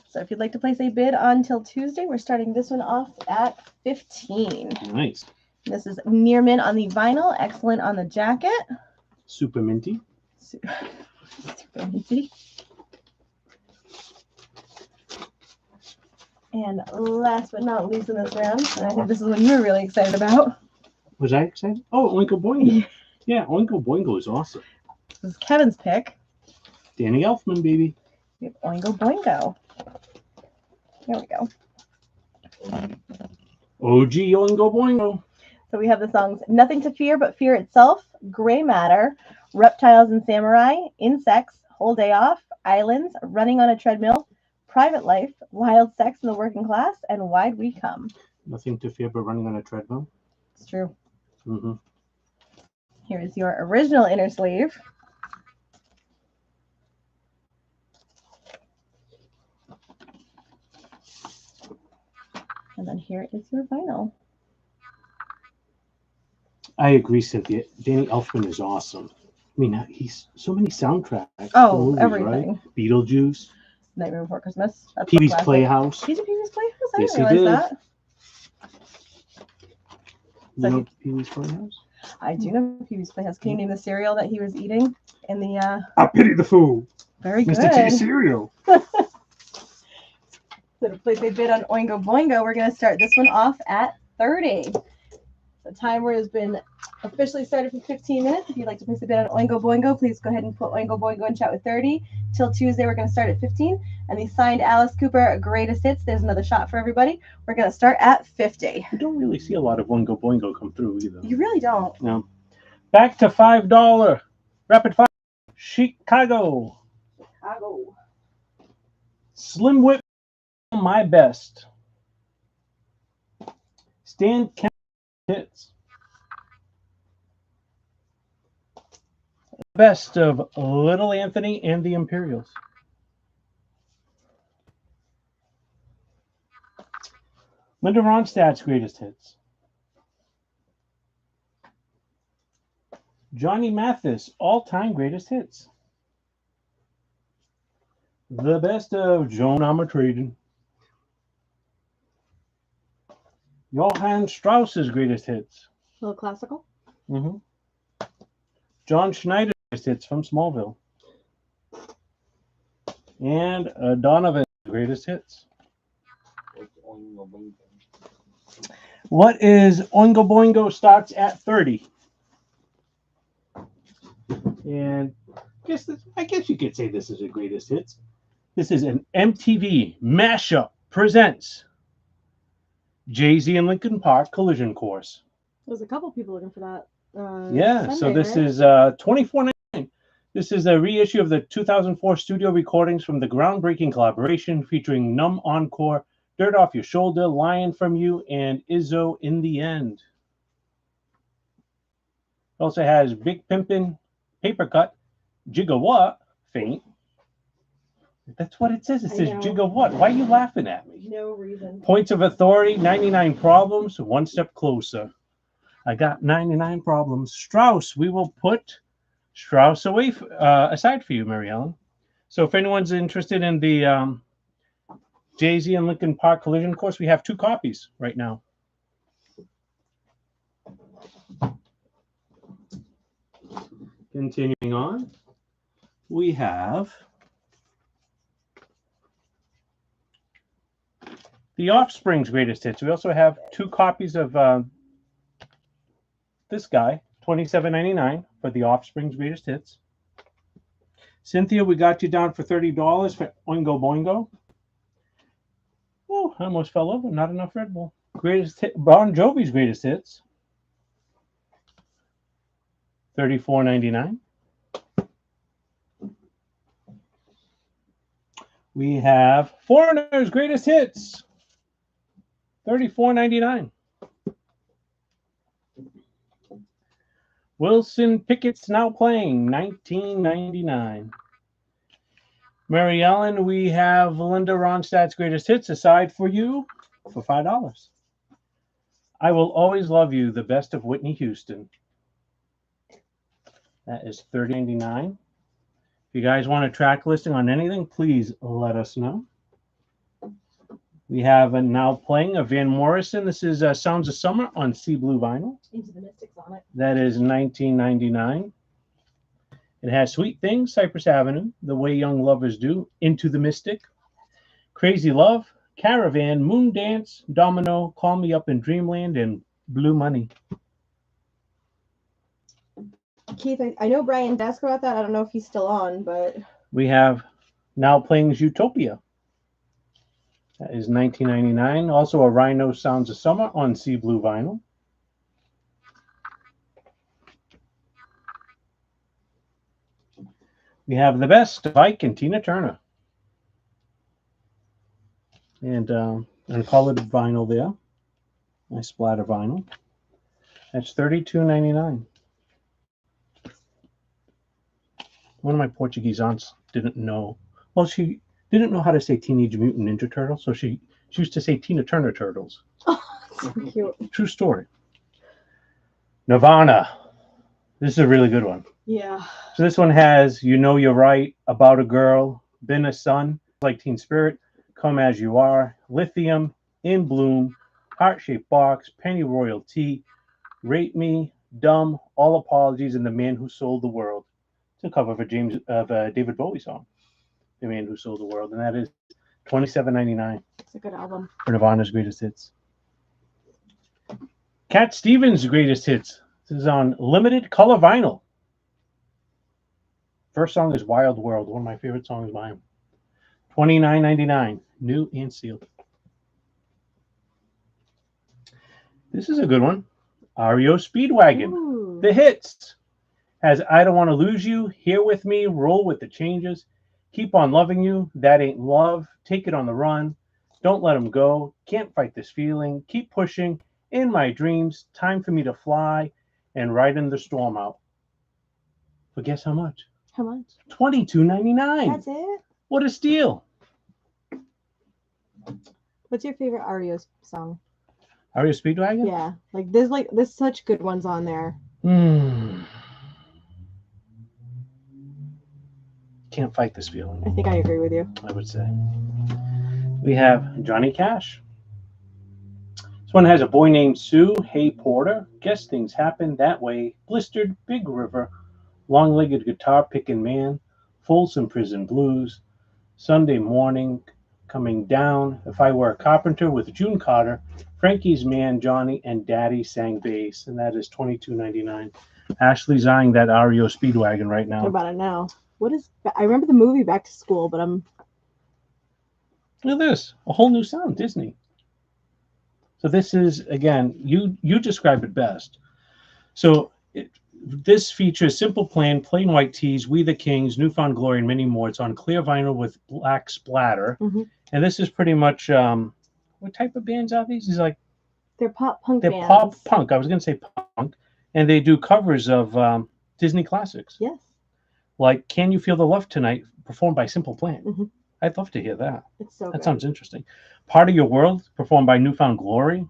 [SPEAKER 1] So if you'd like to place a bid on Till Tuesday, we're starting this one off at $15.
[SPEAKER 2] Nice.
[SPEAKER 1] This is near mint on the vinyl, excellent on the jacket.
[SPEAKER 2] Super minty.
[SPEAKER 1] Super minty. And last but not least in this round, and I think this is what you were really excited about.
[SPEAKER 2] Was I excited? Oh, Oingo Boingo. Yeah, Oingo Boingo is awesome.
[SPEAKER 1] This is Kevin's pick.
[SPEAKER 2] Danny Elfman, baby.
[SPEAKER 1] We have Oingo Boingo. Here we go.
[SPEAKER 2] OG Oingo Boingo.
[SPEAKER 1] So we have the songs Nothing to Fear But Fear Itself, Gray Matter, Reptiles and Samurai, Insects, Whole Day Off, Islands, Running on a Treadmill, Private Life, Wild Sex in the Working Class, and Why'd We Come.
[SPEAKER 2] Nothing to fear but running on a treadmill.
[SPEAKER 1] It's true.
[SPEAKER 2] Mm-hmm.
[SPEAKER 1] Here is your original inner sleeve. And then here is your vinyl.
[SPEAKER 2] I agree, Cynthia. Danny Elfman is awesome. I mean, he's so many soundtracks.
[SPEAKER 1] Oh,
[SPEAKER 2] for movies,
[SPEAKER 1] everything.
[SPEAKER 2] Right? Beetlejuice.
[SPEAKER 1] Nightmare Before Christmas. That's
[SPEAKER 2] Pee Wee's
[SPEAKER 1] classic.
[SPEAKER 2] Playhouse.
[SPEAKER 1] He's a Pee Wee's Playhouse? I
[SPEAKER 2] Yes,
[SPEAKER 1] didn't
[SPEAKER 2] he
[SPEAKER 1] realize
[SPEAKER 2] did.
[SPEAKER 1] that.
[SPEAKER 2] You know Pee Wee's Playhouse?
[SPEAKER 1] I do know Pee Wee's Playhouse. Can you name the cereal that he was eating in the
[SPEAKER 2] I pity the fool.
[SPEAKER 1] very good.
[SPEAKER 2] Mr. T cereal.
[SPEAKER 1] So to place a bid on Oingo Boingo, we're going to start this one off at 30. The timer has been officially started for 15 minutes. If you'd like to place a bid on Oingo Boingo, please go ahead and put Oingo Boingo in chat with 30. Till Tuesday, we're going to start at 15. And the signed Alice Cooper Greatest Hits, there's another shot for everybody. We're going to start at 50.
[SPEAKER 2] We don't really see a lot of Oingo Boingo come through either.
[SPEAKER 1] You really don't.
[SPEAKER 2] No. Back to $5. Rapid fire. Chicago.
[SPEAKER 1] Chicago.
[SPEAKER 2] Slim Whip. My Best. Stan Kemp hits. Best of Little Anthony and the Imperials. Linda Ronstadt's Greatest Hits. Johnny Mathis, All-Time Greatest Hits. The Best of Joan Armatrading. Johann Strauss's Greatest Hits.
[SPEAKER 1] A little classical.
[SPEAKER 2] Mm-hmm. John Schneider's Greatest Hits from Smallville. And Donovan's Greatest Hits. What is Oingo Boingo starts at 30? And I guess you could say this is a Greatest Hits. This is an MTV mashup presents Jay-Z and Linkin Park Collision Course.
[SPEAKER 1] There's a couple people looking for that.
[SPEAKER 2] Sunday, so this is $24.99. This is a reissue of the 2004 studio recordings from the groundbreaking collaboration featuring Numb Encore, Dirt Off Your Shoulder, Lying From You, and Izzo in the End. It also has Big Pimpin', Paper Cut, Gigawatt, Faint. That's what it says. It says Gigawatt. Why are you laughing at me?
[SPEAKER 1] No reason.
[SPEAKER 2] Points of Authority, 99 Problems, One Step Closer. I got 99 Problems. Strauss, we will put Strauss away aside for you, Mary Ellen. So if anyone's interested in the Jay-Z and Linkin Park Collision Course, we have 2 copies right now. Continuing on, we have The Offspring's Greatest Hits. We also have 2 copies of this guy, $27.99 for The Offspring's Greatest Hits. Cynthia, we got you down for $30 for Oingo Boingo. Oh, I almost fell over. Not enough Red Bull. Greatest hit, Bon Jovi's Greatest Hits. $34.99. We have Foreigner's Greatest Hits. $34.99. Wilson Pickett's Now Playing, $19.99. Mary Ellen, we have Linda Ronstadt's Greatest Hits aside for you for $5. I Will Always Love You, the Best of Whitney Houston. That is $30.99. If you guys want a track listing on anything, please let us know. We have a Now Playing of Van Morrison. This is Sounds of Summer on Sea Blue vinyl.
[SPEAKER 1] Into the Mystics on it.
[SPEAKER 2] That is $19.99. It has Sweet Things, Cypress Avenue, The Way Young Lovers Do, Into the Mystic, Crazy Love, Caravan, Moon Dance, Domino, Call Me Up in Dreamland, and Blue Money.
[SPEAKER 1] Keith, I know Brian asked about that. I don't know if he's still on, but
[SPEAKER 2] We have Now Playing's Utopia. That is $19.99. Also a Rhino Sounds of Summer on Sea Blue vinyl. We have The Best of Ike and Tina Turner. And uncolored vinyl there. Nice splatter vinyl. That's $32.99. One of my Portuguese aunts didn't know. Well, she didn't know how to say Teenage Mutant Ninja Turtle, so she used to say Tina Turner Turtles.
[SPEAKER 1] oh, so cute.
[SPEAKER 2] True story. Nirvana. This is a really good one.
[SPEAKER 1] Yeah.
[SPEAKER 2] So this one has You Know You're Right, About a Girl, Been a Son, Like Teen Spirit, Come As You Are, Lithium, In Bloom, Heart-Shaped Box, Penny Royalty, Rate Me, Dumb, All Apologies, and The Man Who Sold the World. It's a cover of a David Bowie song, The Man Who Sold the World, and that is $27.99
[SPEAKER 1] It's a good album.
[SPEAKER 2] for Nirvana's greatest hits. Cat Stevens' greatest hits. This is on limited color vinyl. First song is Wild World, one of my favorite songs by him. $29.99, new and sealed. This is a good one. REO Speedwagon.
[SPEAKER 1] Ooh.
[SPEAKER 2] The hits has I Don't Want to Lose You, Here With Me, Roll With the Changes, Keep On Loving You, That Ain't Love, Take It on the Run, Don't Let 'Em Go, Can't Fight This Feeling, Keep Pushing, In My Dreams, Time for Me to Fly, and Riding the Storm Out. But guess how much?
[SPEAKER 1] How much?
[SPEAKER 2] $22.99.
[SPEAKER 1] That's it?
[SPEAKER 2] What a steal.
[SPEAKER 1] What's your favorite REO song?
[SPEAKER 2] REO Speedwagon?
[SPEAKER 1] Yeah. There's such good ones on there.
[SPEAKER 2] Can't Fight This Feeling,
[SPEAKER 1] I think I agree with you.
[SPEAKER 2] I would say. We have Johnny Cash. This one has A Boy Named Sue, Hey Porter, Guess Things Happen That Way, Blistered, Big River, Long-Legged Guitar Picking Man, Folsom Prison Blues, Sunday Morning, Coming Down, If I Were a Carpenter with June Carter, Frankie's Man, Johnny, and Daddy Sang Bass, and that is $22.99. Ashley's eyeing that REO Speedwagon right
[SPEAKER 1] What
[SPEAKER 2] now.
[SPEAKER 1] about it now? I remember the movie Back to School, but I'm
[SPEAKER 2] Look at this, a whole new sound, Disney. So this is, again, you describe it best. So this features Simple Plan, Plain White Tees, We the Kings, Newfound Glory, and many more. It's on clear vinyl with black splatter.
[SPEAKER 1] Mhm.
[SPEAKER 2] And this is pretty much, what type of bands are these? These like,
[SPEAKER 1] they're pop punk
[SPEAKER 2] they're
[SPEAKER 1] bands.
[SPEAKER 2] pop punk. I was going to say punk. And they do covers of Disney classics.
[SPEAKER 1] Yes.
[SPEAKER 2] Like Can You Feel the Love Tonight, performed by Simple Plan.
[SPEAKER 1] Mhm.
[SPEAKER 2] I'd love to hear that.
[SPEAKER 1] It's so
[SPEAKER 2] That
[SPEAKER 1] good.
[SPEAKER 2] sounds interesting. Part of Your World, performed by Newfound Glory.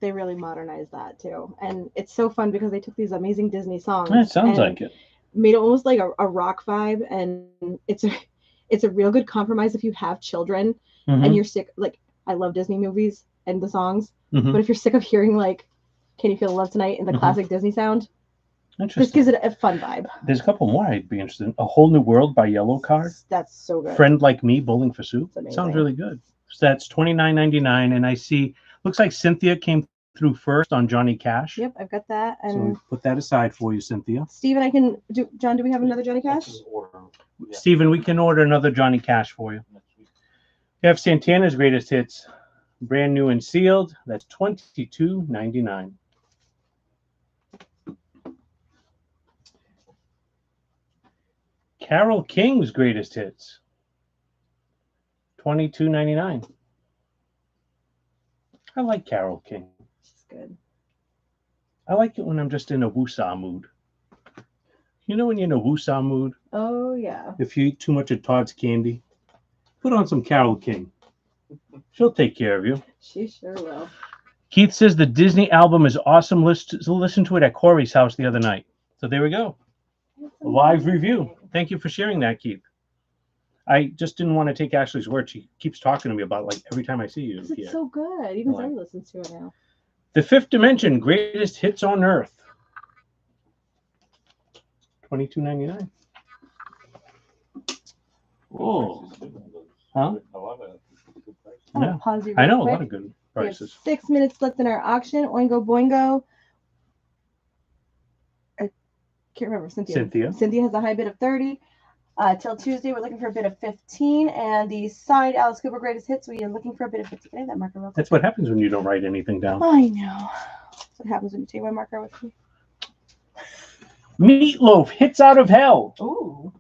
[SPEAKER 1] They really modernized that too. And it's so fun because they took these amazing Disney songs.
[SPEAKER 2] It sounds
[SPEAKER 1] and
[SPEAKER 2] like it.
[SPEAKER 1] made it almost like a rock vibe, and it's a real good compromise if you have children
[SPEAKER 2] Mhm.
[SPEAKER 1] and you're sick. Like, I love Disney movies and the songs,
[SPEAKER 2] Mhm.
[SPEAKER 1] but if you're sick of hearing like Can You Feel the Love Tonight and the
[SPEAKER 2] Mhm.
[SPEAKER 1] classic Disney sound, this
[SPEAKER 2] Interesting.
[SPEAKER 1] gives it a fun vibe.
[SPEAKER 2] There's a couple more I'd be interested in. A Whole New World by Yellow Card.
[SPEAKER 1] That's so good.
[SPEAKER 2] Friend Like Me, Bowling for Soup.
[SPEAKER 1] It's amazing.
[SPEAKER 2] Sounds really good. So that's $29.99. And I see, looks like Cynthia came through first on Johnny Cash.
[SPEAKER 1] Yep, I've got that.
[SPEAKER 2] So
[SPEAKER 1] And
[SPEAKER 2] we put that aside for you, Cynthia.
[SPEAKER 1] Stephen, I can do. John, do we have another Johnny Cash?
[SPEAKER 3] Yeah.
[SPEAKER 2] Stephen, we can order another Johnny Cash for you.
[SPEAKER 3] Next week.
[SPEAKER 2] We have Santana's greatest hits, brand new and sealed. That's $22.99. Carole King's greatest hits, $22.99. I like Carole King.
[SPEAKER 1] It's good.
[SPEAKER 2] I like it when I'm just in a woosah mood. You know when you're in a woosah mood?
[SPEAKER 1] Oh yeah.
[SPEAKER 2] If you eat too much of Todd's candy, put on some Carole King. She'll take care of you.
[SPEAKER 1] She sure will.
[SPEAKER 2] Keith says the Disney album is awesome. Listen to it at Corey's house the other night. So there we go. A live review. Thank you for sharing that, Keith. I just didn't want to take Ashley's word. She keeps talking to me about it, like every time I see you.
[SPEAKER 1] It's
[SPEAKER 2] here.
[SPEAKER 1] so good. Even
[SPEAKER 2] Like-
[SPEAKER 1] Zoe listens to it now.
[SPEAKER 2] The Fifth Dimension, greatest hits on Earth. $22.99. Oh, huh?
[SPEAKER 3] A lot of good prices.
[SPEAKER 1] I'm gonna
[SPEAKER 2] Yeah.
[SPEAKER 1] pause you
[SPEAKER 2] I
[SPEAKER 1] real
[SPEAKER 2] know, a
[SPEAKER 1] quick.
[SPEAKER 2] lot of good
[SPEAKER 1] We have
[SPEAKER 2] prices.
[SPEAKER 1] 6 minutes left in our auction. Oingo Boingo. I can't remember. Cynthia. Cynthia has a high bid of 30. Till Tuesday, we're looking for a bid of 15. And the signed Alice Cooper greatest hits, we are looking for a bid of 50. Can I have that marker real quick?
[SPEAKER 2] That's what happens when you don't write anything down.
[SPEAKER 1] I know. That's what happens when you take my marker with me.
[SPEAKER 2] Meatloaf, Hits Out of Hell.
[SPEAKER 1] Ooh.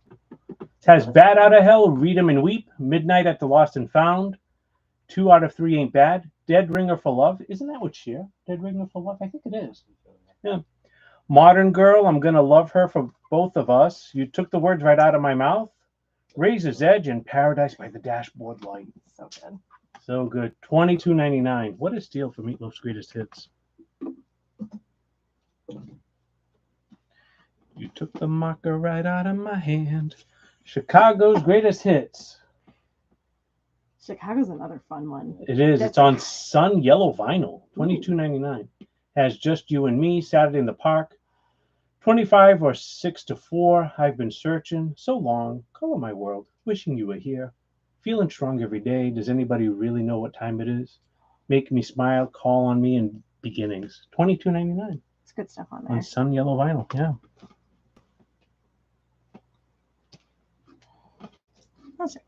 [SPEAKER 2] It has Bad Out of Hell, Read 'Em and Weep, Midnight at the Lost and Found, 2 out of 3 Ain't Bad, Dead Ringer for Love. Isn't that what Cher? Dead Ringer for Love? I think it is. Yeah. Modern Girl, I'm Gonna Love Her for Both of Us. You took the words right out of my mouth. Razor's Edge and Paradise by the Dashboard Light.
[SPEAKER 1] So good.
[SPEAKER 2] So good. $22.99. What a steal for Meatloaf's greatest hits. You took the marker right out of my hand. Chicago's greatest hits.
[SPEAKER 1] Chicago's another fun one.
[SPEAKER 2] It is. It's on Sun Yellow Vinyl. $22.99. Has Just You and Me, Saturday in the Park. 25 or 6 to 4. I've been searching so long. Color My World. Wishing You Were Here. Feeling strong every day. Does anybody really know what time it is? Make me smile. Call on me and beginnings. $22.99
[SPEAKER 1] It's good stuff on
[SPEAKER 2] on
[SPEAKER 1] there.
[SPEAKER 2] sun yellow vinyl. Yeah.
[SPEAKER 1] Classic.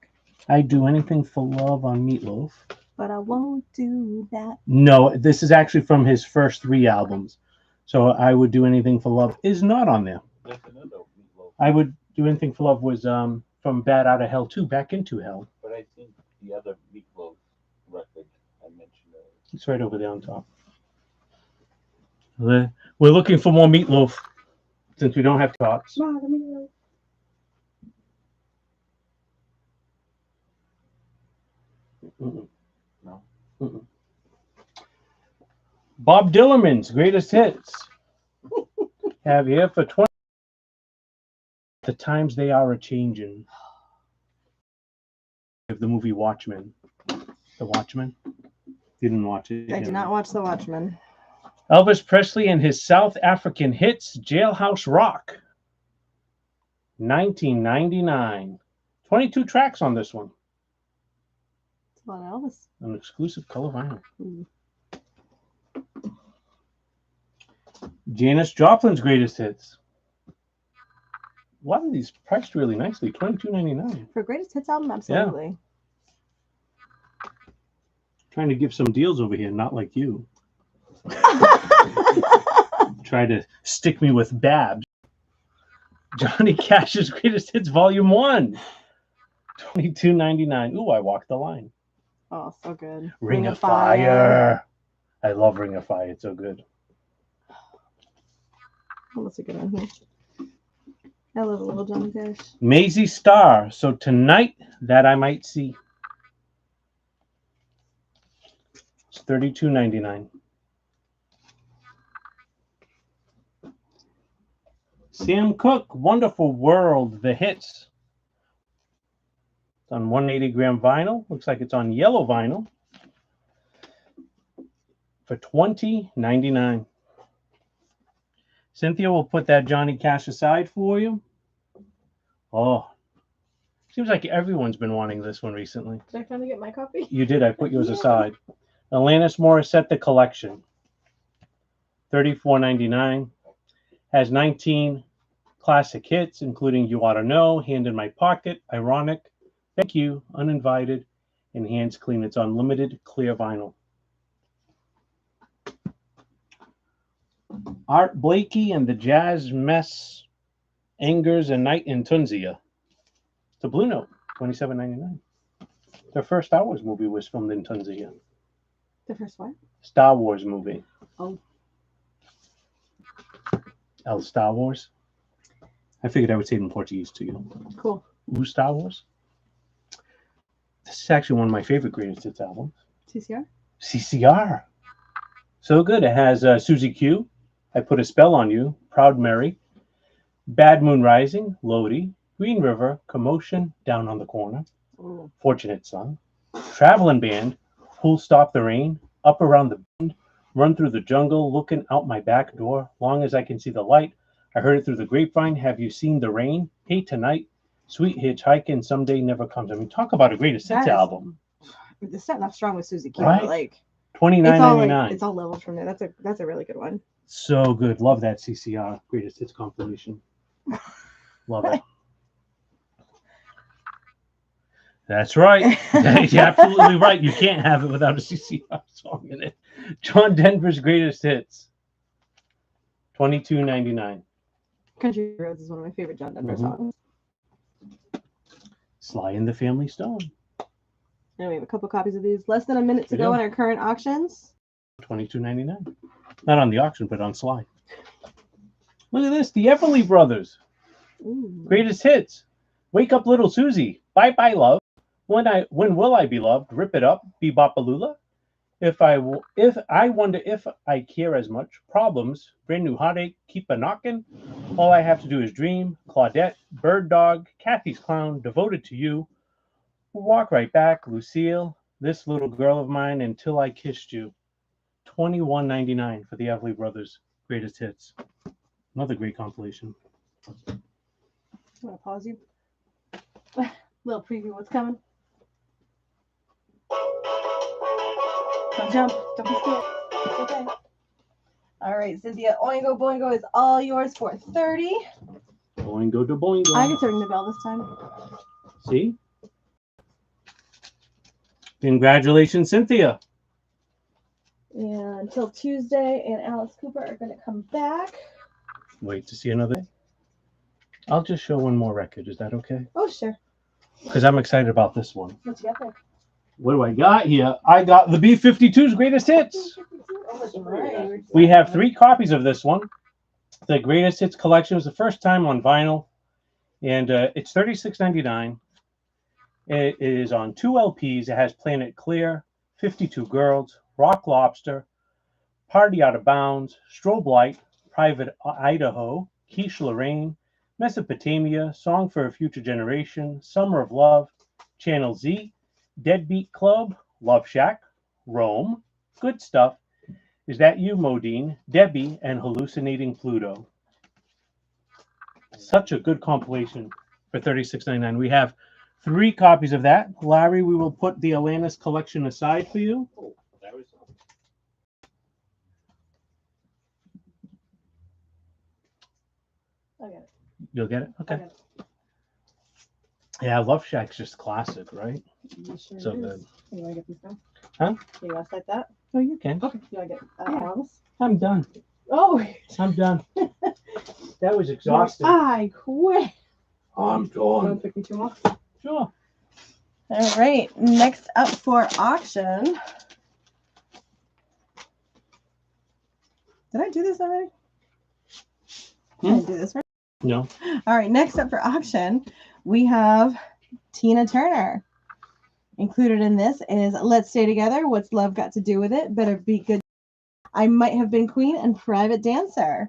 [SPEAKER 2] I'd do anything for love on Meatloaf.
[SPEAKER 1] But I won't do that.
[SPEAKER 2] No, this is actually from his first 3 albums. So I would do anything for love is not on there.
[SPEAKER 3] That's another Meatloaf.
[SPEAKER 2] I would do anything for love was from Bad Out of Hell 2, Back into Hell.
[SPEAKER 3] But I think the other Meatloaf record I mentioned earlier.
[SPEAKER 2] It's right over there on top. We're looking for more Meatloaf since we don't have tots. Mm-mm.
[SPEAKER 3] No.
[SPEAKER 2] Mm-mm. Bob Dillerman's greatest hits. Have here for 20. The times they are a changing. Of the movie Watchmen. The Watchmen? Didn't watch it.
[SPEAKER 1] I did not watch The Watchmen.
[SPEAKER 2] Elvis Presley and his South African hits, Jailhouse Rock. 1999. 22 tracks on this one.
[SPEAKER 1] It's a lot of Elvis.
[SPEAKER 2] An exclusive color vinyl.
[SPEAKER 1] Ooh.
[SPEAKER 2] Janis Joplin's greatest hits. A lot of these priced really nicely. $22.99.
[SPEAKER 1] For greatest hits album, absolutely.
[SPEAKER 2] Trying to give some deals over here, not like you. Try to stick me with Babs. Johnny Cash's Greatest Hits Volume 1. $22.99. Ooh, I walked the line.
[SPEAKER 1] Oh, so good.
[SPEAKER 2] Ring of Fire. I love Ring of Fire. It's so good.
[SPEAKER 1] Oh, that's a good one here. I love a little Johnny Cash.
[SPEAKER 2] Maisie Starr. So tonight that I might see. It's $32.99. Sam Cooke, Wonderful World, the hits. It's on 180 gram vinyl. Looks like it's on yellow vinyl for $20.99. Cynthia will put that Johnny Cash aside for you. Oh, seems like everyone's been wanting this one recently.
[SPEAKER 1] Did I finally get my copy?
[SPEAKER 2] You did. I put yours aside. Alanis Morissette, The Collection. $34.99. Has 19 classic hits, including You Oughta Know, Hand in My Pocket, Ironic, Thank You, Uninvited, and Hands Clean. It's on limited clear vinyl. Art Blakey and the Jazz Mess, Angers and Night in Tunisia. It's a Blue Note, $27.99. Their first Star Wars movie was filmed in Tunisia.
[SPEAKER 1] The first one?
[SPEAKER 2] Star Wars movie.
[SPEAKER 1] Oh.
[SPEAKER 2] El Star Wars. I figured I would say it in Portuguese to you.
[SPEAKER 1] Cool.
[SPEAKER 2] O Star Wars. This is actually one of my favorite greatest hits albums.
[SPEAKER 1] TCR?
[SPEAKER 2] CCR. So good. It has Susie Q, I Put a Spell on You, Proud Mary, Bad Moon Rising, Lodi, Green River, Commotion, Down on the Corner,
[SPEAKER 1] Ooh.
[SPEAKER 2] Fortunate Son, Traveling Band, Who'll Stop the Rain, Up Around the Bend, Run Through the Jungle, Looking Out My Back Door, Long as I Can See the Light, I Heard It Through the Grapevine, Have You Seen the Rain, Hey Tonight, Sweet Hitchhiking, Someday Never Comes. I mean, talk about a greatest hits album.
[SPEAKER 1] It's starting off strong with Susie Q.
[SPEAKER 2] Right?
[SPEAKER 1] Like
[SPEAKER 2] $29.99.
[SPEAKER 1] it's all levels from there. That's a really good one.
[SPEAKER 2] So good. Love that CCR greatest hits compilation. Love it. That's right. You're absolutely right. You can't have it without a CCR song in it. John Denver's greatest hits. $22.99.
[SPEAKER 1] Country Roads is one of my favorite John Denver
[SPEAKER 2] Mhm.
[SPEAKER 1] songs.
[SPEAKER 2] Sly and the Family Stone.
[SPEAKER 1] And we have a couple copies of these. Less than a minute to
[SPEAKER 2] We
[SPEAKER 1] go
[SPEAKER 2] do.
[SPEAKER 1] in our current auctions.
[SPEAKER 2] $22.99. Not on the auction, but on Sly. Look at this. The Everly Brothers.
[SPEAKER 1] Ooh.
[SPEAKER 2] Greatest hits. Wake Up Little Susie. Bye Bye Love. When Will I Be Loved? Rip It Up. Bebopalula. If I wonder if I care as much. Problems. Brand New Heartache. Keep a Knockin'. All I Have to Do Is Dream. Claudette. Bird Dog. Kathy's Clown. Devoted to You. Walk Right Back. Lucille. This Little Girl of Mine. Until I Kissed You. $21.99 for the Everly Brothers greatest hits. Another great compilation.
[SPEAKER 1] I'm gonna pause you. Little preview what's coming. Don't jump. Don't be scared. It's okay. All right, Cynthia. Oingo Boingo is all yours for 30.
[SPEAKER 2] Boingo to boingo.
[SPEAKER 1] I get to ring the bell this time.
[SPEAKER 2] See? Congratulations, Cynthia.
[SPEAKER 1] And until Tuesday and Alice Cooper are going to come back.
[SPEAKER 2] Wait to see another. I'll just show one more record. Is that okay?
[SPEAKER 1] Oh, sure.
[SPEAKER 2] Because I'm excited about this one.
[SPEAKER 1] What you got there?
[SPEAKER 2] What do I got here? I got the B-52's greatest hits.
[SPEAKER 1] Oh, right.
[SPEAKER 2] We have 3 copies of this one. The greatest hits collection was the first time on vinyl, and it's $36.99. It is on 2 LPs. It has Planet Clear, 52 Girls, Rock Lobster, Party Out of Bounds, Strobe Light, Private Idaho, Quiche Lorraine, Mesopotamia, Song for a Future Generation, Summer of Love, Channel Z, Deadbeat Club, Love Shack, Rome, Good Stuff, Is That You, Modine, Debbie, and Hallucinating Pluto. Such a good compilation for $36.99. We have 3 copies of that. Larry, we will put the Alanis collection aside for you.
[SPEAKER 3] Oh, that was
[SPEAKER 1] I got it.
[SPEAKER 2] You'll get it? Okay.
[SPEAKER 1] I got it.
[SPEAKER 2] Yeah, Love Shack's just classic, right?
[SPEAKER 1] You sure
[SPEAKER 2] So
[SPEAKER 1] it is.
[SPEAKER 2] good.
[SPEAKER 1] You want to get these now?
[SPEAKER 2] Huh?
[SPEAKER 1] You want to set that?
[SPEAKER 2] Oh, you can.
[SPEAKER 1] Okay. You want to get
[SPEAKER 2] Yeah.
[SPEAKER 1] Alice?
[SPEAKER 2] I'm done.
[SPEAKER 1] Oh,
[SPEAKER 2] I'm done. That was exhausting.
[SPEAKER 1] I quit.
[SPEAKER 2] I'm
[SPEAKER 1] You want
[SPEAKER 2] done.
[SPEAKER 1] to pick me 2 more?
[SPEAKER 2] Sure.
[SPEAKER 1] All right. Next up for auction. Did I do this already? I didn't do this right.
[SPEAKER 2] No.
[SPEAKER 1] All right. Next up for auction, we have Tina Turner. Included in this is Let's Stay Together, What's Love Got to Do with It, Better Be Good, I Might Have Been Queen, and Private Dancer.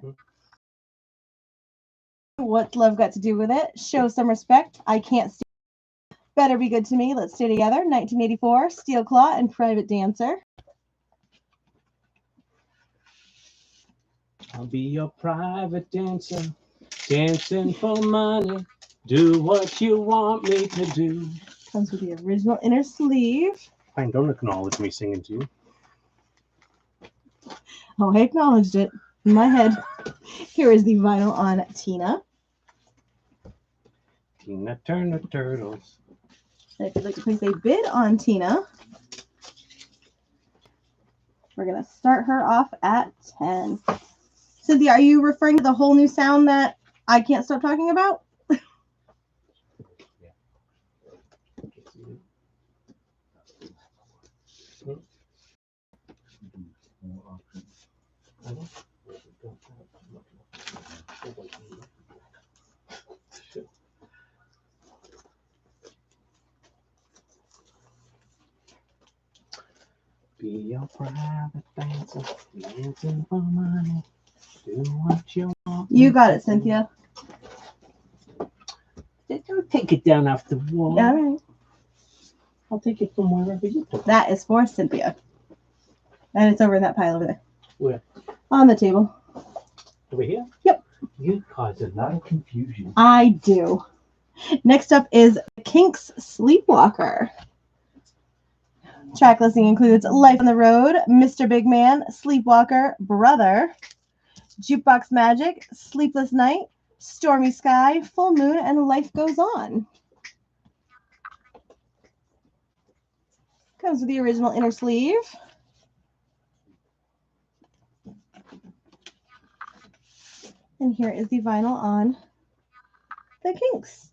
[SPEAKER 1] What's Love Got to Do with It? Show Some Respect, I Can't Stay, Better Be Good to Me, Let's Stay Together, 1984, Steel Claw, and Private Dancer.
[SPEAKER 2] I'll be your private dancer, dancing for money. Do what you want me to do.
[SPEAKER 1] Comes with the original inner sleeve.
[SPEAKER 2] Fine, don't acknowledge me singing to you.
[SPEAKER 1] Oh, I acknowledged it in my head. Here is the vinyl on Tina.
[SPEAKER 2] Tina Turner Turtles.
[SPEAKER 1] And if you'd like to place a bid on Tina, we're going to start her off at 10. Cynthia, are you referring to the whole new sound that I can't stop talking about?
[SPEAKER 2] Be your private dancer, dancing for money. Do what you want.
[SPEAKER 1] You got it, Cynthia.
[SPEAKER 2] Don't take it down off the wall.
[SPEAKER 1] All right.
[SPEAKER 2] I'll take it from wherever you put it.
[SPEAKER 1] That is for Cynthia. And it's over in that pile over there.
[SPEAKER 2] Where?
[SPEAKER 1] On the table.
[SPEAKER 2] Over here?
[SPEAKER 1] Yep.
[SPEAKER 2] You cause a lot of confusion.
[SPEAKER 1] I do. Next up is Kinks Sleepwalker. Track listing includes Life on the Road, Mr. Big Man, Sleepwalker, Brother, Jukebox Magic, Sleepless Night, Stormy Sky, Full Moon, and Life Goes On. Comes with the original inner sleeve. And here is the vinyl on the Kinks.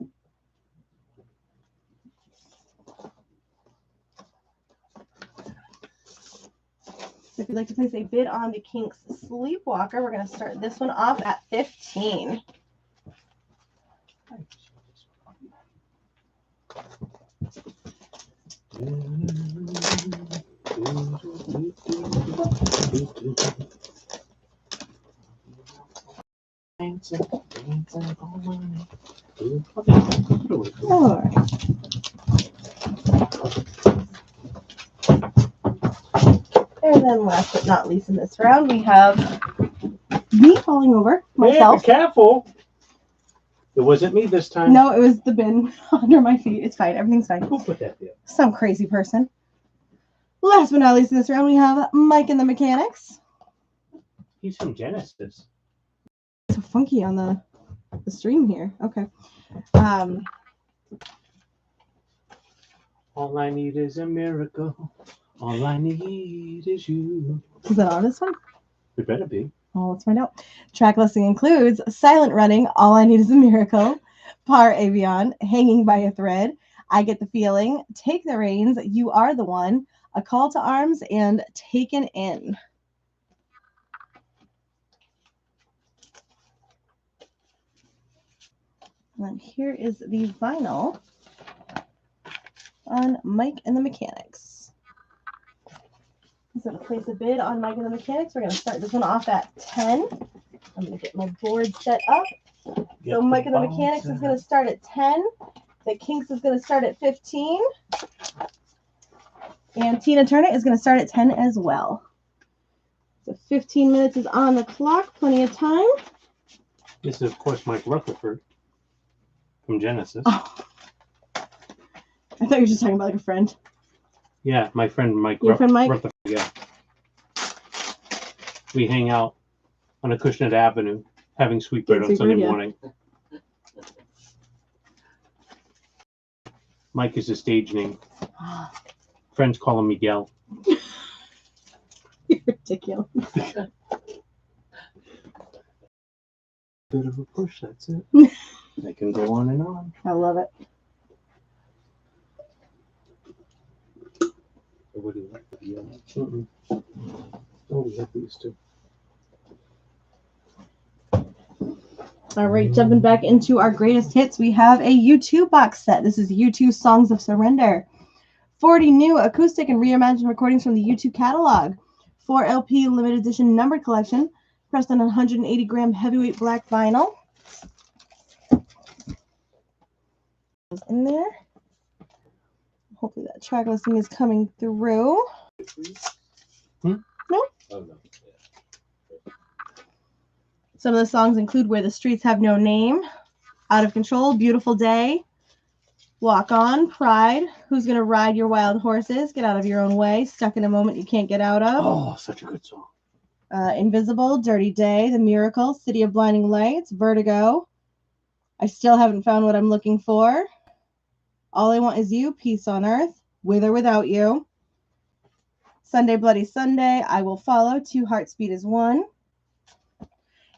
[SPEAKER 1] So if you'd like to place a bid on the Kinks Sleepwalker, we're going to start this one off at 15. All right. And then last but not least in this round, we have me falling over myself.
[SPEAKER 2] Hey, be careful. It wasn't me this time.
[SPEAKER 1] No, it was the bin under my feet. It's fine. Everything's fine.
[SPEAKER 2] Who put that there?
[SPEAKER 1] Some crazy person. Last but not least in this round, we have Mike and the Mechanics.
[SPEAKER 2] He's from Genesis.
[SPEAKER 1] So funky on the stream here. Okay.
[SPEAKER 2] All I need is a miracle. All I need is you.
[SPEAKER 1] Is that on this one?
[SPEAKER 2] It better be.
[SPEAKER 1] Oh, let's find out. Track listing includes Silent Running, All I Need is a Miracle, Par Avion, Hanging by a Thread, I Get the Feeling, Take the Reins, You Are the One, A Call to Arms, and Taken In. And then here is the vinyl on Mike and the Mechanics. So to place a bid on Mike and the Mechanics, we're going to start this one off at 10. I'm going to get my board set up. So Mike and the Mechanics is going to start at 10. The Kinks is going to start at 15. And Tina Turner is going to start at 10 as well. So 15 minutes is on the clock. Plenty of time.
[SPEAKER 2] This is, of course, Mike Rutherford from Genesis.
[SPEAKER 1] Oh. I thought you were just talking about like a friend.
[SPEAKER 2] Yeah, my friend Mike.
[SPEAKER 1] Your friend Mike?
[SPEAKER 2] Rutherford, yeah. We hang out on Acushnet Avenue having sweetbread on Sunday morning. Mike is a stage name. Friends call him Miguel.
[SPEAKER 1] You're ridiculous.
[SPEAKER 2] Bit of a push, that's it. I can go on and on.
[SPEAKER 1] I love it.
[SPEAKER 2] What do you like? Mm-mm. Oh, we have these two.
[SPEAKER 1] All right, jumping back into our greatest hits, we have a U2 box set. This is U2 Songs of Surrender. 40 new acoustic and reimagined recordings from the U2 catalog. 4 LP limited edition numbered collection, pressed on 180-gram heavyweight black vinyl. In there. Hopefully that track listing is coming through. No?
[SPEAKER 3] Oh, no.
[SPEAKER 1] Some of the songs include Where the Streets Have No Name, Out of Control, Beautiful Day, Walk On, Pride, Who's Gonna Ride Your Wild Horses, Get Out of Your Own Way, Stuck in a Moment You Can't Get Out of.
[SPEAKER 2] Oh, such a good song.
[SPEAKER 1] Invisible, Dirty Day, The Miracle, City of Blinding Lights, Vertigo, I Still Haven't Found What I'm Looking For, All I Want Is You, Peace on Earth, With or Without You, Sunday Bloody Sunday, I Will Follow, Two Hearts Beat as One.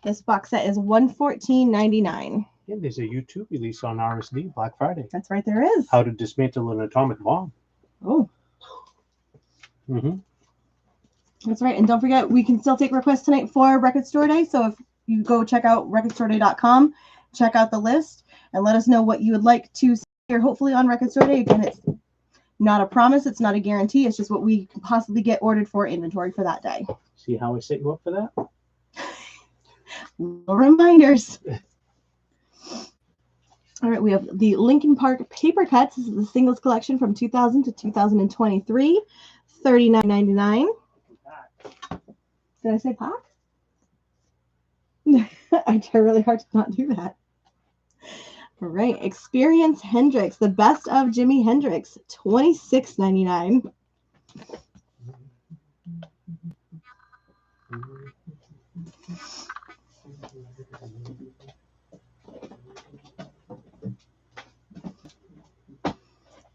[SPEAKER 1] This box set is $114.99.
[SPEAKER 2] Yeah, there's a YouTube release on RSD Black Friday.
[SPEAKER 1] That's right, there is.
[SPEAKER 2] How to Dismantle an Atomic Bomb.
[SPEAKER 1] Oh.
[SPEAKER 2] Mm-hmm.
[SPEAKER 1] That's right. And don't forget, we can still take requests tonight for Record Store Day. So if you go check out recordstoreday.com, check out the list, and let us know what you would like to see here, hopefully on Record Store Day. Again, it's not a promise. It's not a guarantee. It's just what we can possibly get ordered for inventory for that day.
[SPEAKER 2] See how I set you up for that?
[SPEAKER 1] Little reminders. All right, we have the Linkin Park Paper Cuts. This is the singles collection from 2000 to 2023, $39.99. Did I say Pac? I try really hard to not do that. All right, Experience Hendrix, the best of Jimi Hendrix, $26.99.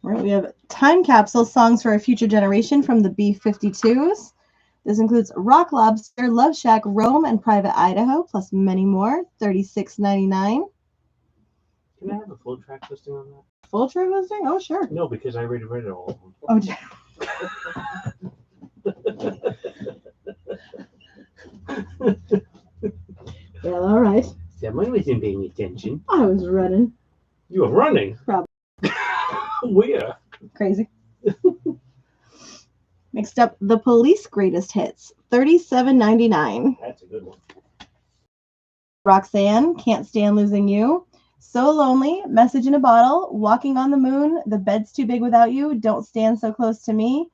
[SPEAKER 1] All right, we have Time Capsule Songs for a Future Generation from the B-52s. This includes Rock Lobster, Love Shack, Rome, and Private Idaho, plus many more, $36.99.
[SPEAKER 2] Can I have a full track listing on that?
[SPEAKER 1] Full track listing? Oh, sure.
[SPEAKER 2] No, because I already read it all.
[SPEAKER 1] Oh, well, all right.
[SPEAKER 2] Someone wasn't paying attention.
[SPEAKER 1] I was running.
[SPEAKER 2] You were running?
[SPEAKER 1] Probably.
[SPEAKER 2] Where?
[SPEAKER 1] Crazy. Next up, The Police Greatest Hits, $37.99.
[SPEAKER 2] That's a good one.
[SPEAKER 1] Roxanne, Can't Stand Losing You, So Lonely, Message in a Bottle, Walking on the Moon, The Bed's Too Big Without You, Don't Stand So Close to Me,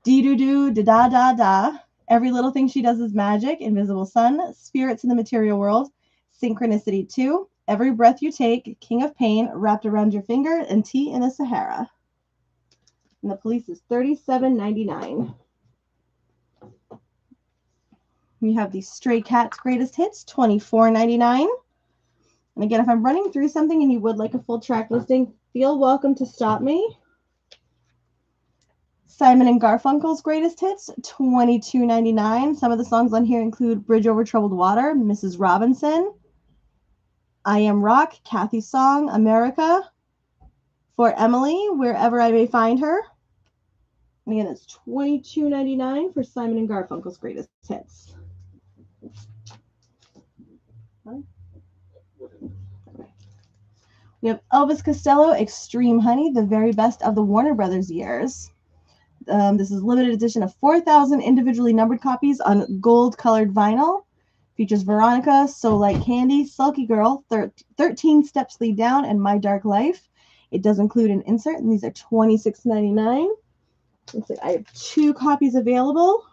[SPEAKER 1] Dee-doo-doo, da-da-da-da, Every Little Thing She Does Is Magic, Invisible Sun, Spirits in the Material World, Synchronicity 2, Every Breath You Take, King of Pain, Wrapped Around Your Finger, and Tea in the Sahara. And the Police is $37.99. We have the Stray Cats Greatest Hits, $24.99. And again, if I'm running through something and you would like a full track listing, feel welcome to stop me. Simon and Garfunkel's Greatest Hits, $22.99. Some of the songs on here include Bridge Over Troubled Water, Mrs. Robinson, I Am Rock, Kathy's Song, America, For Emily, Wherever I May Find Her. And again, it's $22.99 for Simon and Garfunkel's Greatest Hits. We have Elvis Costello, Extreme Honey, the very best of the Warner Brothers years. This is limited edition of 4,000 individually numbered copies on gold-colored vinyl. Features Veronica, So Like Candy, Sulky Girl, 13 Steps Lead Down, and My Dark Life. It does include an insert, and these are $26.99. Looks like I have 2 copies available.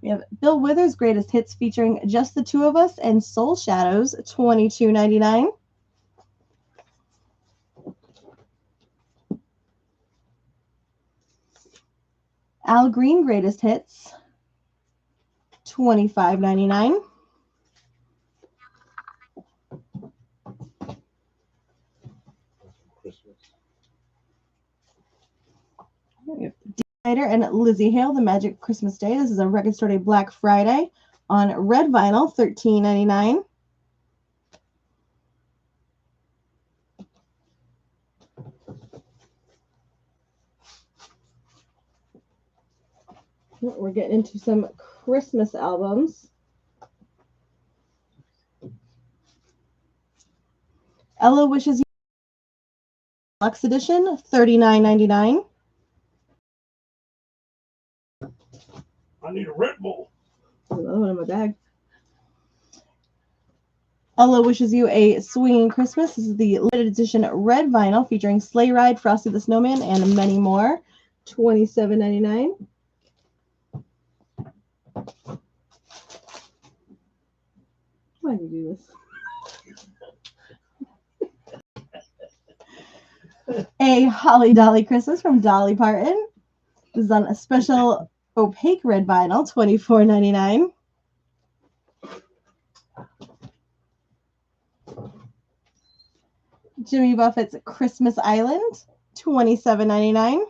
[SPEAKER 1] We have Bill Withers' Greatest Hits featuring Just the Two of Us and Soul Shadows, $22.99. Al Green Greatest Hits, $25.99. Snyder and Lizzie Hale, The Magic Christmas Day. This is a Record Store Day Black Friday on red vinyl, $13.99. We're getting into some Christmas albums. Ella Wishes You Deluxe Edition, $39.99.
[SPEAKER 2] I need a Red Bull.
[SPEAKER 1] Another one in my bag. Ella Wishes You a Swinging Christmas. This is the limited edition red vinyl featuring Sleigh Ride, Frosty the Snowman, and many more. $27.99. Why do you do this? A Holly Dolly Christmas from Dolly Parton. This is on a special opaque red vinyl, $24.99. Jimmy Buffett's Christmas Island, $27.99.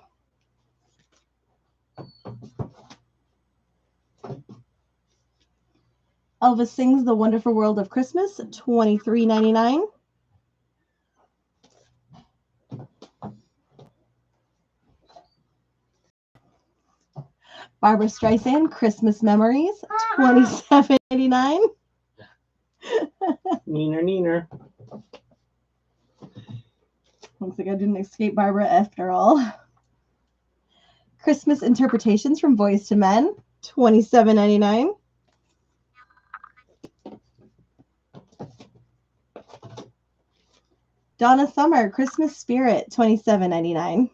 [SPEAKER 1] Elvis Sings The Wonderful World of Christmas, $23.99. Barbra Streisand, Christmas Memories, $27.99.
[SPEAKER 2] Neener.
[SPEAKER 1] Looks like I didn't escape Barbara after all. Christmas Interpretations from Boyz II Men, $27.99. Donna Summer, Christmas Spirit, $27.99.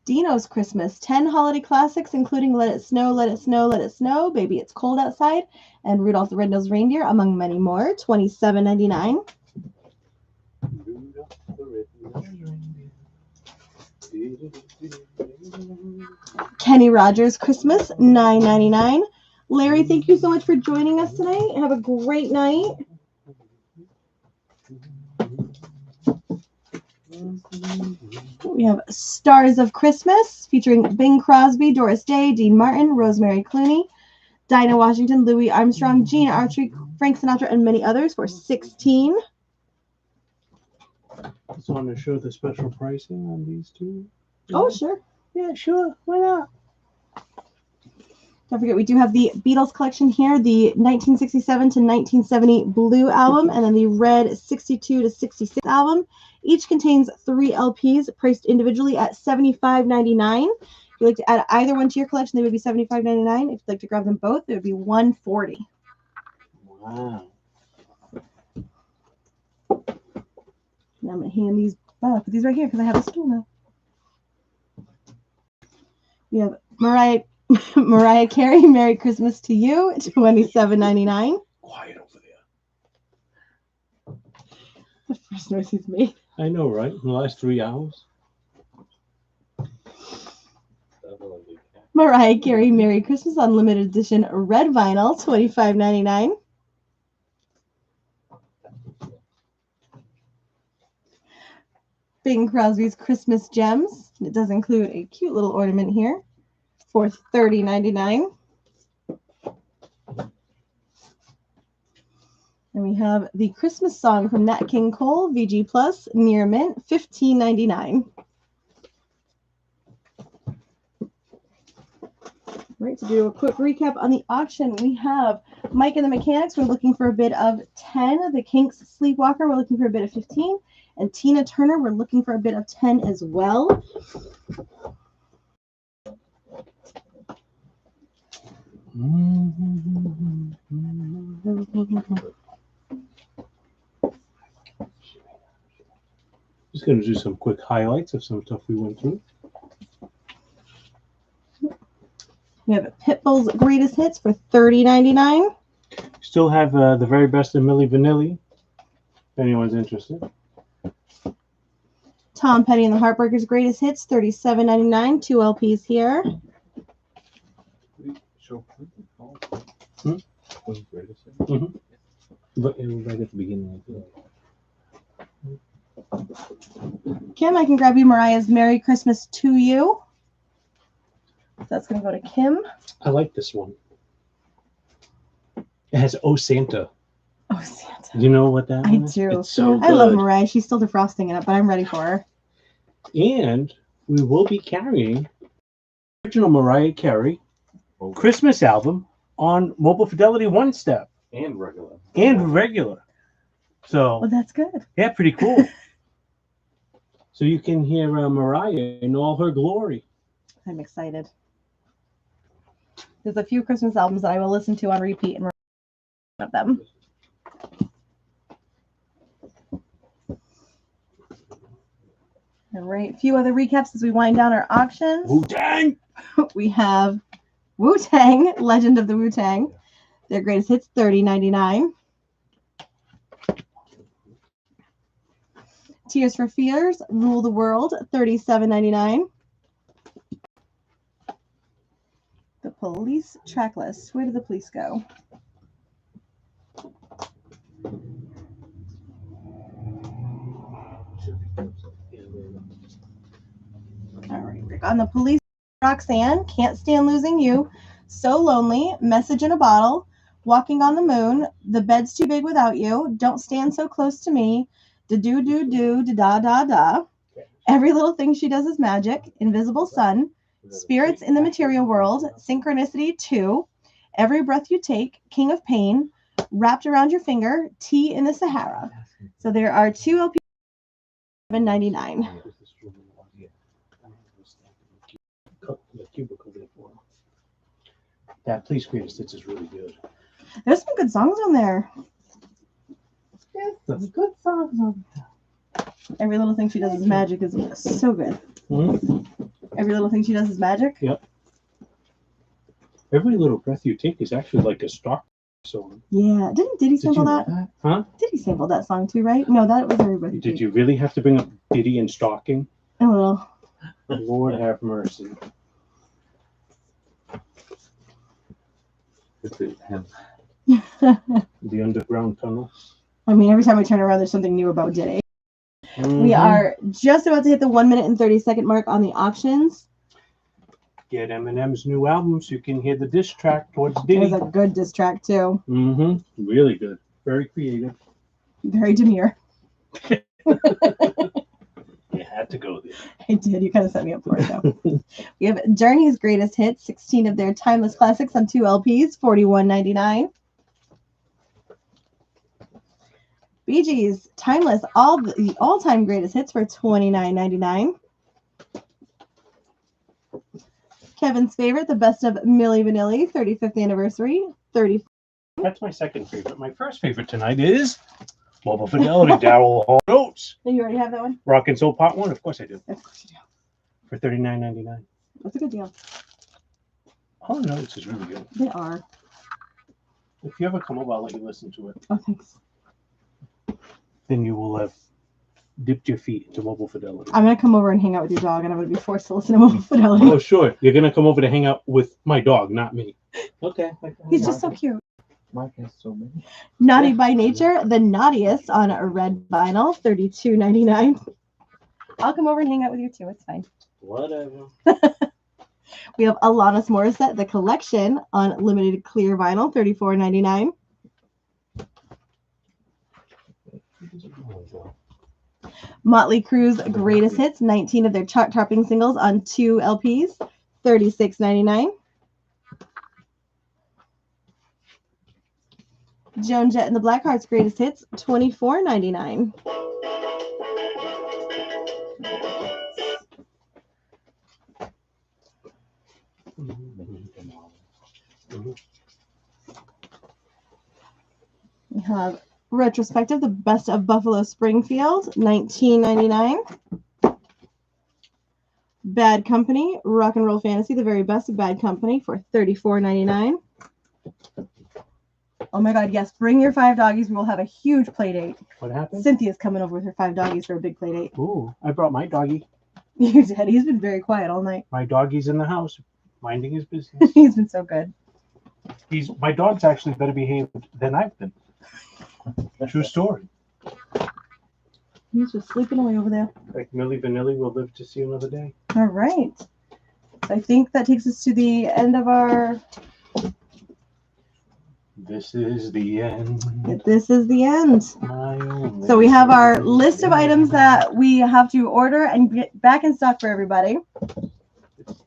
[SPEAKER 1] Dino's Christmas, 10 holiday classics, including Let It Snow, Let It Snow, Let It Snow, Baby It's Cold Outside, and Rudolph the Red-Nosed Reindeer, among many more, $27.99. Kenny Rogers Christmas, $9.99. Larry, thank you so much for joining us tonight. Have a great night. We have Stars of Christmas featuring Bing Crosby, Doris Day, Dean Martin, Rosemary Clooney, Dinah Washington, Louis Armstrong, Gina Archery, Frank Sinatra, and many others for $16.
[SPEAKER 2] Just want to show the special pricing on these two.
[SPEAKER 1] Oh, sure.
[SPEAKER 2] Yeah, sure. Why not?
[SPEAKER 1] Don't forget, we do have the Beatles collection here, the 1967 to 1970 Blue album, and then the red 62 to 66 album. Each contains 3 LPs priced individually at $75.99. If you'd like to add either one to your collection, they would be $75.99. If you'd like to grab them both, it would be $140.
[SPEAKER 2] Wow.
[SPEAKER 1] Now I'm going to hand these, put these right here because I have a stool now. We have Mariah Carey, Merry Christmas to You, $27.99.
[SPEAKER 2] Quiet over there.
[SPEAKER 1] The first noise he's made.
[SPEAKER 2] I know, right? In the last 3 hours.
[SPEAKER 1] Mariah Carey, Merry Christmas Unlimited Edition Red Vinyl, $25.99. Bing Crosby's Christmas Gems. It does include a cute little ornament here for $30.99. And we have the Christmas song from Nat King Cole, VG Plus, Near Mint, $15.99. Right, to do a quick recap on the auction, we have Mike and the Mechanics. We're looking for a bid of 10. The Kinks Sleepwalker, we're looking for a bid of 15. And Tina Turner, we're looking for a bid of 10 as well.
[SPEAKER 2] Just going to do some quick highlights of some stuff we went through.
[SPEAKER 1] We have Pitbull's Greatest Hits for $30.99.
[SPEAKER 2] Still have the very best of Milli Vanilli, if anyone's interested.
[SPEAKER 1] Tom Petty and the Heartbreakers Greatest Hits, $37.99. 2 LPs here.
[SPEAKER 2] But it was right at the beginning of the
[SPEAKER 1] Kim, I can grab you Mariah's Merry Christmas to You. So that's going to go to Kim.
[SPEAKER 2] I like this one. It has Oh Santa.
[SPEAKER 1] Oh, Santa.
[SPEAKER 2] Do you know what that
[SPEAKER 1] I
[SPEAKER 2] one is?
[SPEAKER 1] do.
[SPEAKER 2] It's so good.
[SPEAKER 1] I love Mariah. She's still defrosting it up, but I'm ready for her.
[SPEAKER 2] And we will be carrying original Mariah Carey Christmas album on Mobile Fidelity One Step
[SPEAKER 3] And regular.
[SPEAKER 2] and regular. So
[SPEAKER 1] Well, that's good.
[SPEAKER 2] yeah, pretty cool. So you can hear Mariah in all her glory.
[SPEAKER 1] I'm excited. There's a few Christmas albums that I will listen to on repeat, and one of them. All right, a few other recaps as we wind down our auctions.
[SPEAKER 2] Wu-Tang!
[SPEAKER 1] We have Wu-Tang, Legend of the Wu-Tang. Their greatest hits, $30.99. Tears for Fears, Rule the World, $37.99. The Police Tracklist. Where did the police go? All right, Rick. On the Police, Roxanne, Can't Stand Losing You, So Lonely, Message in a Bottle, Walking on the Moon, The Bed's Too Big Without You, Don't Stand So Close to Me, Da-Do-Do-Do, Da-Da-Da-Da, Every Little Thing She Does Is Magic, Invisible Sun, Spirits in the Material World, Synchronicity 2, Every Breath You Take, King of Pain, Wrapped Around Your Finger, Tea in the Sahara. So there are 2 LP, $7.99.
[SPEAKER 2] That Please Greatest Hits is really good.
[SPEAKER 1] There's some good songs on there.
[SPEAKER 2] There's some good songs on
[SPEAKER 1] Every Little Thing She Does Is Magic is so good.
[SPEAKER 2] there.
[SPEAKER 1] Every Little Thing She Does Is Magic.
[SPEAKER 2] Yep. Every Little Breath You Take is actually like a stock song.
[SPEAKER 1] Yeah. Did he
[SPEAKER 2] Did
[SPEAKER 1] sample
[SPEAKER 2] you know
[SPEAKER 1] that?
[SPEAKER 2] that? Huh?
[SPEAKER 1] Did he sample that song too, right? No, that was Every Breath You
[SPEAKER 2] Did
[SPEAKER 1] Take.
[SPEAKER 2] you really have to bring up Diddy and stalking?
[SPEAKER 1] A little.
[SPEAKER 2] Lord have mercy. The underground tunnel.
[SPEAKER 1] I mean, every time I turn around, there's something new about Diddy. We
[SPEAKER 2] Mhm.
[SPEAKER 1] are just about to hit the 1 minute and 30-second mark on the auctions.
[SPEAKER 2] Get Eminem's new album so you can hear the diss track towards Diddy.
[SPEAKER 1] There's a good diss track too.
[SPEAKER 2] Mm-hmm. Really good. Very creative.
[SPEAKER 1] Very demure.
[SPEAKER 2] You had to go there.
[SPEAKER 1] I did. You kind of set me up for it though. We have Journey's Greatest Hits, 16 of their timeless classics on 2 LPs, $41.99. Bee Gees, Timeless, the all-time greatest hits for $29.99. Kevin's favorite, The Best of Milli Vanilli, 35th anniversary, $30.
[SPEAKER 2] That's my second favorite. My first favorite tonight is Mobile Fidelity, Daryl Hall Notes.
[SPEAKER 1] You already have that one?
[SPEAKER 2] Rock and Soul Part 1. Of course I do.
[SPEAKER 1] Of course you do.
[SPEAKER 2] For $39.99.
[SPEAKER 1] That's a good deal.
[SPEAKER 2] All Notes is really good.
[SPEAKER 1] They are.
[SPEAKER 2] If you ever come over, I'll let you listen to it.
[SPEAKER 1] Oh, thanks.
[SPEAKER 2] Then you will have dipped your feet into Mobile Fidelity.
[SPEAKER 1] I'm gonna come over and hang out with your dog, and I'm gonna be forced to listen to Mobile Fidelity.
[SPEAKER 2] Oh, sure. You're going to come over to hang out with my dog, not me.
[SPEAKER 3] Okay.
[SPEAKER 1] He's just so cute.
[SPEAKER 3] Mike has so many.
[SPEAKER 1] Naughty
[SPEAKER 3] Yeah.
[SPEAKER 1] by Nature, the naughtiest on a red vinyl, $32.99. I'll come over and hang out with you too. It's fine.
[SPEAKER 3] Whatever.
[SPEAKER 1] We have Alanis Morissette, the collection on limited clear vinyl, $34.99. Motley Crue's greatest hits, 19 of their chart-topping singles on 2 LPs, $36.99. Joan Jett and the Blackhearts' greatest hits, $24.99. We have Retrospective, the best of Buffalo Springfield, $19.99. Bad Company, Rock and Roll Fantasy, the very best of Bad Company for $34.99. Oh my God, yes, bring your 5 doggies. We will have a huge play date.
[SPEAKER 2] What happened?
[SPEAKER 1] Cynthia's coming over with her 5 doggies for a big play date.
[SPEAKER 2] Ooh, I brought my doggy.
[SPEAKER 1] You did. He's been very quiet all night.
[SPEAKER 2] My doggy's in the house, minding his business.
[SPEAKER 1] He's been so good.
[SPEAKER 2] My dog's actually better behaved than I've been. True story.
[SPEAKER 1] He's just sleeping away over there.
[SPEAKER 2] Like Millie Vanilli will live to see another day.
[SPEAKER 1] All right. So I think that takes us to the end of our...
[SPEAKER 2] This is the end.
[SPEAKER 1] This is the end.
[SPEAKER 2] My only
[SPEAKER 1] So we have our list of
[SPEAKER 2] friend.
[SPEAKER 1] items that we have to order and get back in stock for everybody.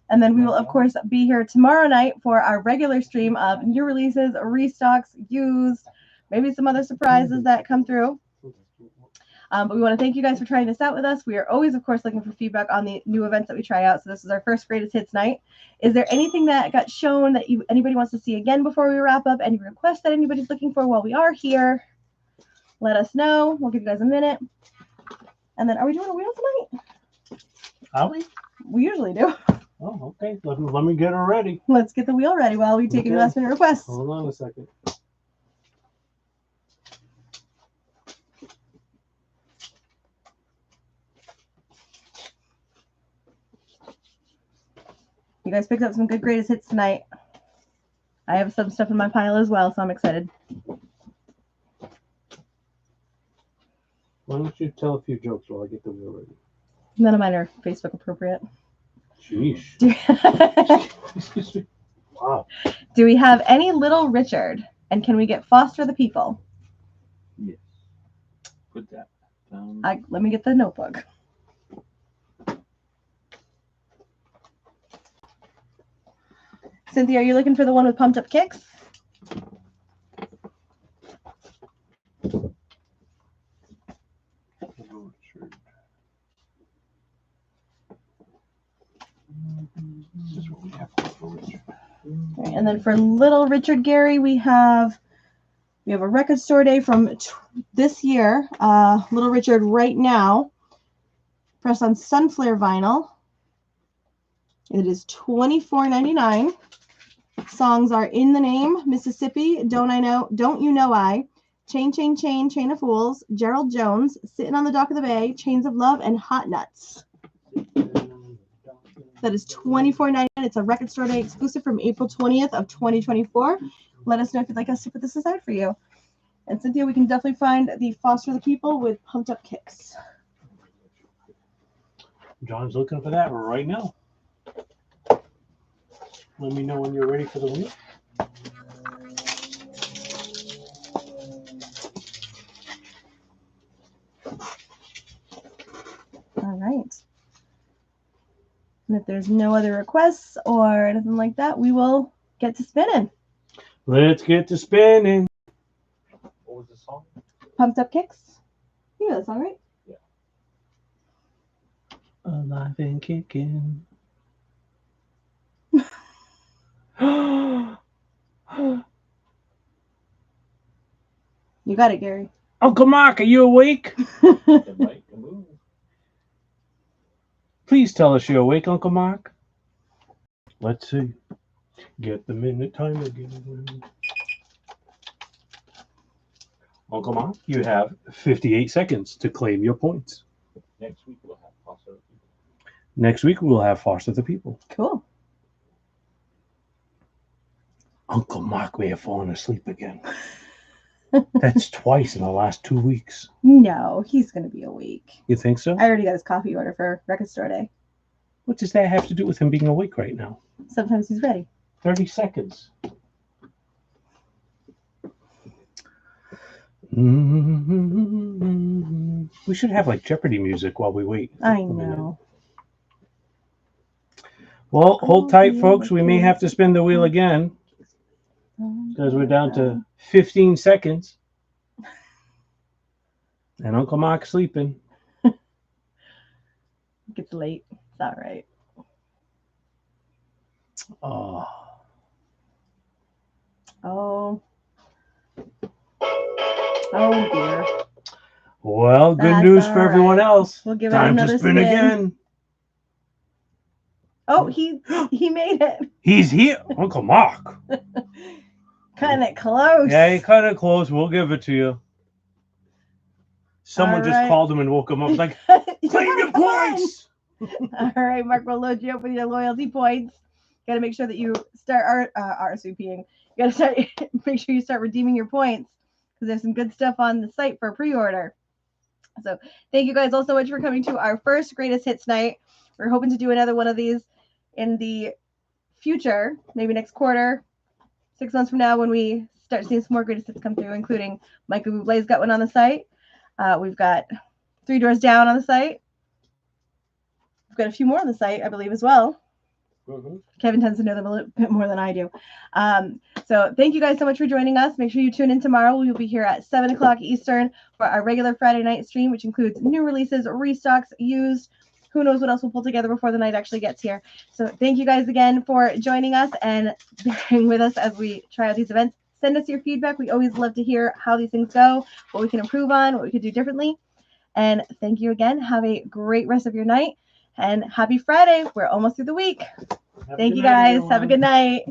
[SPEAKER 1] And then we will, of course, be here tomorrow night for our regular stream of new releases, restocks, used, maybe some other surprises that come through. But we want to thank you guys for trying this out with us. We are always, of course, looking for feedback on the new events that we try out. So this is our first greatest hits night. Is there anything that got shown that anybody wants to see again before we wrap up? Any requests that anybody's looking for while we are here? Let us know. We'll give you guys a minute. And then, are we doing a wheel tonight?
[SPEAKER 2] Are we?
[SPEAKER 1] We usually do.
[SPEAKER 2] Oh, okay. Let me get her ready.
[SPEAKER 1] Let's get the wheel ready while we take any
[SPEAKER 2] Okay.
[SPEAKER 1] last minute requests.
[SPEAKER 2] Hold on a second.
[SPEAKER 1] You guys picked up some good greatest hits tonight. I have some stuff in my pile as well, so I'm excited.
[SPEAKER 2] Why don't you tell a few jokes while I get the wheel ready?
[SPEAKER 1] None of mine are Facebook appropriate.
[SPEAKER 2] Sheesh. Wow.
[SPEAKER 1] Do we have any Little Richard? And can we get Foster the People?
[SPEAKER 3] Yes. Put that down.
[SPEAKER 1] Let me get the notebook. Cynthia, are you looking for the one with pumped up kicks?
[SPEAKER 2] This is what we have for Richard.
[SPEAKER 1] Right, and then for Little Richard Gary, we have a record store day from this year. Little Richard right now, pressed on Sunflare vinyl. It is $24.99. Songs are In the Name, Mississippi, Don't You Know I, Chain, Chain, Chain, Chain of Fools, Gerald Jones, Sitting on the Dock of the Bay, Chains of Love, and Hot Nuts. That is $24.99. It's a record store day exclusive from April 20th of 2024. Let us know if you'd like us to put this aside for you. And Cynthia, we can definitely find the Foster the People with pumped up kicks.
[SPEAKER 2] John's looking for that right now. Let me know when you're ready for the wheel.
[SPEAKER 1] All right. And if there's no other requests or anything like that, we will get to spinning.
[SPEAKER 2] Let's get to spinning.
[SPEAKER 3] What was the song?
[SPEAKER 1] Pumped up kicks. You know that song, right?
[SPEAKER 2] Alive and kicking.
[SPEAKER 1] You got it, Gary.
[SPEAKER 2] Uncle Mark, are you awake?
[SPEAKER 3] It might move.
[SPEAKER 2] Please tell us you're awake, Uncle Mark. Let's see. Get the minute time again. Uncle Mom, you have 58 seconds to claim your points.
[SPEAKER 3] Next week we'll have Foster the People.
[SPEAKER 2] Next week, we'll have Foster the People.
[SPEAKER 1] Cool.
[SPEAKER 2] Uncle Mark may have fallen asleep again. That's twice in the last 2 weeks.
[SPEAKER 1] No, he's going to be awake.
[SPEAKER 2] You think so?
[SPEAKER 1] I already got his coffee order for Record Store Day.
[SPEAKER 2] What does that have to do with him being awake right now?
[SPEAKER 1] Sometimes he's ready.
[SPEAKER 2] 30 seconds. We should have like Jeopardy music while we wait.
[SPEAKER 1] I know.
[SPEAKER 2] Well, hold tight, folks. We may have to spin the wheel again because we're down to 15 seconds. And Uncle Mark's sleeping.
[SPEAKER 1] It's late. It's all right.
[SPEAKER 2] Oh.
[SPEAKER 1] Oh. Oh, dear.
[SPEAKER 2] Well, good
[SPEAKER 1] That's
[SPEAKER 2] news
[SPEAKER 1] all
[SPEAKER 2] for everyone
[SPEAKER 1] right.
[SPEAKER 2] else.
[SPEAKER 1] We'll give it
[SPEAKER 2] Time
[SPEAKER 1] another
[SPEAKER 2] to spin
[SPEAKER 1] spin.
[SPEAKER 2] again.
[SPEAKER 1] Oh, he made it.
[SPEAKER 2] He's here. Uncle Mark.
[SPEAKER 1] Kind of close.
[SPEAKER 2] Yeah, he kind of close. We'll give it to you. Someone
[SPEAKER 1] All
[SPEAKER 2] just
[SPEAKER 1] right.
[SPEAKER 2] called him and woke him up like, claim your
[SPEAKER 1] Come on.
[SPEAKER 2] points.
[SPEAKER 1] All right, Mark, we'll load you up with your loyalty points. Got to make sure that you start RSVPing. You got to start. Make sure you start redeeming your points because there's some good stuff on the site for pre-order. So thank you guys all so much for coming to our first Greatest Hits night. We're hoping to do another one of these in the future, maybe next quarter, 6 months from now when we start seeing some more Greatest Hits come through, including Michael Bublé's got one on the site. We've got Three Doors Down on the site. We've got a few more on the site, I believe, as well.
[SPEAKER 2] Mm-hmm.
[SPEAKER 1] Kevin tends to know them a little bit more than I do. So thank you guys so much for joining us. Make sure you tune in tomorrow. We'll be here at 7 o'clock Eastern for our regular Friday night stream, which includes new releases, restocks, used. Who knows what else we'll pull together before the night actually gets here. So thank you guys again for joining us and bearing with us as we try out these events. Send us your feedback. We always love to hear how these things go, what we can improve on, what we could do differently. And thank you again. Have a great rest of your night. And happy Friday. We're almost through the week. Thank you guys. Have a good night.